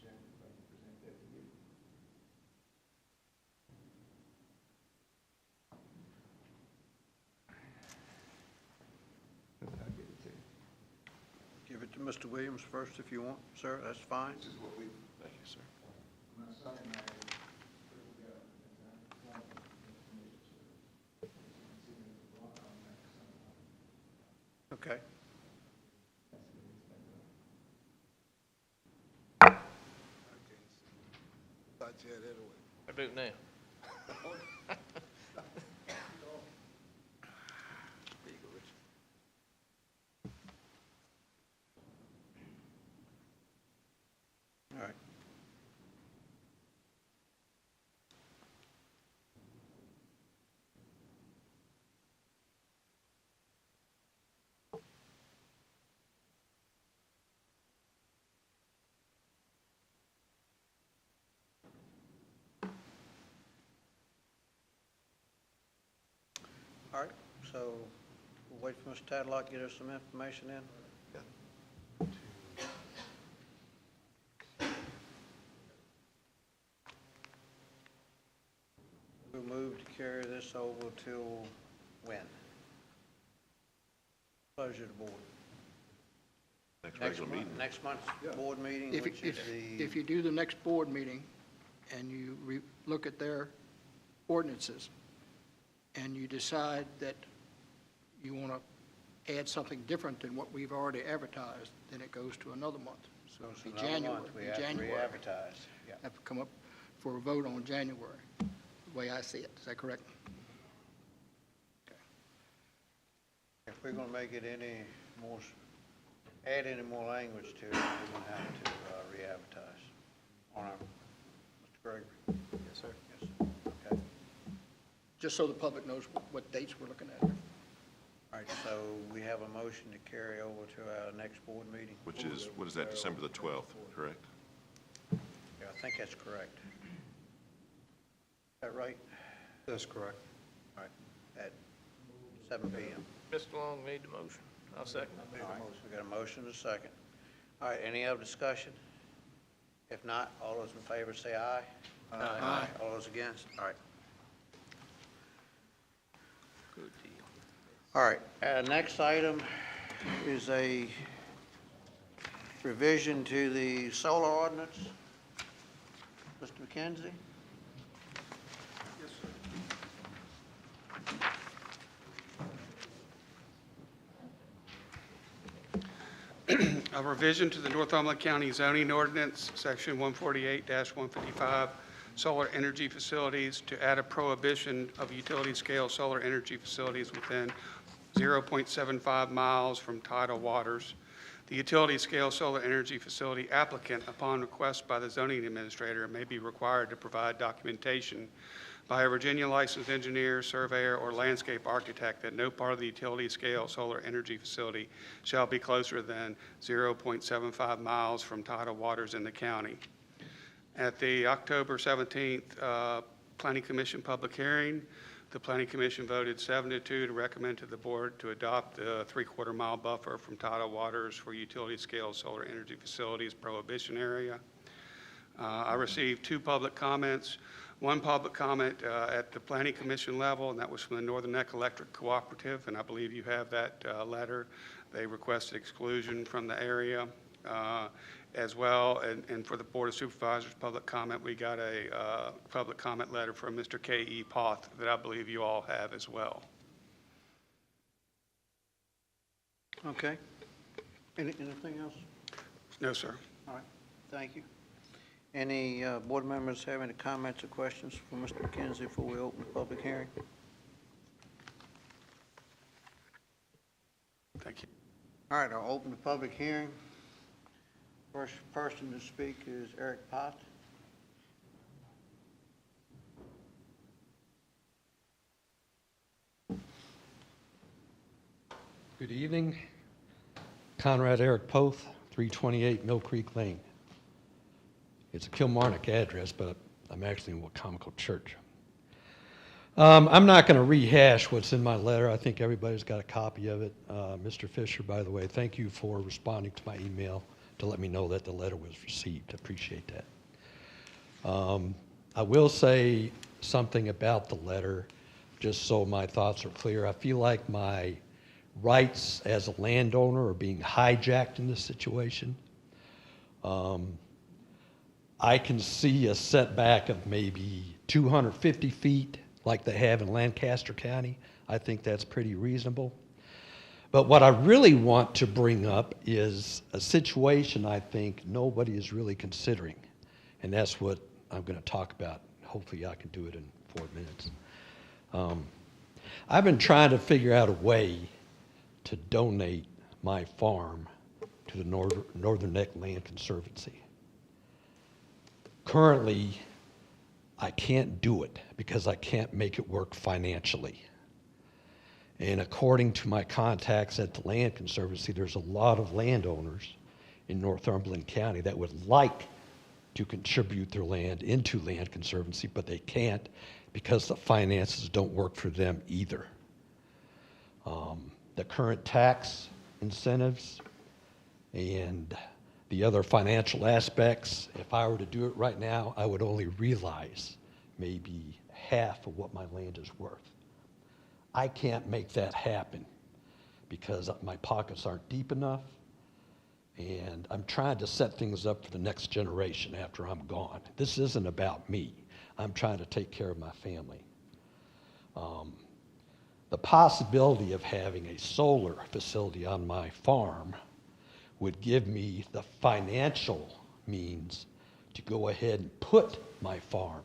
I can present that to you. I'll give it to you. Give it to Mr. Williams first if you want, sir. That's fine. This is what we, thank you, sir. My son and I put it together at the time. Okay. Thought you had it away. I do now. All right. All right, so we'll wait for Mr. Tadlock to get us some information in. We'll move to carry this over till when? Closure of the board. Next regular meeting. Next month's board meeting, If, which is if you do the next board meeting and you look at their ordinances and you decide that you want to add something different than what we've already advertised, then it goes to another month. So Goes to it'll be another January. month. We in have to January. re-advertise. Yeah. Have to come up for a vote on January, the way I see it. Is that correct? If we're going to make it any more, add any more language to it, we're going to have to re-advertise on our, Mr. Gregory. Yes, sir. Yes, sir. Okay. Just so the public knows what dates we're looking at. All right, so we have a motion to carry over to our next board meeting. Which is, what is that, December the 12th, correct? Yeah, I think that's correct. Is that right? That's correct. All right, at 7 p.m. Mr. Long made the motion. I'll second. All right, we got a motion and a second. All right, any other discussion? If not, all those in favor say aye. Aye. All those against? All right. Good deal. All right, next item is a revision to the solar ordinance. Mr. McKenzie? A revision to the Northumberland County zoning ordinance, section 148-155, solar energy facilities, to add a prohibition of utility-scale solar energy facilities within 0.75 miles from tidal waters. The utility-scale solar energy facility applicant, upon request by the zoning administrator, may be required to provide documentation by a Virginia licensed engineer, surveyor, or landscape architect that no part of the utility-scale solar energy facility shall be closer than 0.75 miles from tidal waters in the county. At the October 17th Planning Commission public hearing, The Planning Commission voted 7-2 to recommend to the board to adopt the 3/4 mile buffer from tidal waters for utility scale solar energy facilities prohibition area. I received 2 public comments. One public comment at the Planning Commission level, and that was from the Northern Neck Electric Cooperative, and I believe you have that letter. They requested exclusion from the area as well. And for the Board of Supervisors public comment, we got a public comment letter from Mr. K.E. Poth that I believe you all have as well. Okay. Anything else? No, sir. All right, thank you. Any board members have any comments or questions for Mr. McKenzie before we open the public hearing? Thank you. All right, I'll open the public hearing. First person to speak is Eric Pott. Good evening. Conrad Eric Poth, 328 Mill Creek Lane. It's a Kilmarnock address, but I'm actually in Wacomico Church. I'm not going to rehash what's in my letter. I think everybody's got a copy of it. Mr. Fisher, by the way, thank you for responding to my email to let me know that the letter was received. I appreciate that. I will say something about the letter, just so my thoughts are clear. I feel like my rights as a landowner are being hijacked in this situation. I can see a setback of maybe 250 feet like they have in Lancaster County. I think that's pretty reasonable. But what I really want to bring up is a situation I think nobody is really considering, and that's what I'm going to talk about. Hopefully I can do it in 4 minutes. I've been trying to figure out a way to donate my farm to the Northern Neck Land Conservancy. Currently, I can't do it because I can't make it work financially. And according to my contacts at the Land Conservancy, there's a lot of landowners in Northumberland County that would like to contribute their land into Land Conservancy, but they can't because the finances don't work for them either. The current tax incentives and the other financial aspects, if I were to do it right now, I would only realize maybe half of what my land is worth. I can't make that happen because my pockets aren't deep enough, and I'm trying to set things up for the next generation after I'm gone. This isn't about me. I'm trying to take care of my family. The possibility of having a solar facility on my farm would give me the financial means to go ahead and put my farm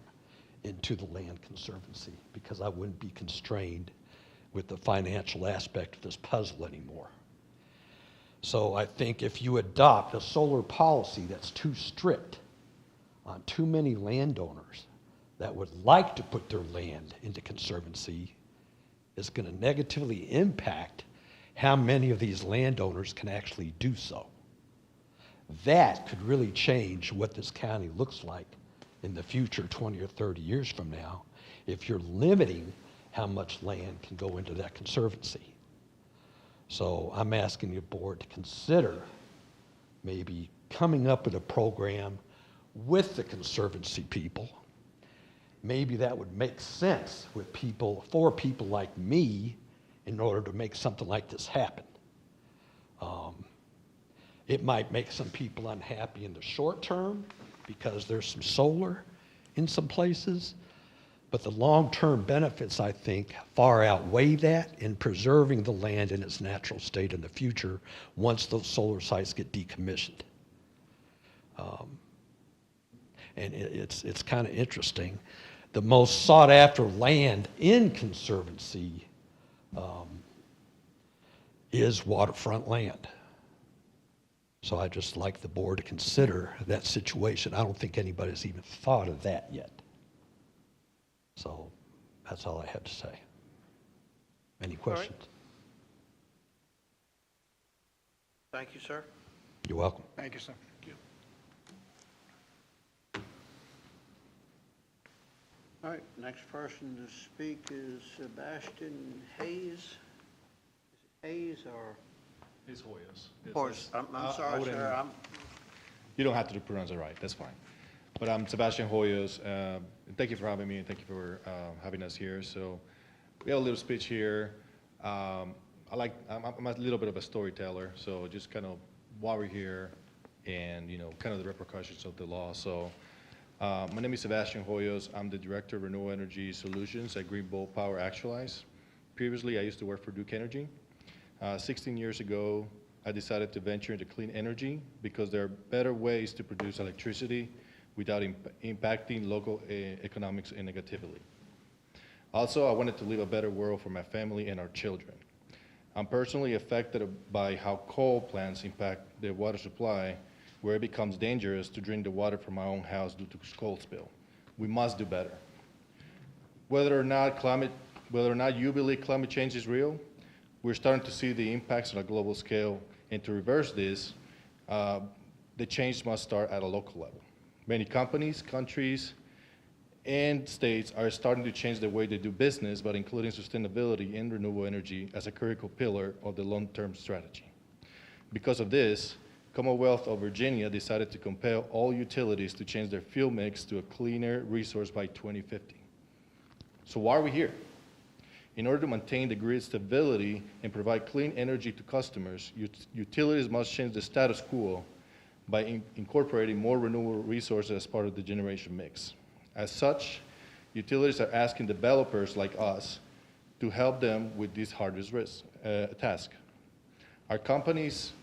into the Land Conservancy because I wouldn't be constrained with the financial aspect of this puzzle anymore. So I think if you adopt a solar policy that's too strict on too many landowners that would like to put their land into conservancy, it's going to negatively impact how many of these landowners can actually do so. That could really change what this county looks like in the future 20 or 30 years from now if you're limiting how much land can go into that conservancy. So I'm asking your board to consider maybe coming up with a program with the conservancy people. Maybe that would make sense with people, for people like me, in order to make something like this happen. It might make some people unhappy in the short term because there's some solar in some places, but the long-term benefits, I think, far outweigh that in preserving the land in its natural state in the future once those solar sites get decommissioned. And it's kind of interesting. The most sought-after land in conservancy is waterfront land. So I just like the board to consider that situation. I don't think anybody's even thought of that yet. So that's all I have to say. Any questions? Thank you, sir. You're welcome. Thank you, sir. All right, next person to speak is Sebastian Hayes. Is it Hayes or? It's Hoyos. Hoyos. I'm sorry, sir. You don't have to pronounce it right, that's fine. But I'm Sebastian Hoyos. Thank you for having me, and thank you for having us here. So we have a little speech here. I'm a little bit of a storyteller, so just kind of why we're here and, you know, kind of the repercussions of the law. So my name is Sebastian Hoyos. I'm the Director of Renewable Energy Solutions at Greenbolt Power Actualize. Previously, I used to work for Duke Energy. 16 years ago, I decided to venture into clean energy because there are better ways to produce electricity without impacting local economics negatively. Also, I wanted to leave a better world for my family and our children. I'm personally affected by how coal plants impact the water supply, where it becomes dangerous to drink the water from my own house due to coal spill. We must do better. Whether or not you believe climate change is real, we're starting to see the impacts on a global scale, and to reverse this, the change must start at a local level. Many companies, countries, and states are starting to change the way they do business, but including sustainability and renewable energy as a critical pillar of the long-term strategy. Because of this, Commonwealth of Virginia decided to compel all utilities to change their fuel mix to a cleaner resource by 2050. So why are we here? In order to maintain the grid stability and provide clean energy to customers, utilities must change the status quo by incorporating more renewable resources as part of the generation mix. As such, utilities are asking developers like us to help them with this hardest task. Our company's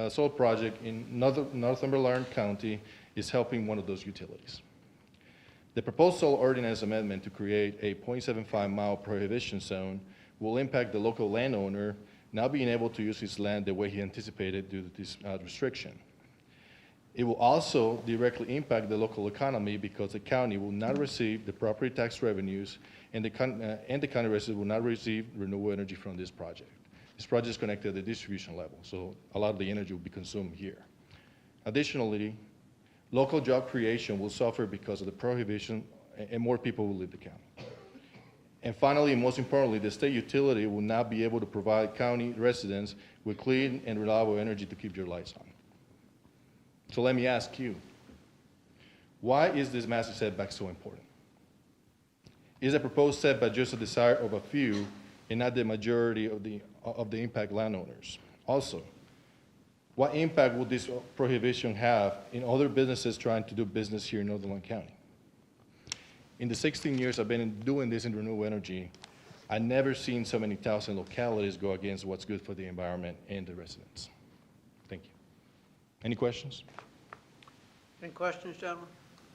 solar project in Northumberland County is helping one of those utilities. The proposed solar ordinance amendment to create a 0.75-mile prohibition zone will impact the local landowner not being able to use his land the way he anticipated due to this restriction. It will also directly impact the local economy because the county will not receive the property tax revenues and the county residents will not receive renewable energy from this project. This project is connected at the distribution level, so a lot of the energy will be consumed here. Additionally, local job creation will suffer because of the prohibition and more people will leave the county. And finally, and most importantly, the state utility will not be able to provide county residents with clean and reliable energy to keep your lights on. So let me ask you, why is this massive setback so important? Is a proposed setback just a desire of a few and not the majority of the impact landowners? Also, what impact will this prohibition have in other businesses trying to do business here in Northumberland County? In the 16 years I've been doing this in renewable energy, I've never seen so many thousand localities go against what's good for the environment and the residents. Thank you. Any questions? Any questions, gentlemen?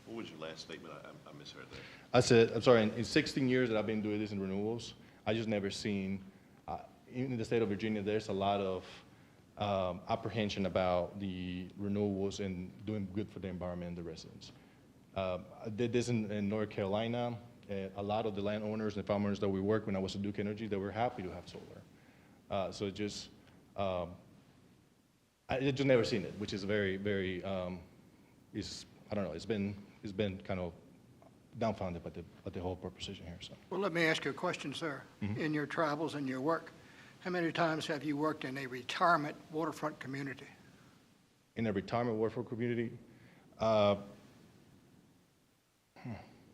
What was your last statement? I misheard that. I said, I'm sorry, in 16 years that I've been doing this in renewables, I just never seen, in the state of Virginia, there's a lot of apprehension about the renewables and doing good for the environment and the residents. I did this in North Carolina. A lot of the landowners and farmers that we worked when I was at Duke Energy, they were happy to have solar. So it just, I just never seen it, which is very, very, I don't know, it's been kind of dumbfounded by the whole proposition here. So. Well, let me ask you a question, sir. Mm-hmm. In your travels and your work, how many times have you worked in a retirement waterfront community? In a retirement waterfront community? You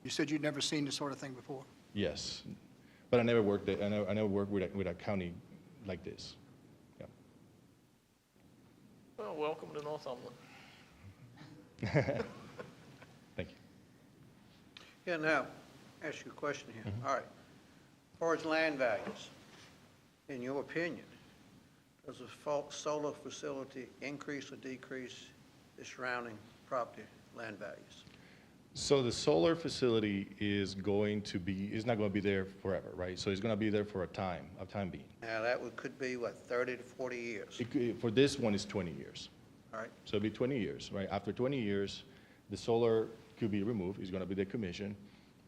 said you'd never seen this sort of thing before. Yes, but I never worked there. I never worked with a county like this. Yeah. Well, welcome to Northumberland. Thank you. Yeah, now, ask you a question here. All right. As far as land values, in your opinion, does a solar facility increase or decrease the surrounding property land values? So the solar facility is not going to be there forever, right? So it's going to be there for a time being. Now, that could be, what, 30 to 40 years? For this one, it's 20 years. All right. So it'll be 20 years, right? After 20 years, the solar could be removed. It's going to be decommissioned.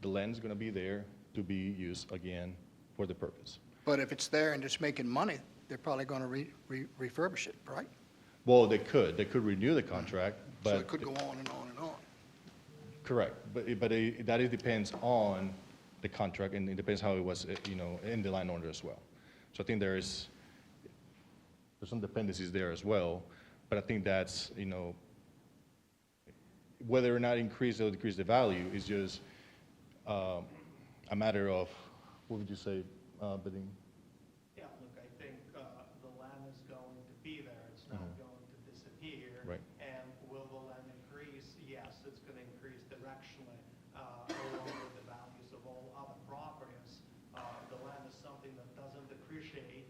The land is going to be there to be used again for the purpose. But if it's there and it's making money, they're probably going to refurbish it, right? Well, they could renew the contract, but So it could go on and on and on. correct. But that depends on the contract, and it depends how it was, in the landowner as well. So I think there's some dependencies there as well, but I think that's, whether or not increase or decrease the value is just a matter of, what would you say, Bedin? Yeah, look, I think the land is going to be there. It's not going to disappear. Right. And will the land increase? Yes, it's going to increase directionally along with the values of all other properties. The land is something that doesn't depreciate.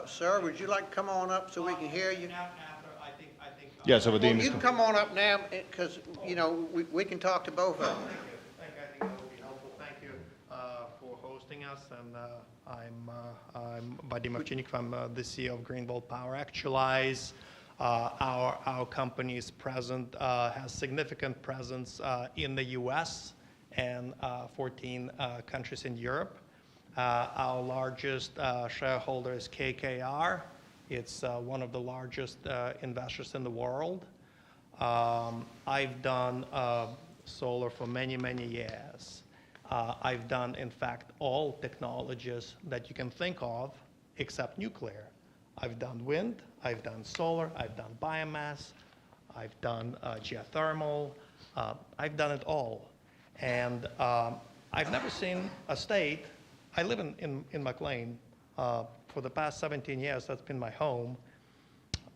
Sir, would you like to come on up so we can hear you? After, I think. Yeah, so Vadim Well, is you can come on up now, because, we can talk to both of them. I think that would be helpful. Thank you for hosting us. And I'm Vadim Ovchinnikov. I'm the CEO of Greenville Power Actualize. Our company is present, has significant presence in the U.S. and 14 countries in Europe. Our largest shareholder is KKR. It's one of the largest investors in the world. I've done solar for many, many years. I've done, in fact, all technologies that you can think of except nuclear. I've done wind, I've done solar, I've done biomass, I've done geothermal, I've done it all. And I've never seen a state, I live in McLean, for the past 17 years, that's been my home.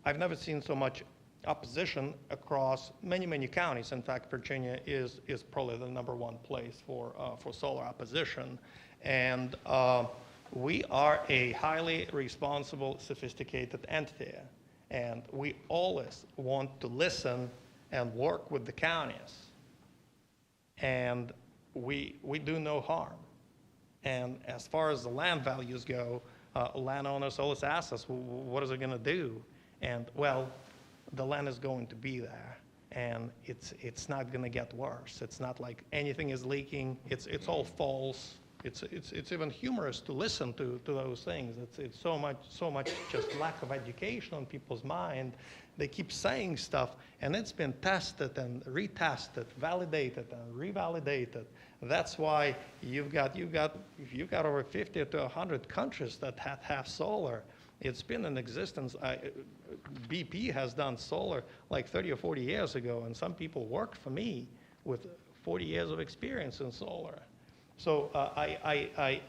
I've never seen so much opposition across many, many counties. In fact, Virginia is probably the #1 place for solar opposition. And we are a highly responsible, sophisticated entity. And we always want to listen and work with the counties. And we do no harm. And as far as the land values go, landowners always ask us, well, what is it going to do? And, well, the land is going to be there, and it's not going to get worse. It's not like anything is leaking. It's all false. It's even humorous to listen to those things. It's so much just lack of education on people's mind. They keep saying stuff, and it's been tested and retested, validated and revalidated. That's why you've got over 50 to 100 countries that have solar. It's been in existence. BP has done solar like 30 or 40 years ago, and some people worked for me with 40 years of experience in solar. So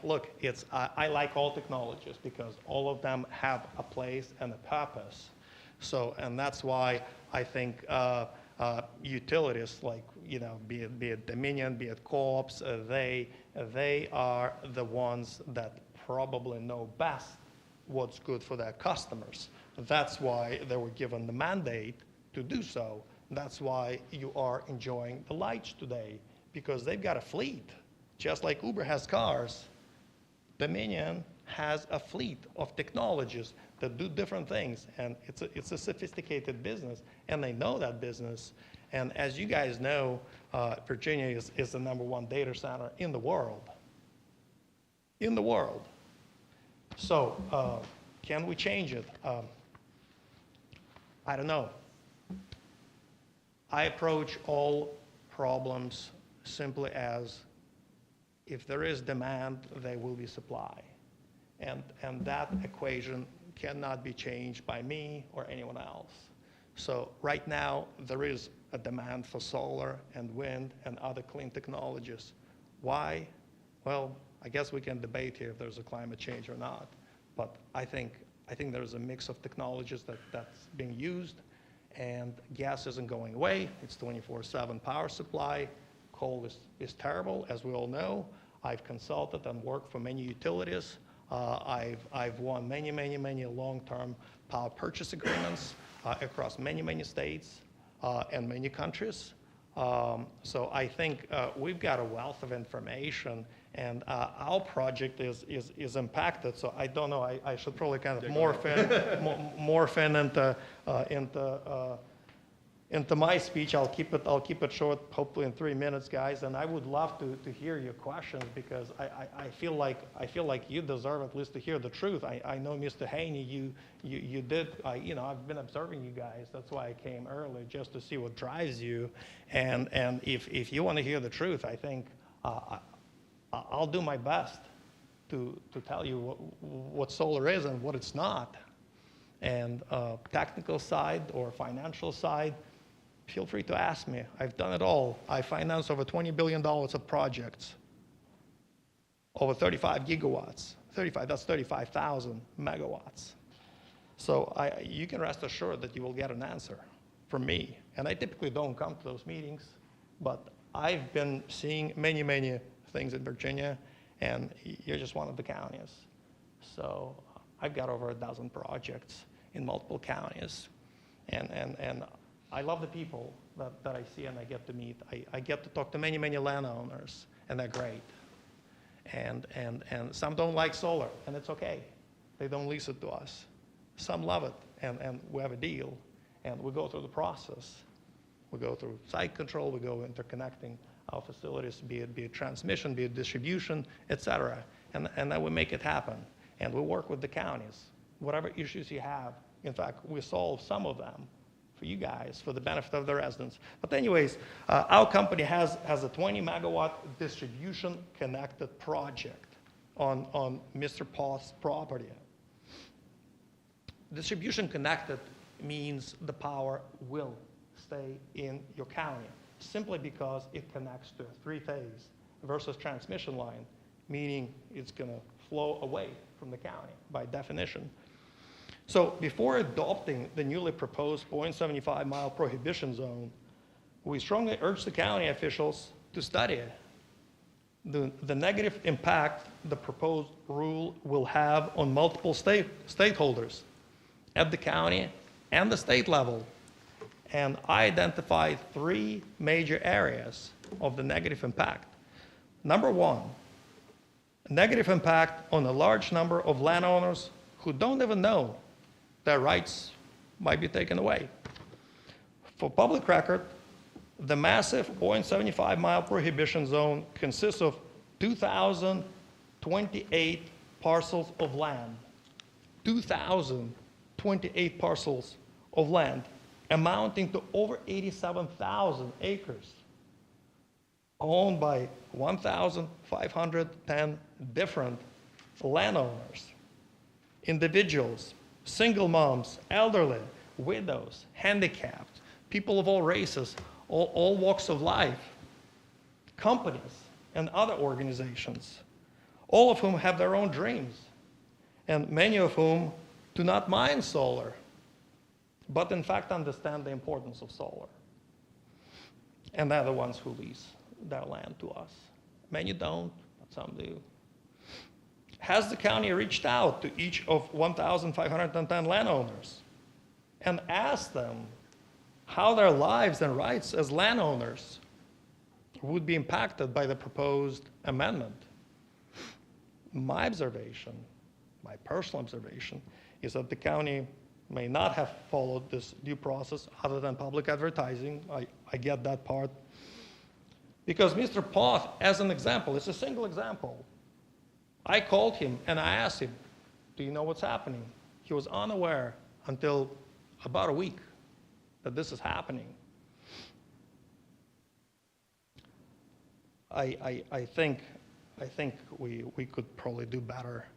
look, I like all technologies because all of them have a place and a purpose. So, and that's why I think utilities like, be it Dominion, be it co-ops, they are the ones that probably know best what's good for their customers. That's why they were given the mandate to do so. That's why you are enjoying the lights today, because they've got a fleet. Just like Uber has cars, Dominion has a fleet of technologies that do different things, and it's a sophisticated business, and they know that business. And as you guys know, Virginia is the #1 data center in the world. In the world. So can we change it? I don't know. I approach all problems simply as if there is demand, there will be supply. And that equation cannot be changed by me or anyone else. So right now, there is a demand for solar and wind and other clean technologies. Why? Well, I guess we can debate here if there's a climate change or not. But I think there's a mix of technologies that's being used, and gas isn't going away. It's 24/7 power supply. Coal is terrible, as we all know. I've consulted and worked for many utilities. I've won many long-term power purchase agreements across many states and many countries. So I think we've got a wealth of information, and our project is impacted. So I don't know. I should probably kind of morph into my speech. I'll keep it short, hopefully in 3 minutes, guys. And I would love to hear your questions, because I feel like you deserve at least to hear the truth. I know, Mr. Haney, you did. I've been observing you guys. That's why I came early, just to see what drives you. And if you want to hear the truth, I think I'll do my best to tell you what solar is and what it's not. And technical side or financial side, feel free to ask me. I've done it all. I financed over $20 billion of projects, over 35 gigawatts. 35, that's 35,000 megawatts. So you can rest assured that you will get an answer from me. And I typically don't come to those meetings, but I've been seeing many, many things in Virginia, and you're just one of the counties. So I've got over a dozen projects in multiple counties. And I love the people that I see and I get to meet. I get to talk to many, many landowners, and they're great. And some don't like solar, and it's okay. They don't lease it to us. Some love it, and we have a deal, and we go through the process. We go through site control, we go interconnecting our facilities, be it transmission, be it distribution, et cetera. And then we make it happen. And we work with the counties. Whatever issues you have, in fact, we solve some of them for you guys, for the benefit of the residents. But anyways, our company has a 20 megawatt distribution connected project on Mr. Paul's property. Distribution connected means the power will stay in your county, simply because it connects to a three-phase versus transmission line, meaning it's going to flow away from the county by definition. So before adopting the newly proposed 0.75 mile prohibition zone, we strongly urge the county officials to study the negative impact the proposed rule will have on multiple stakeholders at the county and the state level. And I identified 3 major areas of the negative impact. Number 1, negative impact on a large number of landowners who don't even know their rights might be taken away. For public record, the massive 0.75 mile prohibition zone consists of 2,028 parcels of land. 2,028 parcels of land, amounting to over 87,000 acres, owned by 1,510 different landowners, individuals, single moms, elderly, widows, handicapped, people of all races, all walks of life, companies and other organizations, all of whom have their own dreams, and many of whom do not mind solar, but in fact understand the importance of solar. And they're the ones who lease their land to us. Many don't, but some do. Has the county reached out to each of 1,510 landowners and asked them how their lives and rights as landowners would be impacted by the proposed amendment? My observation, my personal observation, is that the county may not have followed this due process other than public advertising. I get that part. Because Mr. Poth, as an example, it's a single example. I called him and I asked him, do you know what's happening? He was unaware until about a week that this is happening. I think we could probably do better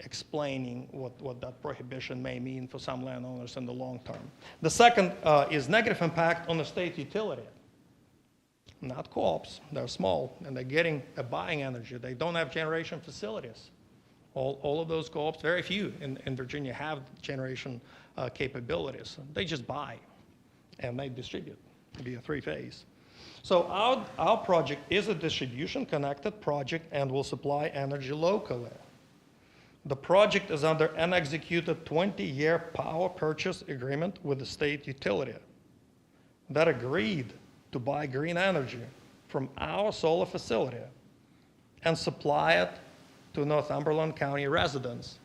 explaining what that prohibition may mean for some landowners in the long term. The second is negative impact on the state utility. Not co-ops, they're small and they're getting a buying energy. They don't have generation facilities. All of those co-ops, very few in Virginia have generation capabilities. They just buy and they distribute via three-phase. So our project is a distribution connected project and will supply energy locally. The project is under an executed 20-year power purchase agreement with the state utility that agreed to buy green energy from our solar facility and supply it to Northumberland County residents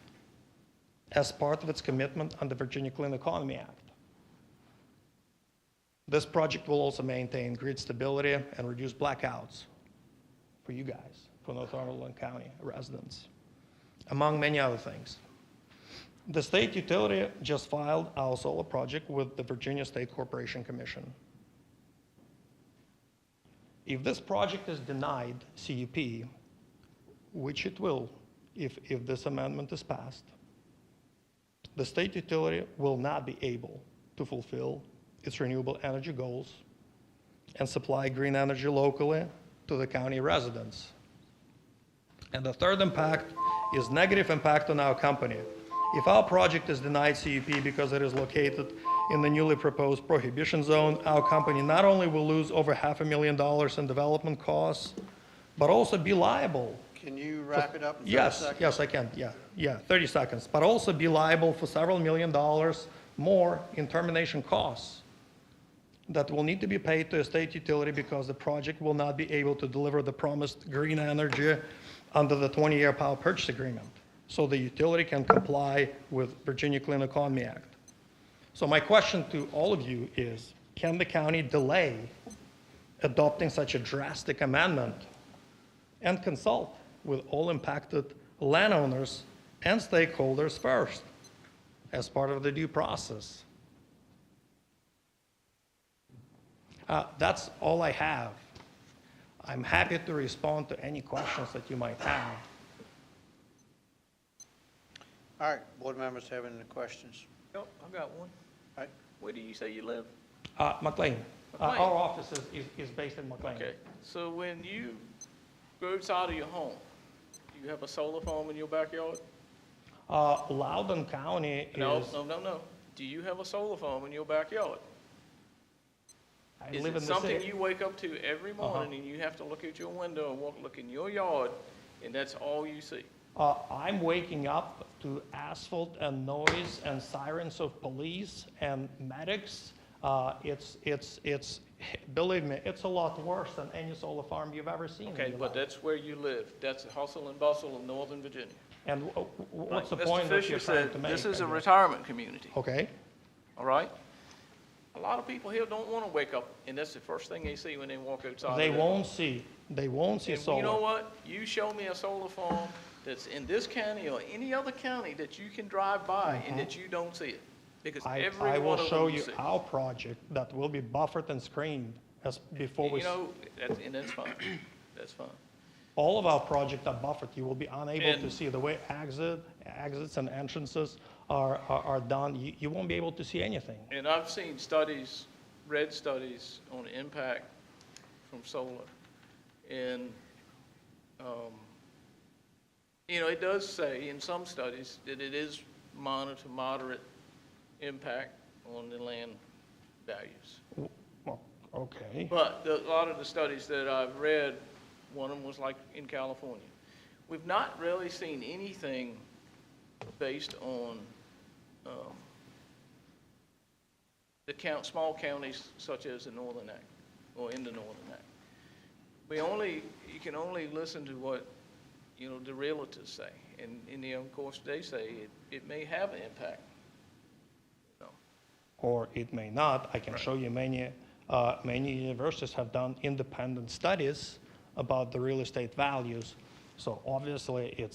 as part of its commitment under the Virginia Clean Economy Act. This project will also maintain grid stability and reduce blackouts for you guys, for Northumberland County residents, among many other things. The state utility just filed our solar project with the Virginia State Corporation Commission. If this project is denied CUP, which it will, if this amendment is passed, the state utility will not be able to fulfill its renewable energy goals and supply green energy locally to the county residents. And the third impact is negative impact on our company. If our project is denied CUP because it is located in the newly proposed prohibition zone, our company not only will lose over $500,000 in development costs, but also be liable. Can you wrap it up in 30 Yes, seconds? yes, I can, yeah, 30 seconds. But also be liable for several $1,000,000 more in termination costs that will need to be paid to a state utility because the project will not be able to deliver the promised green energy under the 20-year power purchase agreement, so the utility can comply with Virginia Clean Economy Act. So my question to all of you is, can the county delay adopting such a drastic amendment and consult with all impacted landowners and stakeholders first as part of the due process? That's all I have. I'm happy to respond to any questions that you might have. All right, board members have any questions? Yep, I've got one. All right. Where do you say you live? McLean. McLean. Our office is based in McLean. Okay, so when you go outside of your home, do you have a solar farm in your backyard? Loudoun County is... No. Do you have a solar farm in your backyard? I Is live it in the something city. you wake up to every morning and you have to look out your window and look in your yard, and that's all you see? I'm waking up to asphalt and noise and sirens of police and medics. It's believe me, it's a lot worse than any solar farm you've ever seen. in Okay, your but life. that's where you live. That's the hustle and bustle of Northern Virginia. And what's the Like point Mr. that Fisher you're trying said, to make? this is I a guess? retirement community, Okay. all right? A lot of people here don't want to wake up, and that's the first thing they see when they walk outside. They of their won't home. see And solar. you know what? You show me a solar farm that's in this county or any other county that you can drive by and that you don't see it. Because every I one will of show them you see. our project that will be buffered and screened before we... You know, and that's fine. That's fine. All of our projects are buffered. You will be unable to And- see the way exits and entrances are done. You won't be able to see anything. And I've seen studies, read studies on the impact from solar. And, you know, it does say in some studies that it is moderate impact on the land values. Well, okay. But a lot of the studies that I've read, one of them was like in California. We've not really seen anything based on small counties such as the Northern Neck or in the Northern Neck. You can only listen to what, you know, the realtors say. And of course, they say it may have an impact. Or it may not. I can show you many universities have done independent studies about the real estate values. So obviously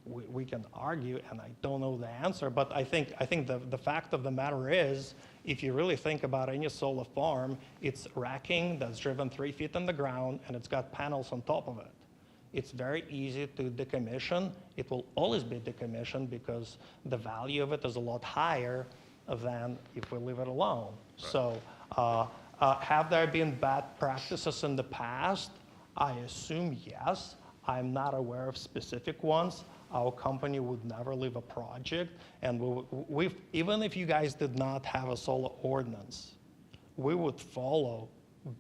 we can argue, and I don't know the answer, but I think the fact of the matter is, if you really think about any solar farm, it's racking that's driven 3 feet in the ground, and it's got panels on top of it. It's very easy to decommission. It will always be decommissioned because the value of it is a lot higher than if we leave it alone. Right. So have there been bad practices in the past? I assume yes. I'm not aware of specific ones. Our company would never leave a project, and even if you guys did not have a solar ordinance, we would follow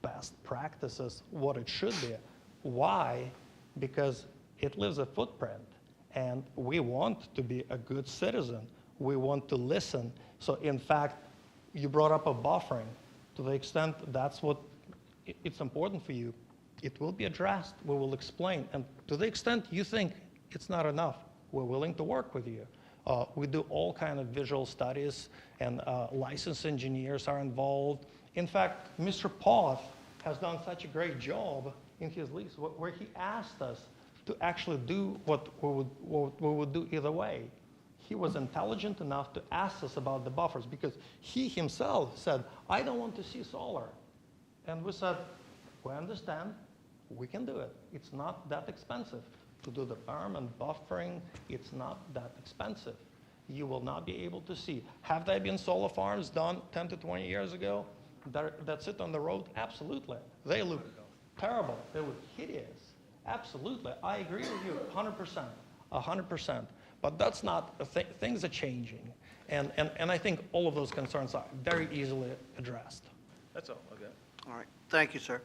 best practices, what it should be. Why? Because it leaves a footprint, and we want to be a good citizen. We want to listen. So in fact, you brought up a buffering. To the extent that's what it's important for you, it will be addressed. We will explain. And to the extent you think it's not enough, we're willing to work with you. We do all kind of visual studies, and licensed engineers are involved. In fact, Mr. Poth has done such a great job in his lease where he asked us to actually do what we would do either way. He was intelligent enough to ask us about the buffers because he himself said, I don't want to see solar. And we said, we understand, we can do it. It's not that expensive. to do the berm and buffering, it's not that expensive. You will not be able to see. Have there been solar farms done 10 to 20 years ago that sit on the road? Absolutely. They look terrible. They look hideous. Absolutely. I agree with you 100%. 100%. But that's not, things are changing. And I think all of those concerns are very easily addressed. That's all, okay. All right, thank you, sir.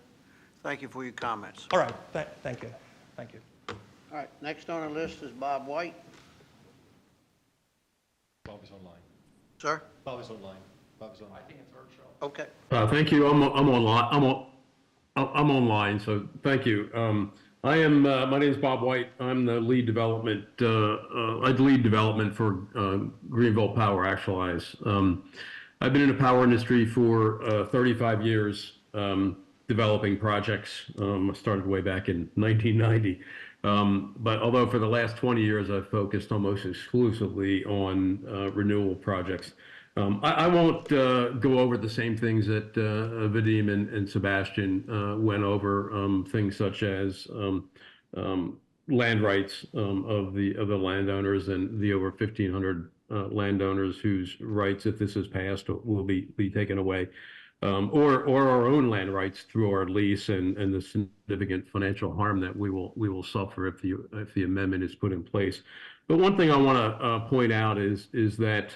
Thank you for your comments. All right, thank you. Thank you. All right, next on the list is Bob White. Bob is online. Sir? Bob is online. Bob is online. I think it's virtual. Okay. Thank you. I'm online. I'm online, so thank you. I am. My name is Bob White. I'm the lead development. I lead development for Greenville Power. Actualize. I've been in the power industry for 35 years, developing projects. I started way back in 1990. But although for the last 20 years I've focused almost exclusively on renewal projects. I won't go over the same things that Vadim and Sebastian went over, things such as land rights of the landowners and the over 1,500 landowners whose rights, if this is passed, will be taken away, or our own land rights through our lease and the significant financial harm that we will suffer if the amendment is put in place. But one thing I want to point out is that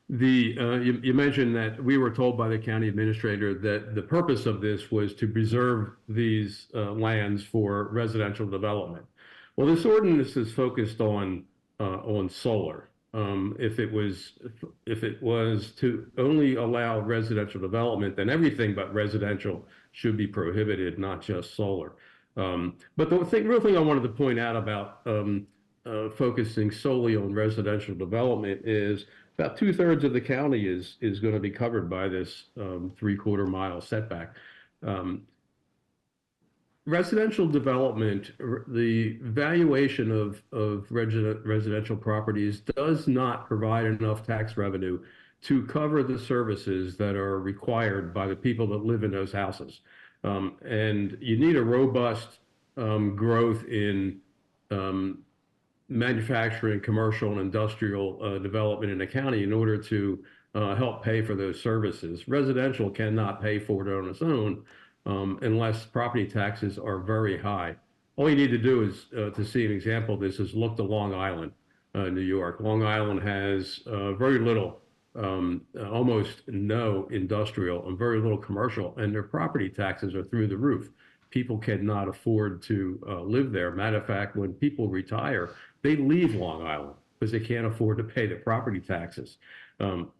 you mentioned that we were told by the county administrator that the purpose of this was to preserve these lands for residential development. Well, this ordinance is focused on solar. If it was to only allow residential development, then everything but residential should be prohibited, not just solar. But the real thing I wanted to point out about focusing solely on residential development is about 2/3 of the county is going to be covered by this 3/4 mile setback. Residential development, the valuation of residential properties does not provide enough tax revenue to cover the services that are required by the people that live in those houses. And you need a robust growth in manufacturing, commercial, and industrial development in the county in order to help pay for those services. Residential cannot pay for it on its own unless property taxes are very high. All you need to do is, to see an example of this, is look to Long Island, New York. Long Island has very little, almost no industrial and very little commercial, and their property taxes are through the roof. People cannot afford to live there. Matter of fact, when people retire, they leave Long Island because they can't afford to pay the property taxes.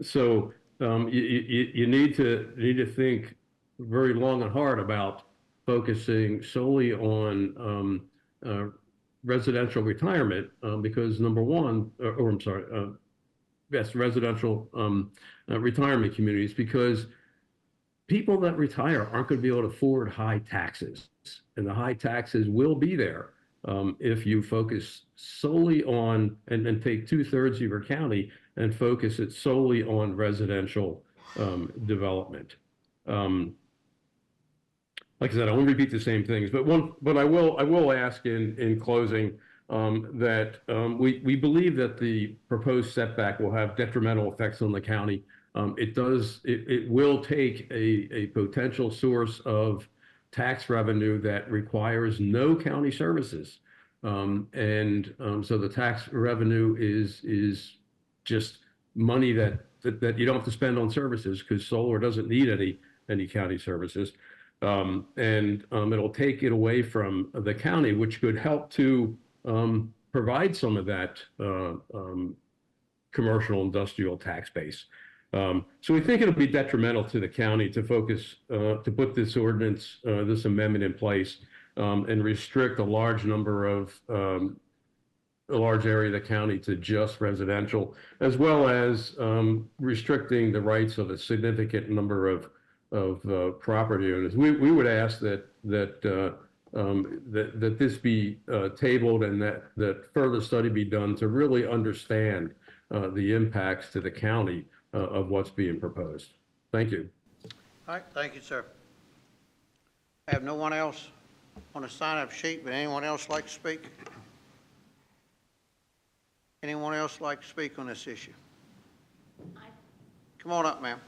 So you need to think very long and hard about focusing solely on residential retirement because number one, residential retirement communities, because people that retire aren't going to be able to afford high taxes, and the high taxes will be there if you focus solely on and take 2/3 of your county and focus it solely on residential development. Like I said, I won't repeat the same things, but I will ask in closing that we believe that the proposed setback will have detrimental effects on the county. It will take a potential source of tax revenue that requires no county services. So the tax revenue is just money that you don't have to spend on services because solar doesn't need any county services. It'll take it away from the county, which could help to provide some of that commercial industrial tax base. So we think it'll be detrimental to the county to focus, to put this ordinance, this amendment in place and restrict a large area of the county to just residential, as well as restricting the rights of a significant number of property owners. We would ask that this be tabled and that further study be done to really understand the impacts to the county of what's being proposed. Thank you. All right, thank you, sir. I have no one else on the sign-up sheet, but anyone else like to speak? Anyone else like to speak on this issue? Come on up, ma'am.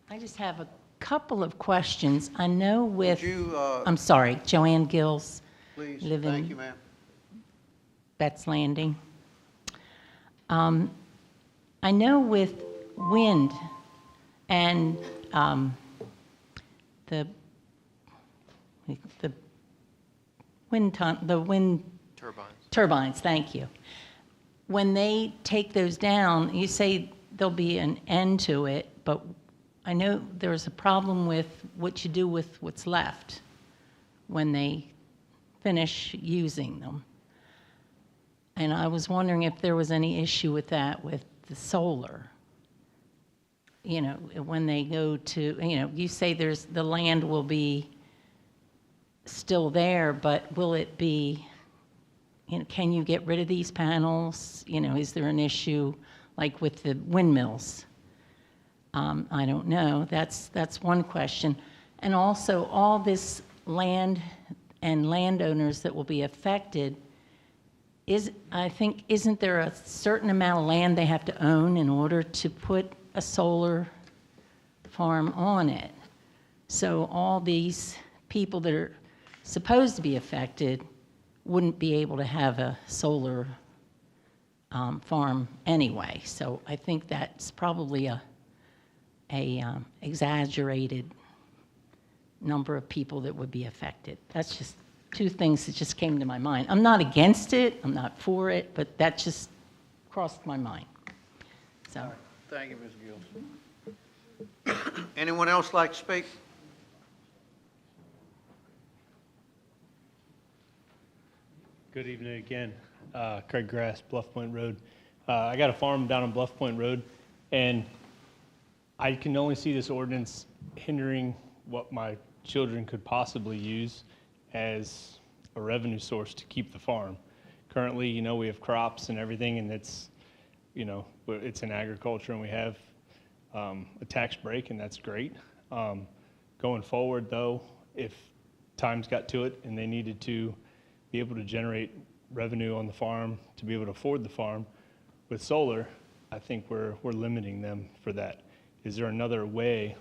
I just have a couple of questions. I know with, Would you, I'm sorry, Joanne Gills, Please, live in thank you, ma'am. Betts Landing. I know with wind and the wind turbines, thank you. When they take those down, you say there'll be an end to it, but I know there's a problem with what you do with what's left when they finish using them. And I was wondering if there was any issue with that with the solar. You know, when they go to, you know, you say the land will be still there, but will it be, you know, can you get rid of these panels? You know, is there an issue like with the windmills? I don't know. That's one question. And also, all this land and landowners that will be affected, isn't there a certain amount of land they have to own in order to put a solar farm on it? So all these people that are supposed to be affected wouldn't be able to have a solar farm anyway. So I think that's probably a exaggerated number of people that would be affected. That's just two things that just came to my mind. I'm not against it, I'm not for it, but that just crossed my mind. So. Thank you, Ms. Gills. Anyone else like to speak? Good evening again. Craig Grass, Bluff Point Road. I got a farm down on Bluff Point Road, and I can only see this ordinance hindering what my children could possibly use as a revenue source to keep the farm. Currently, you know, we have crops and everything, and it's, you know, it's in agriculture, and we have a tax break, and that's great. Going forward, though, if times got to it and they needed to be able to generate revenue on the farm to be able to afford the farm with solar, I think we're limiting them for that. Is there another way,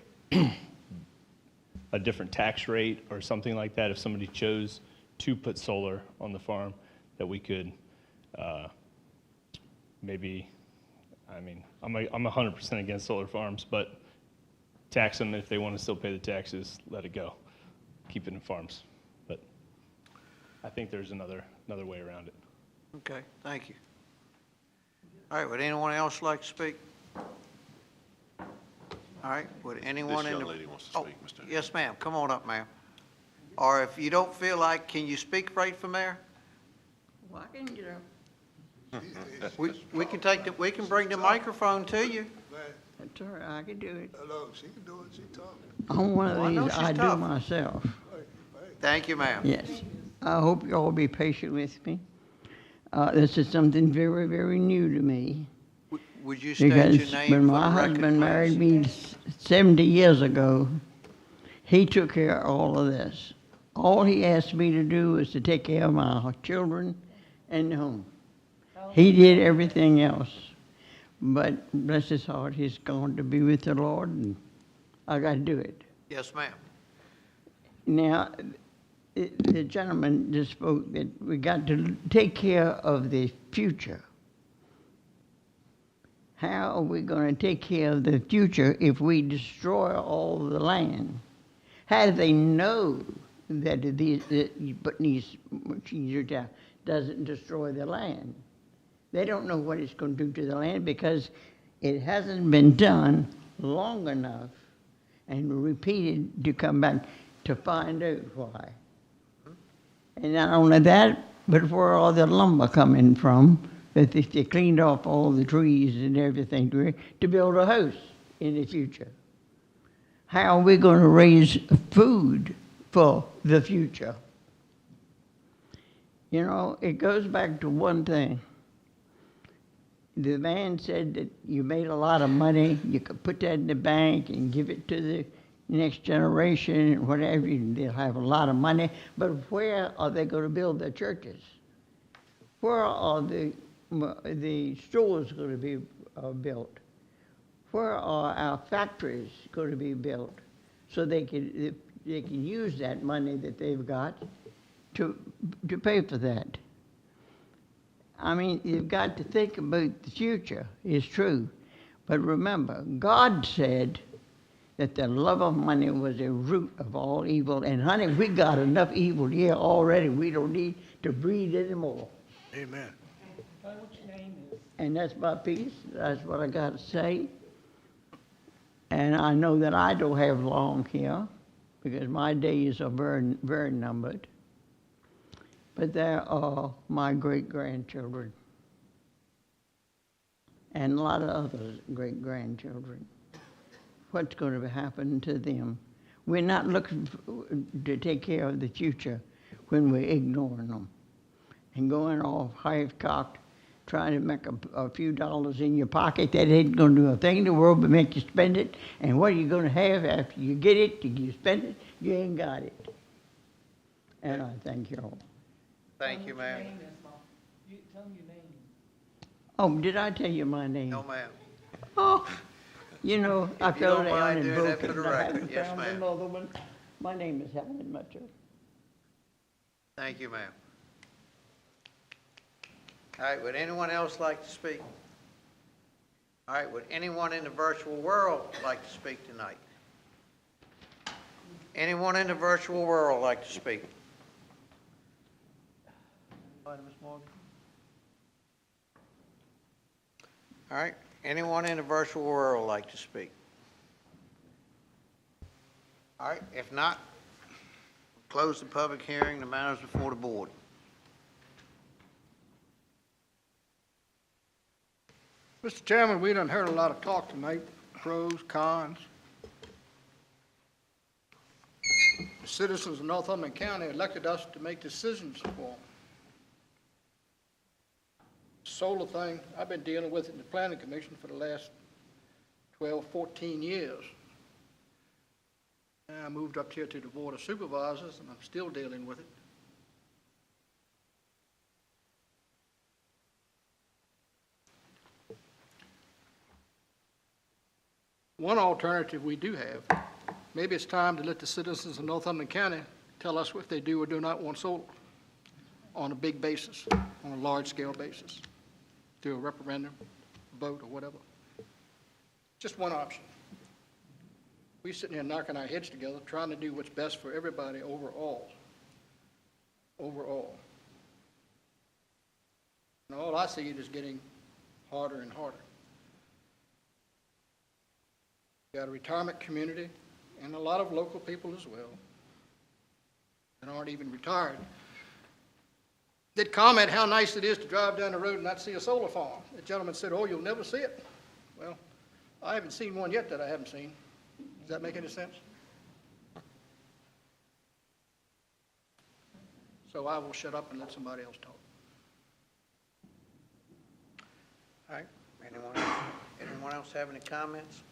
a different tax rate or something like that, if somebody chose to put solar on the farm, that we could maybe, I mean, I'm 100% against solar farms, but tax them if they want to still pay the taxes, let it go. Keep it in farms. But I think there's another way around it. Okay, thank you. All right, would anyone else like to speak? All right, would anyone This in young the... lady wants to speak, Mr. Yes, ma'am, come on up, ma'am. Or if you don't feel like, can you speak right from there? Well, I can get up. We can we can bring the microphone to you. That's all right, I can do it. Hello, she can do it, she talking. I'm one Well, I know of these, she's I do tough. myself. Thank you, ma'am. Yes. I hope you all be patient with me. This is something very, very new to me. Would you state your Because name when for my the record, husband married please? me 70 years ago, he took care of all of this. All he asked me to do was to take care of my children and the home. He did everything else. But bless his heart, he's gone to be with the Lord, and I got to do it. Yes, ma'am. Now, the gentleman just spoke that we got to take care of the future. How are we going to take care of the future if we destroy all the land? How do they know that putting these machines down doesn't destroy the land? They don't know what it's going to do to the land because it hasn't been done long enough and repeated to come back to find out why. And not only that, but where all the lumber coming from, that they cleaned off all the trees and everything to build a house in the future. How are we going to raise food for the future? You know, it goes back to one thing. the man said that you made a lot of money, you could put that in the bank and give it to the next generation and whatever, and they'll have a lot of money, but where are they gonna build their churches? Where are the stores gonna be built? Where are our factories gonna be built? So they can use that money that they've got to pay for that. I mean, you've got to think about the future, it's true. But remember, God said that the love of money was a root of all evil. And honey, we got enough evil here already. We don't need to breed anymore. Amen. And that's my piece. That's what I got to say. And I know that I don't have long here because my days are very, very numbered. But there are my great-grandchildren and a lot of other great-grandchildren. What's going to happen to them? We're not looking to take care of the future when we're ignoring them and going off half-cocked, trying to make a few dollars in your pocket. That ain't going to do a thing in the world but make you spend it. And what are you going to have after you get it? You spend it, you ain't got it. And I thank you all. Thank you, ma'am. Tell them your name. Oh, did I tell you my name? No, ma'am. Oh, you know, I If you fell don't down mind and doing that broke for it. the I record. haven't Yes, found ma'am. another one. My name is Helen Mutcher. Thank you, ma'am. All right, would anyone else like to speak? All right, would anyone in the virtual world like to speak tonight? Anyone in the virtual world like to speak? Ms. Morgan? All right, anyone in the virtual world like to speak? All right, if not, close the public hearing, the matters before the board. Mr. Chairman, we done heard a lot of talk tonight, pros, cons. The citizens of Northumberland County elected us to make decisions for them. Solar thing, I've been dealing with it in the Planning Commission for the last 12, 14 years. And I moved up here to the Board of Supervisors, and I'm still dealing with it. One alternative we do have, maybe it's time to let the citizens of Northumberland County tell us if they do or do not want solar on a big basis, on a large-scale basis, through a referendum, vote, or whatever. Just one option. We're sitting here knocking our heads together, trying to do what's best for everybody overall. Overall. And all I see is getting harder and harder. We got a retirement community and a lot of local people as well that aren't even retired. They'd comment how nice it is to drive down the road and not see a solar farm. The gentleman said, oh, you'll never see it. Well, I haven't seen one yet that I haven't seen. Does that make any sense? So I will shut up and let somebody else talk. All right, anyone else have any comments?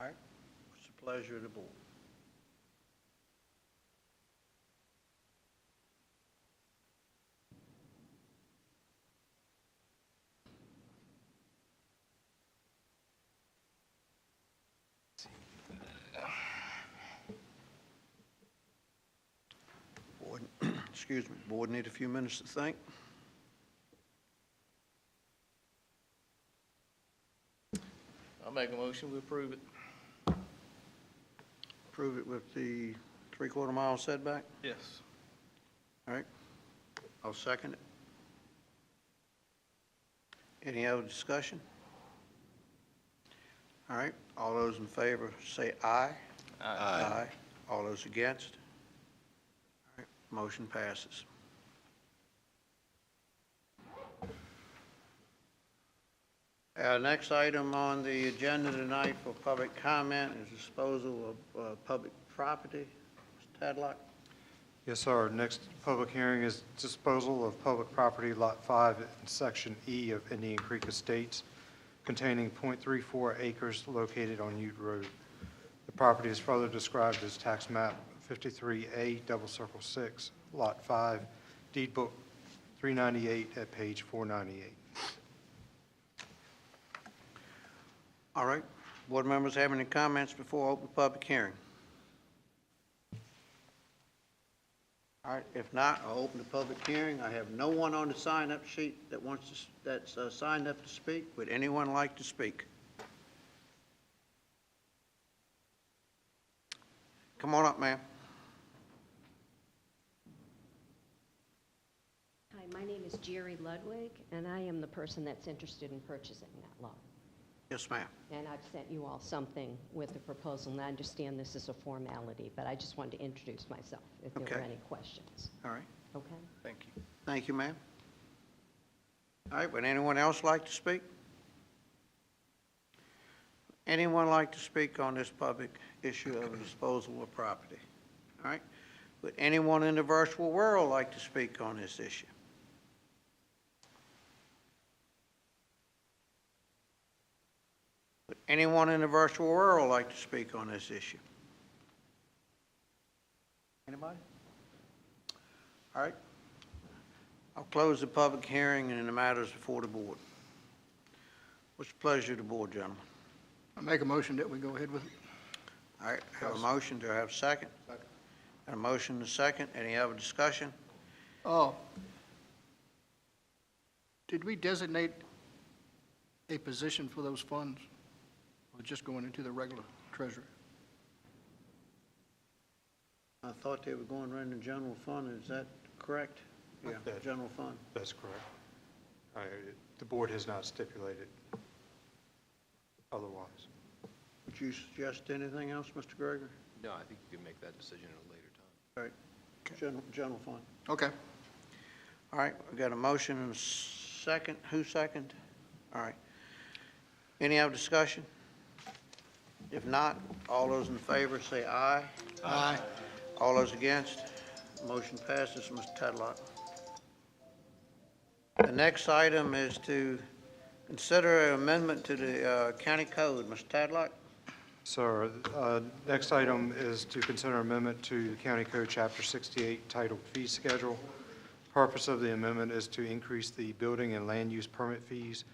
All right, what's the pleasure of the board? Board, excuse me, board need a few minutes to think. I'll make a motion, we approve it. Approve it with the 3/4 mile setback? Yes. All right, I'll second it. Any other discussion? All right, all those in favor say aye. Aye. All those against? All right, motion passes. Our next item on the agenda tonight for public comment is disposal of public property. Tadlock? Yes, sir. Our next public hearing is disposal of public property, Lot 5, in Section E of Indian Creek Estates, containing .34 acres located on Ute Road. The property is further described as tax map 53A, double circle 6, Lot 5, deed book 398 at page 498. All right. Board members have any comments before I open the public hearing? All right, if not, I'll open the public hearing. I have no one on the sign-up sheet that that's signed up to speak. Would anyone like to speak? Come on up, ma'am. Hi, my name is Jerry Ludwig, and I am the person that's interested in purchasing that lot. Yes, ma'am. And I've sent you all something with the proposal, and I understand this is a formality, but I just wanted to introduce myself if there were any questions. All right. Okay? Thank you. Thank you, ma'am. All right, would anyone else like to speak? Anyone like to speak on this public issue of disposal of property? All right. Would anyone in the virtual world like to speak on this issue? Would anyone in the virtual world like to speak on this issue? Anybody? All right. I'll close the public hearing and the matters before the board. What's the pleasure of the board, gentlemen? I make a motion that we go ahead with it. All right, I have a motion. Do I have a second? Second. And a motion and a second. Any other discussion? Oh. Did we designate a position for those funds? Or just going into the regular treasury? I thought they were going right in the general fund. Is that correct? Yeah, general fund. That's correct. The board has not stipulated otherwise. Would you suggest anything else, Mr. Gregory? No, I think you can make that decision at a later time. All right, general fund. Okay. All right, we got a motion and a second. Who second? All right. Any other discussion? If not, all those in favor say aye. Aye. All those against? Motion passes, Mr. Tadlock. The next item is to consider an amendment to the county code. Mr. Tadlock? Sir, next item is to consider amendment to the County Code Chapter 68 titled Fee Schedule. Purpose of the amendment is to increase the building and land use permit fees.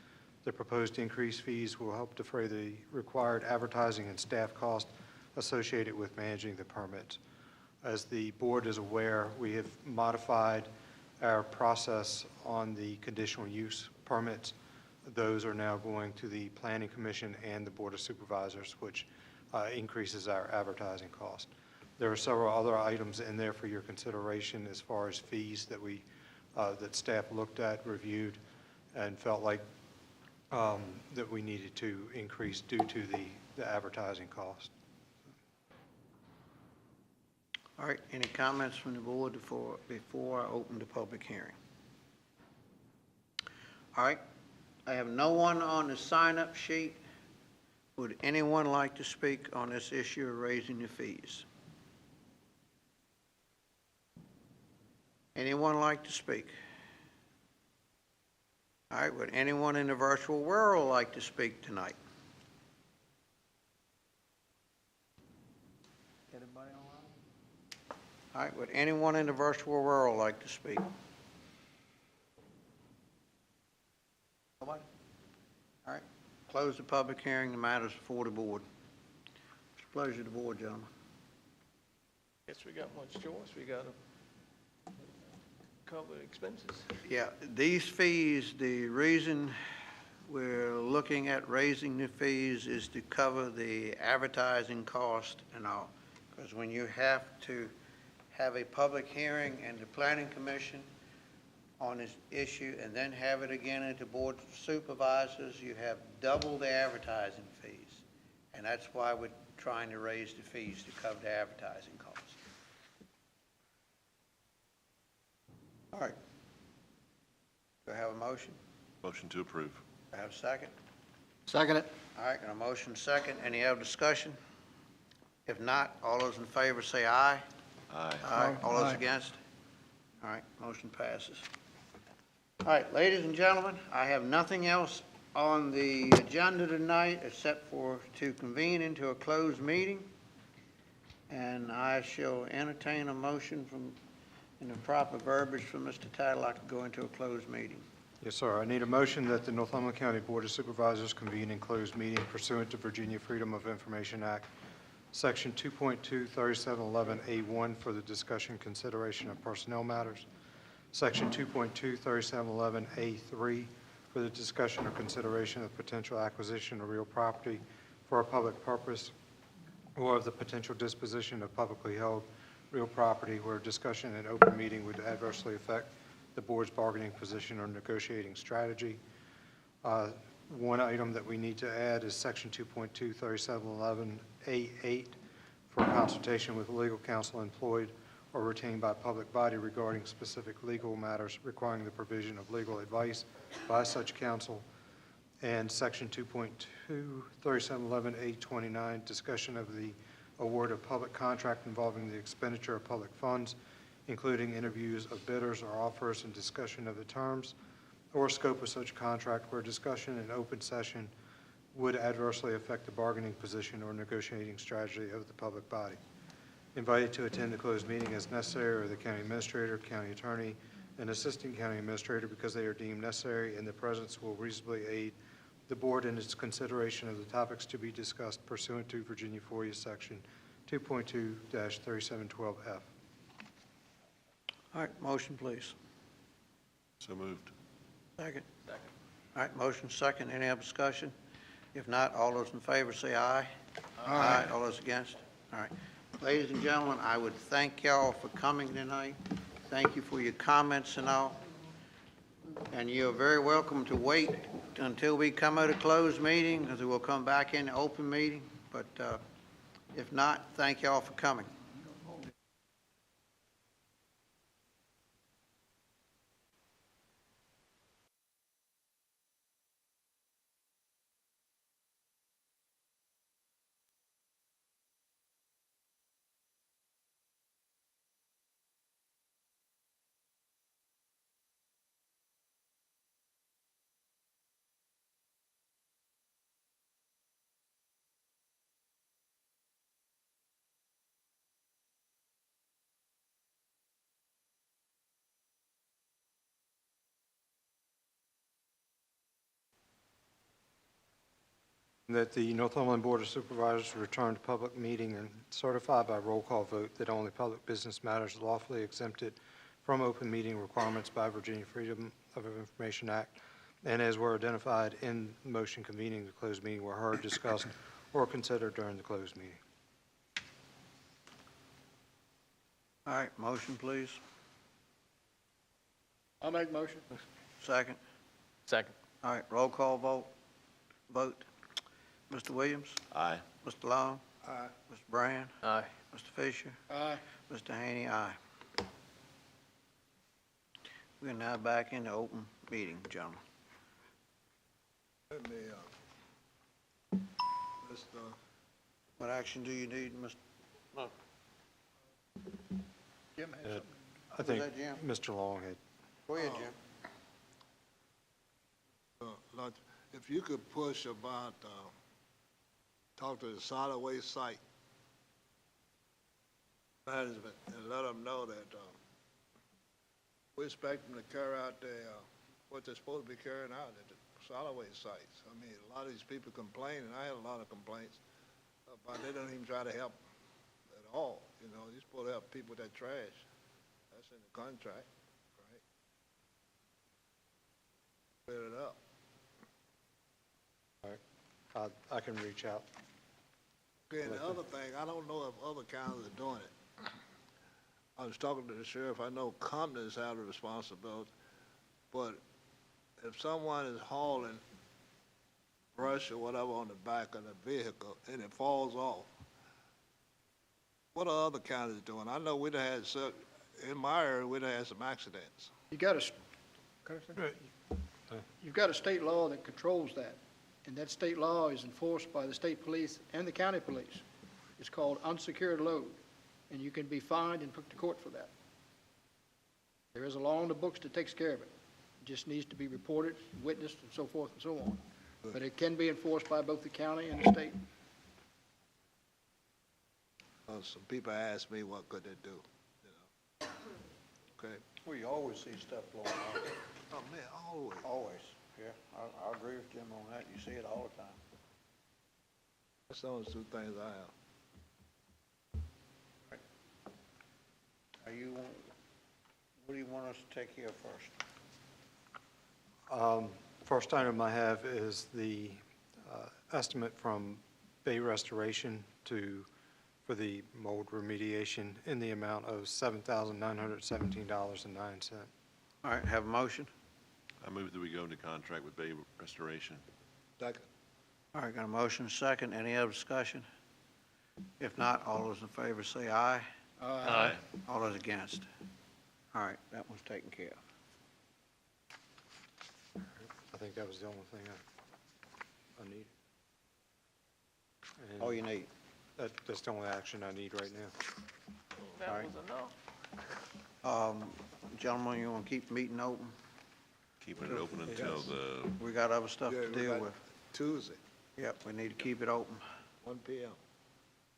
The proposed increased fees will help defray the required advertising and staff costs associated with managing the permits. As the board is aware, we have modified our process on the conditional use permits. Those are now going to the Planning Commission and the Board of Supervisors, which increases our advertising cost. There are several other items in there for your consideration as far as fees that that staff looked at, reviewed, and felt like that we needed to increase due to the advertising cost. All right, any comments from the board before I open the public hearing? All right, I have no one on the sign-up sheet. Would anyone like to speak on this issue of raising the fees? Anyone like to speak? All right, would anyone in the virtual world like to speak tonight? Anybody online? All right, would anyone in the virtual world like to speak? Nobody? All right, close the public hearing. The matters before the board. It's a pleasure to the board, gentlemen. Guess we got much choice. We got to cover expenses. Yeah, these fees, the reason we're looking at raising the fees is to cover the advertising cost and all. Because when you have to have a public hearing and the Planning Commission on this issue and then have it again at the Board of Supervisors, you have double the advertising fees. And that's why we're trying to raise the fees to cover the advertising costs. All right. Do I have a motion? Motion to approve. Do I have a second? Second it. All right, got a motion second. Any other discussion? If not, all those in favor say aye. Aye. Aye. All those against? All right, motion passes. All right, ladies and gentlemen, I have nothing else on the agenda tonight except for to convene into a closed meeting. And I shall entertain a motion from, in the proper verbiage from Mr. Tadlock to go into a closed meeting. Yes, sir. I need a motion that the Northumberland County Board of Supervisors convene in closed meeting pursuant to Virginia Freedom of Information Act, Section 2.2, 3711A1 for the discussion consideration of personnel matters, Section 2.2, 3711A3 for the discussion or consideration of potential acquisition of real property for a public purpose or of the potential disposition of publicly held real property where discussion in open meeting would adversely affect the board's bargaining position or negotiating strategy. One item that we need to add is Section 2.2, 3711A8 for consultation with legal counsel employed or retained by a public body regarding specific legal matters requiring the provision of legal advice by such counsel. And Section 2.2, 3711A29, discussion of the award of public contract involving the expenditure of public funds, including interviews of bidders or offers and discussion of the terms or scope of such contract where discussion in open session would adversely affect the bargaining position or negotiating strategy of the public body. Invited to attend the closed meeting as necessary are the county administrator, county attorney, and assistant county administrator because they are deemed necessary and the presence will reasonably aid the board in its consideration of the topics to be discussed pursuant to Virginia FOIA Section 2.2-3712F. All right, motion, please. So moved. Second. Second. All right, motion second. Any other discussion? If not, all those in favor say aye. Aye. All those against? All right. Ladies and gentlemen, I would thank y'all for coming tonight. Thank you for your comments and all. And you're very welcome to wait until we come out of closed meeting, because we'll come back in open meeting. But if not, thank y'all for coming. That the Northumberland Board of Supervisors return to public meeting and certify by roll call vote that only public business matters lawfully exempted from open meeting requirements by Virginia Freedom of Information Act and as were identified in motion convening the closed meeting were heard, discussed, or considered during the closed meeting. All right, motion, please. I'll make motion. Second. Second. All right, roll call vote. Mr. Williams? Aye. Mr. Long? Aye. Mr. Brand? Aye. Mr. Fisher? Aye. Mr. Haney, aye. We're now back in the open meeting, gentlemen. Let me, Mr. What action do you need, Mr.? No. Jim has something. I think that, Jim? Mr. Long had. Go ahead, Jim. Lodge, if you could push about, talk to the solid waste site management and let them know that we expect them to carry out what they're supposed to be carrying out at the solid waste sites. I mean, a lot of these people complain, and I had a lot of complaints about they don't even try to help at all. You know, you're supposed to help people with that trash. That's in the contract, right? Clear it up. All right. I can reach out. Okay, and the other thing, I don't know if other counties are doing it. I was talking to the sheriff, I know companies have the responsibility, but if someone is hauling brush or whatever on the back of the vehicle and it falls off, what are other counties doing? I know we'd had, in my area, we'd had some accidents. You got you've got a state law that controls that, and that state law is enforced by the state police and the county police. It's called unsecured load. and you can be fined and put to court for that. There is a law in the books that takes care of it. It just needs to be reported, witnessed, and so forth and so on. But it can be enforced by both the county and the state. Some people ask me, what could they do? You know? Okay. Well, you always see stuff blowing up. Oh, man, always. Always, yeah. I agree with Jim on that. You see it all the time. That's the only two things I have. What do you want us to take care of first? First item I have is the estimate from Bay Restoration for the mold remediation in the amount of $7,917.09. All right, have a motion? I move that we go into contract with Bay Restoration. Second. All right, got a motion, second. Any other discussion? If not, all those in favor say aye. Aye. All those against? All right, that one's taken care of. I think that was the only thing I need. And All you need. That's the only action I need right now. That All right. was enough. Gentlemen, you want to keep the meeting open? Keeping it open until the, We got other stuff Yeah, to we deal got with. Tuesday, Yep, we need to keep it open. 1 p.m.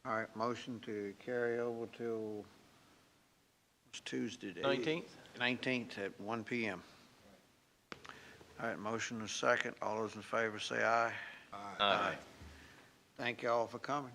All right, motion to carry over till, it's Tuesday. the 19th? 19th at 1 p.m. All right, motion is second. All those in favor say aye. Aye. Thank you all for coming.